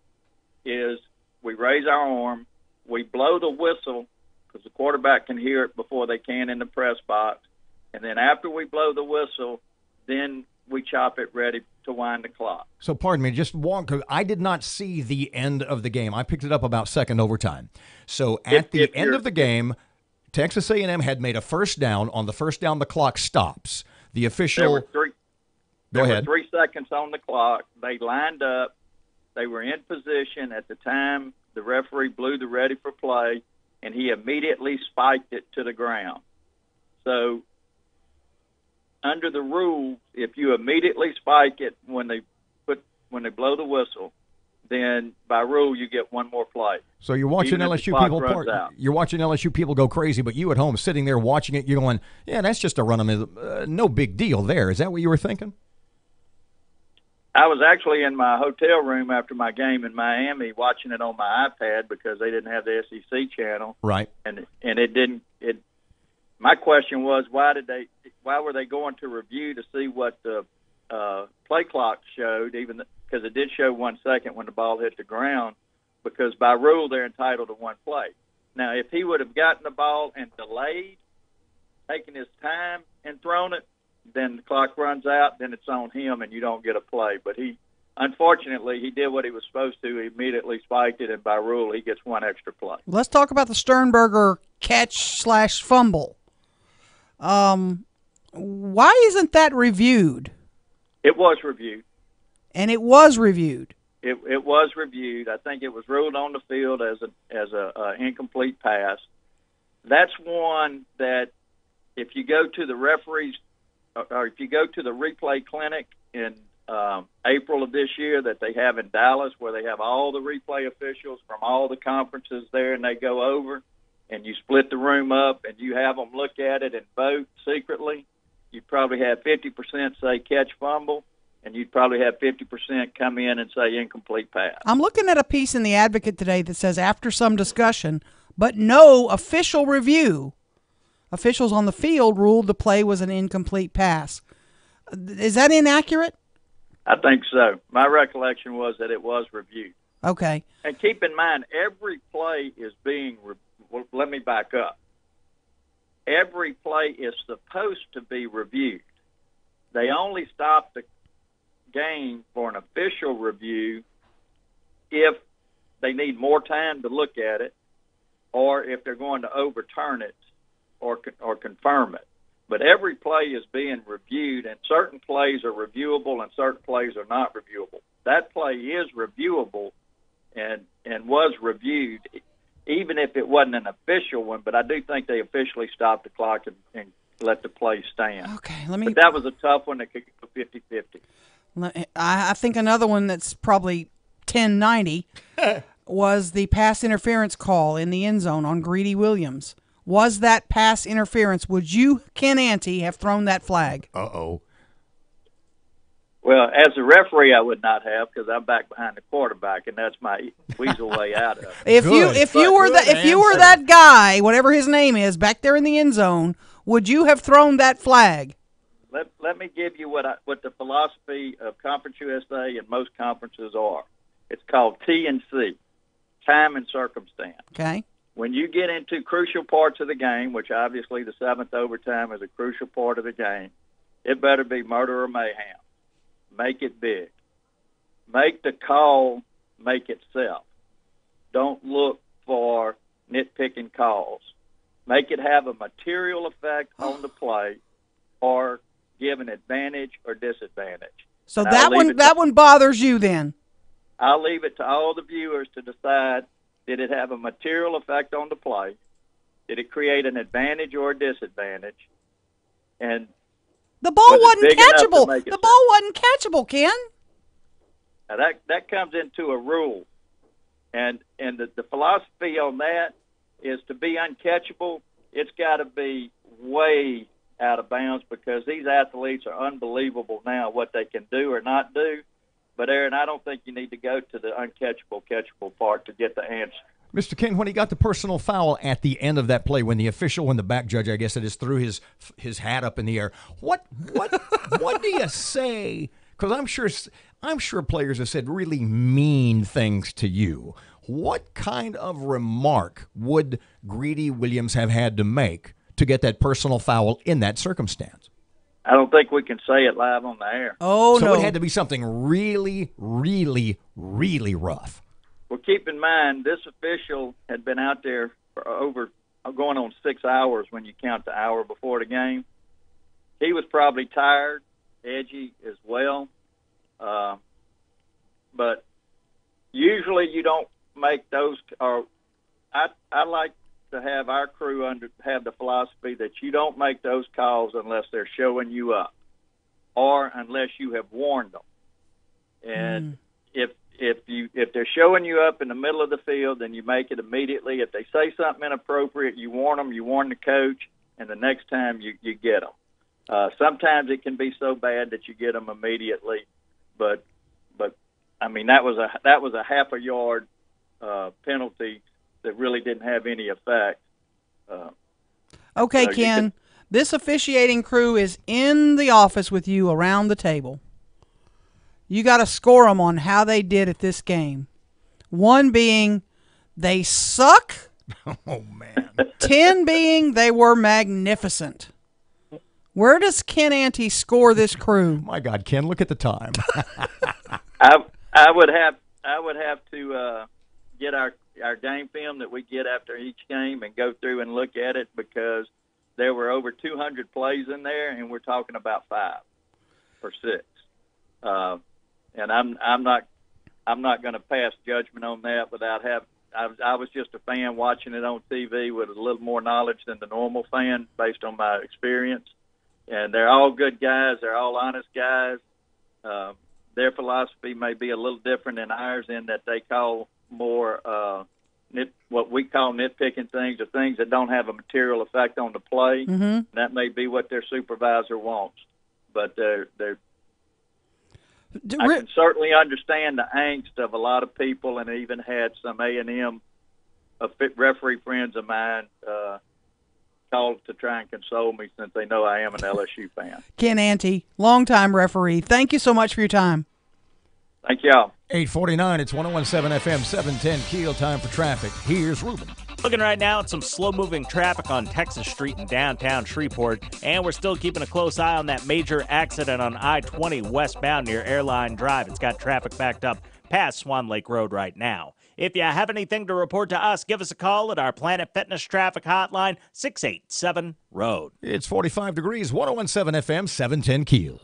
is we raise our arm, we blow the whistle because the quarterback can hear it before they can in the press box, and then after we blow the whistle, then we chop it ready to wind the clock.
So pardon me, just one, because I did not see the end of the game. I picked it up about second overtime. So at the end of the game, Texas A&M had made a first down. On the first down, the clock stops. The official...
There were 3 seconds on the clock. They lined up. They were in position at the time the referee blew the ready for play, and he immediately spiked it to the ground. So under the rules, if you immediately spike it when they blow the whistle, then by rule you get one more play.
So you're watching LSU people. You're watching LSU people go crazy, but you at home sitting there watching it, you're going, "Yeah, that's just a run. No big deal there." Is that what you were thinking?
I was actually in my hotel room after my game in Miami watching it on my iPad because they didn't have the SEC channel.
Right.
And it didn't. My question was, why were they going to review to see what the play clock showed, even because it did show 1 second when the ball hit the ground, because by rule they're entitled to one play. Now, if he would have gotten the ball and delayed, taken his time and thrown it, then the clock runs out, then it's on him and you don't get a play. But unfortunately, he did what he was supposed to. He immediately spiked it, and by rule, he gets one extra play.
Let's talk about the Sternberger catch/fumble. Why isn't that reviewed?
It was reviewed.
And it was reviewed.
It was reviewed. I think it was ruled on the field as a incomplete pass. That's one that if you go to the referees or if you go to the replay clinic in April of this year that they have in Dallas, where they have all the replay officials from all the conferences there, and they go over, and you split the room up, and you have them look at it and vote secretly. You'd probably have 50% say catch fumble, and you'd probably have 50% come in and say incomplete pass.
I'm looking at a piece in the Advocate today that says, after some discussion, but no official review, officials on the field ruled the play was an incomplete pass. Is that inaccurate?
I think so. My recollection was that it was reviewed.
Okay.
And keep in mind, every play is being well, let me back up. Every play is supposed to be reviewed. They only stop the game for an official review if they need more time to look at it, or if they're going to overturn it or confirm it. But every play is being reviewed, and certain plays are reviewable and certain plays are not reviewable. That play is reviewable and was reviewed, even if it wasn't an official one. But I do think they officially stopped the clock and let the play stand.
Okay,
But that was a tough one that could go 50-50.
I think another one that's probably 1090 was the pass interference call in the end zone on Greedy Williams. Was that pass interference? Would you, Ken Ante, have thrown that flag?
Uh-oh.
Well, as a referee, I would not have, because I'm back behind the quarterback, and that's my weasel way out of it.
If you were that guy, whatever his name is, back there in the end zone, would you have thrown that flag?
Let me give you what the philosophy of Conference USA and most conferences are. It's called T&C, time and circumstance.
Okay.
When you get into crucial parts of the game, which obviously the seventh overtime is a crucial part of the game, it better be murder or mayhem. Make it big. Make the call make itself. Don't look for nitpicking calls. Make it have a material effect on the play or give an advantage or disadvantage.
So that one bothers you then?
I'll leave it to all the viewers to decide, did it have a material effect on the play? Did it create an advantage or a disadvantage? And
the ball wasn't catchable. The ball wasn't catchable, Ken.
Now that comes into a rule. And the philosophy on that is to be uncatchable, it's got to be way out of bounds, because these athletes are unbelievable now what they can do or not do. But, Aaron, I don't think you need to go to the uncatchable, catchable part to get the answer.
Mr. King, when he got the personal foul at the end of that play, when the official, when the back judge, I guess it is, threw his hat up in the air, what do you say? Because I'm sure players have said really mean things to you. What kind of remark would Greedy Williams have had to make to get that personal foul in that circumstance?
I don't think we can say it live on the air.
Oh,
so
no.
It had to be something really, really, really rough.
Well, keep in mind, this official had been out there for going on 6 hours when you count the hour before the game. He was probably tired, edgy as well. But usually you don't make those, or I like to have our crew have the philosophy that you don't make those calls unless they're showing you up or unless you have warned them. And if they're showing you up in the middle of the field, then you make it immediately. If they say something inappropriate, you warn them, you warn the coach, and the next time you get them. Sometimes it can be so bad that you get them immediately, but I mean that was a half a yard penalty that really didn't have any effect.
Okay, Ken, this officiating crew is in the office with you around the table. You got to score them on how they did at this game. 1 being they suck.
Oh, man.
10 being they were magnificent. Where does Ken Ante score this crew?
My God, Ken, look at the time.
I would have to get our game film that we get after each game and go through and look at it, because there were over 200 plays in there, and we're talking about 5 or 6. And I'm not going to pass judgment on that without I was just a fan watching it on TV with a little more knowledge than the normal fan based on my experience. And they're all good guys. They're all honest guys. their philosophy may be a little different than ours in that they call more what we call nitpicking things, or things that don't have a material effect on the play.
Mm-hmm.
That may be what their supervisor wants, but I can certainly understand the angst of a lot of people, and even had some A&M referee friends of mine called to try and console me, since they know I am an LSU fan.
Ken Ante, longtime referee. Thank you so much for your time.
Thank y'all.
849, it's 101.7 FM, 710 Keel. Time for traffic. Here's Ruben.
Looking right now at some slow-moving traffic on Texas Street in downtown Shreveport, and we're still keeping a close eye on that major accident on I-20 westbound near Airline Drive. It's got traffic backed up past Swan Lake Road right now. If you have anything to report to us, give us a call at our Planet Fitness traffic hotline, 687-ROAD.
It's 45 degrees, 101.7 FM, 710 Keel.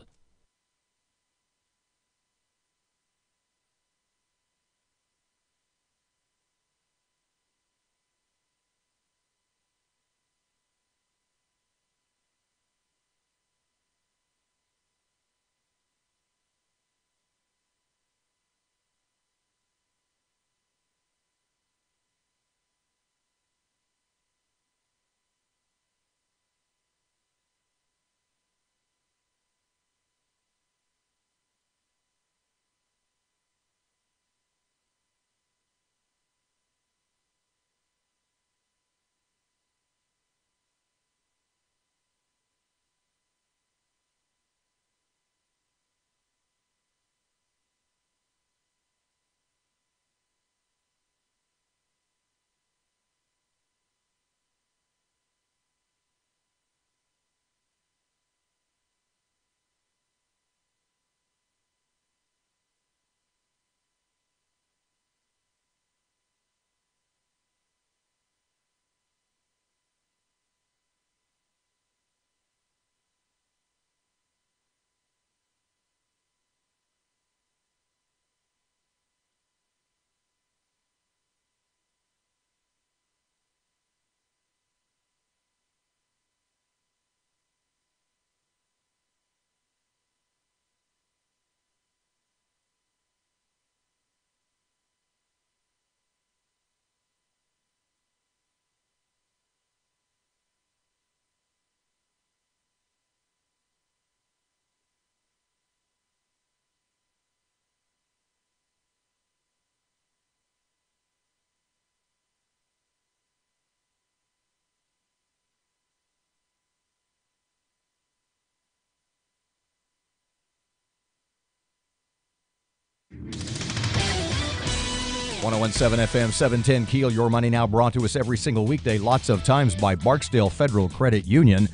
.17 FM, 710 Keel. Your Money Now, brought to us every single weekday, lots of times by Barksdale Federal Credit Union.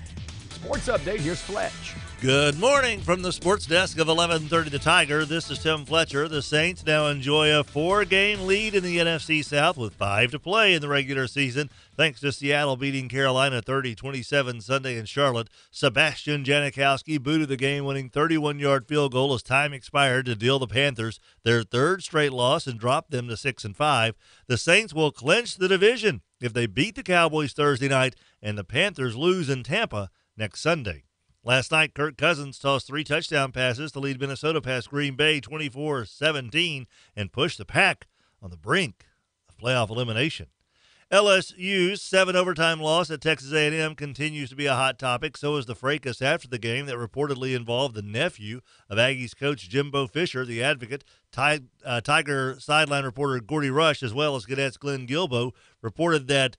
Sports update, here's Fletch.
Good morning from the sports desk of 1130 The Tiger. This is Tim Fletcher. The Saints now enjoy a 4-game lead in the NFC South with 5 to play in the regular season, thanks to Seattle beating Carolina 30-27 Sunday in Charlotte. Sebastian Janikowski booted the game-winning 31-yard field goal as time expired to deal the Panthers their third straight loss and drop them to 6-5. The Saints will clinch the division if they beat the Cowboys Thursday night and the Panthers lose in Tampa next Sunday. Last night, Kirk Cousins tossed 3 touchdown passes to lead Minnesota past Green Bay 24-17 and push the Pack on the brink of playoff elimination. LSU's 7-overtime loss at Texas A&M continues to be a hot topic. So is the fracas after the game that reportedly involved the nephew of Aggies coach Jimbo Fisher, the Advocate. Tiger sideline reporter Gordy Rush, as well as Cadets Glenn Gilbo, reported that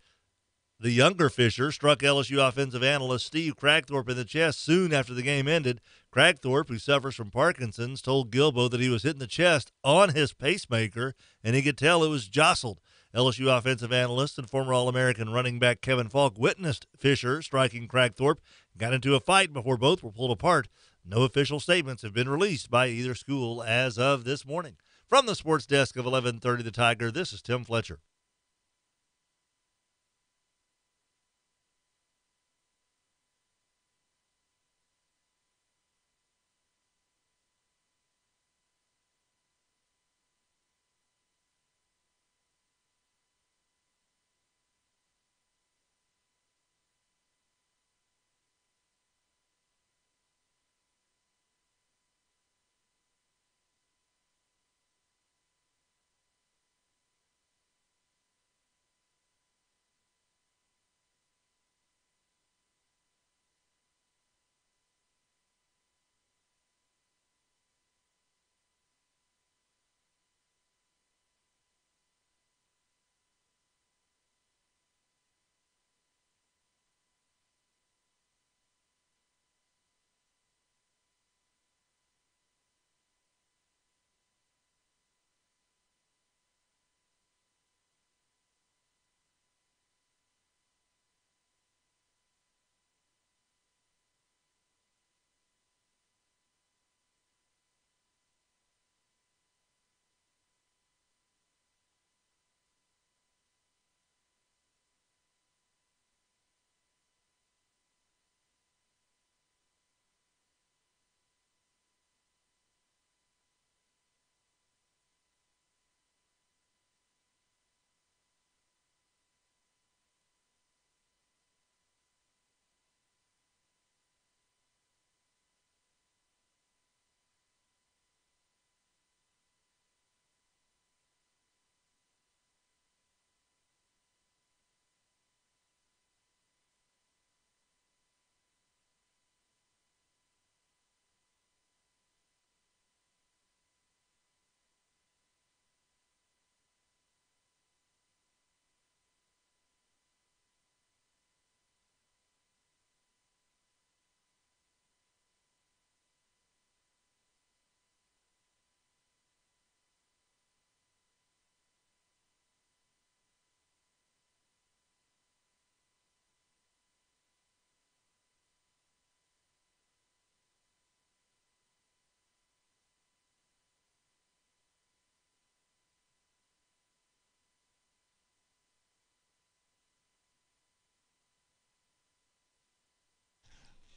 the younger Fisher struck LSU offensive analyst Steve Cragthorpe in the chest soon after the game ended. Cragthorpe, who suffers from Parkinson's, told Gilbo that he was hit in the chest on his pacemaker, and he could tell it was jostled. LSU offensive analyst and former All-American running back Kevin Falk witnessed Fisher striking Cragthorpe, got into a fight before both were pulled apart. No official statements have been released by either school as of this morning. From the sports desk of 1130 The Tiger, this is Tim Fletcher.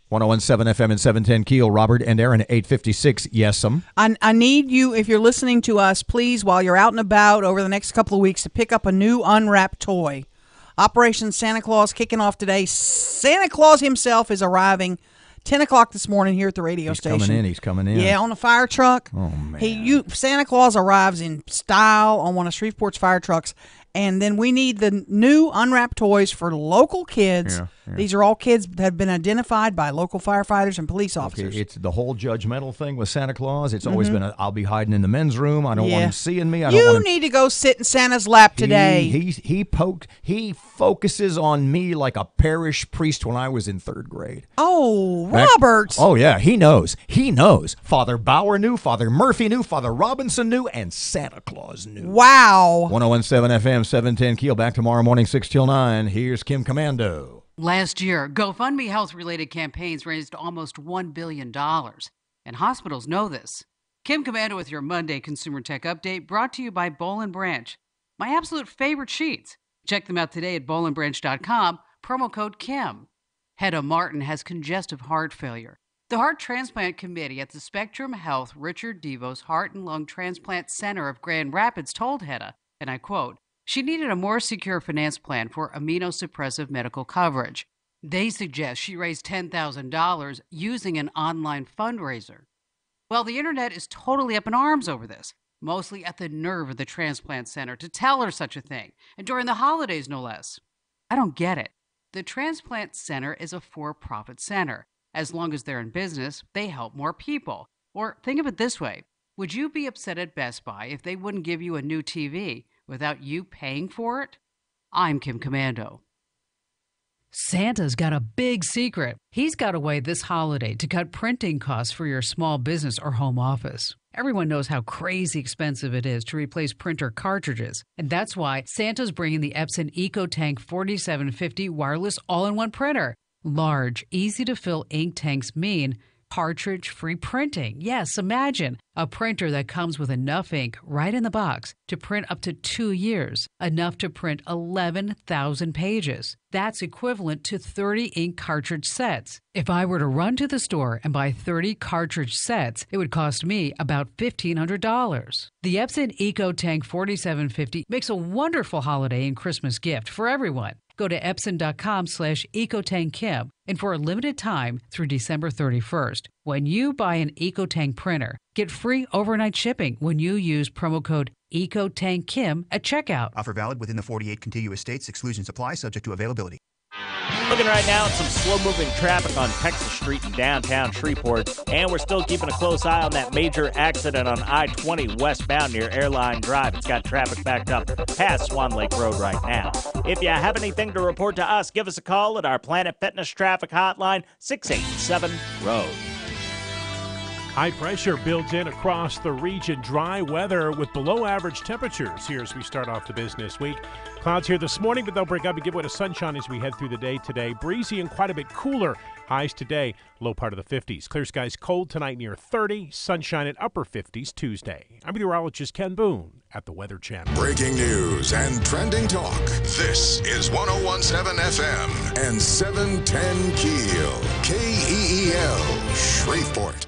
1017 FM and 710 Keel. Robert and Erin, 856. Yes,
I need you, if you're listening to us, please, while you're out and about over the next couple of weeks, to pick up a new unwrapped toy. Operation Santa Claus kicking off today. Santa Claus himself is arriving 10 o'clock this morning here at the radio station.
He's coming in.
Yeah, on a fire truck.
Oh, man.
Santa Claus arrives in style on one of Shreveport's fire trucks. And then we need the new unwrapped toys for local kids.
Yeah.
These are all kids that have been identified by local firefighters and police officers.
Okay, it's the whole judgmental thing with Santa Claus. It's always been, I'll be hiding in the men's room. I don't want him seeing me.
You need to go sit in Santa's lap today.
He focuses on me like a parish priest when I was in 3rd grade.
Oh, Robert.
Oh, yeah, he knows. He knows. Father Bauer knew, Father Murphy knew, Father Robinson knew, and Santa Claus knew.
Wow.
1017 FM, 710 Keel. Back tomorrow morning, 6 till 9. Here's Kim Commando.
Last year, GoFundMe health-related campaigns raised almost $1 billion, and hospitals know this. Kim Commando with your Monday Consumer Tech Update, brought to you by Boll & Branch. My absolute favorite sheets. Check them out today at bollandbranch.com, promo code KIM. Hedda Martin has congestive heart failure. The Heart Transplant Committee at the Spectrum Health Richard DeVos Heart and Lung Transplant Center of Grand Rapids told Hedda, and I quote, she needed a more secure finance plan for immunosuppressive medical coverage. They suggest she raise $10,000 using an online fundraiser. Well, the internet is totally up in arms over this, mostly at the nerve of the transplant center to tell her such a thing, and during the holidays, no less. I don't get it. The transplant center is a for-profit center. As long as they're in business, they help more people. Or think of it this way. Would you be upset at Best Buy if they wouldn't give you a new TV without you paying for it? I'm Kim Commando. Santa's got a big secret. He's got a way this holiday to cut printing costs for your small business or home office. Everyone knows how crazy expensive it is to replace printer cartridges, and that's why Santa's bringing the Epson EcoTank 4750 wireless all-in-one printer. Large, easy-to-fill ink tanks mean cartridge-free printing. Yes, imagine a printer that comes with enough ink right in the box to print up to 2 years, enough to print 11,000 pages. That's equivalent to 30 ink cartridge sets. If I were to run to the store and buy 30 cartridge sets, it would cost me about $1,500. The Epson EcoTank 4750 makes a wonderful holiday and Christmas gift for everyone. Go to Epson.com/EcoTankKim, and for a limited time through December 31st, when you buy an EcoTank printer, get free overnight shipping when you use promo code EcoTankKim at checkout.
Offer valid within the 48 contiguous states. Exclusions apply, subject to availability.
Looking right now at some slow-moving traffic on Texas Street in downtown Shreveport, and we're still keeping a close eye on that major accident on I-20 westbound near Airline Drive. It's got traffic backed up past Swan Lake Road right now. If you have anything to report to us, give us a call at our Planet Fitness traffic hotline, 687-ROAD.
High pressure builds in across the region. Dry weather with below average temperatures here as we start off the business week. Clouds here this morning, but they'll break up and give way to sunshine as we head through the day today. Breezy and quite a bit cooler. Highs today, low part of the 50s. Clear skies cold tonight near 30. Sunshine at upper 50s Tuesday. I'm meteorologist Ken Boone at the Weather Channel.
Breaking news and trending talk. This is 1017 FM and 710 Keel. KEEL, Shreveport.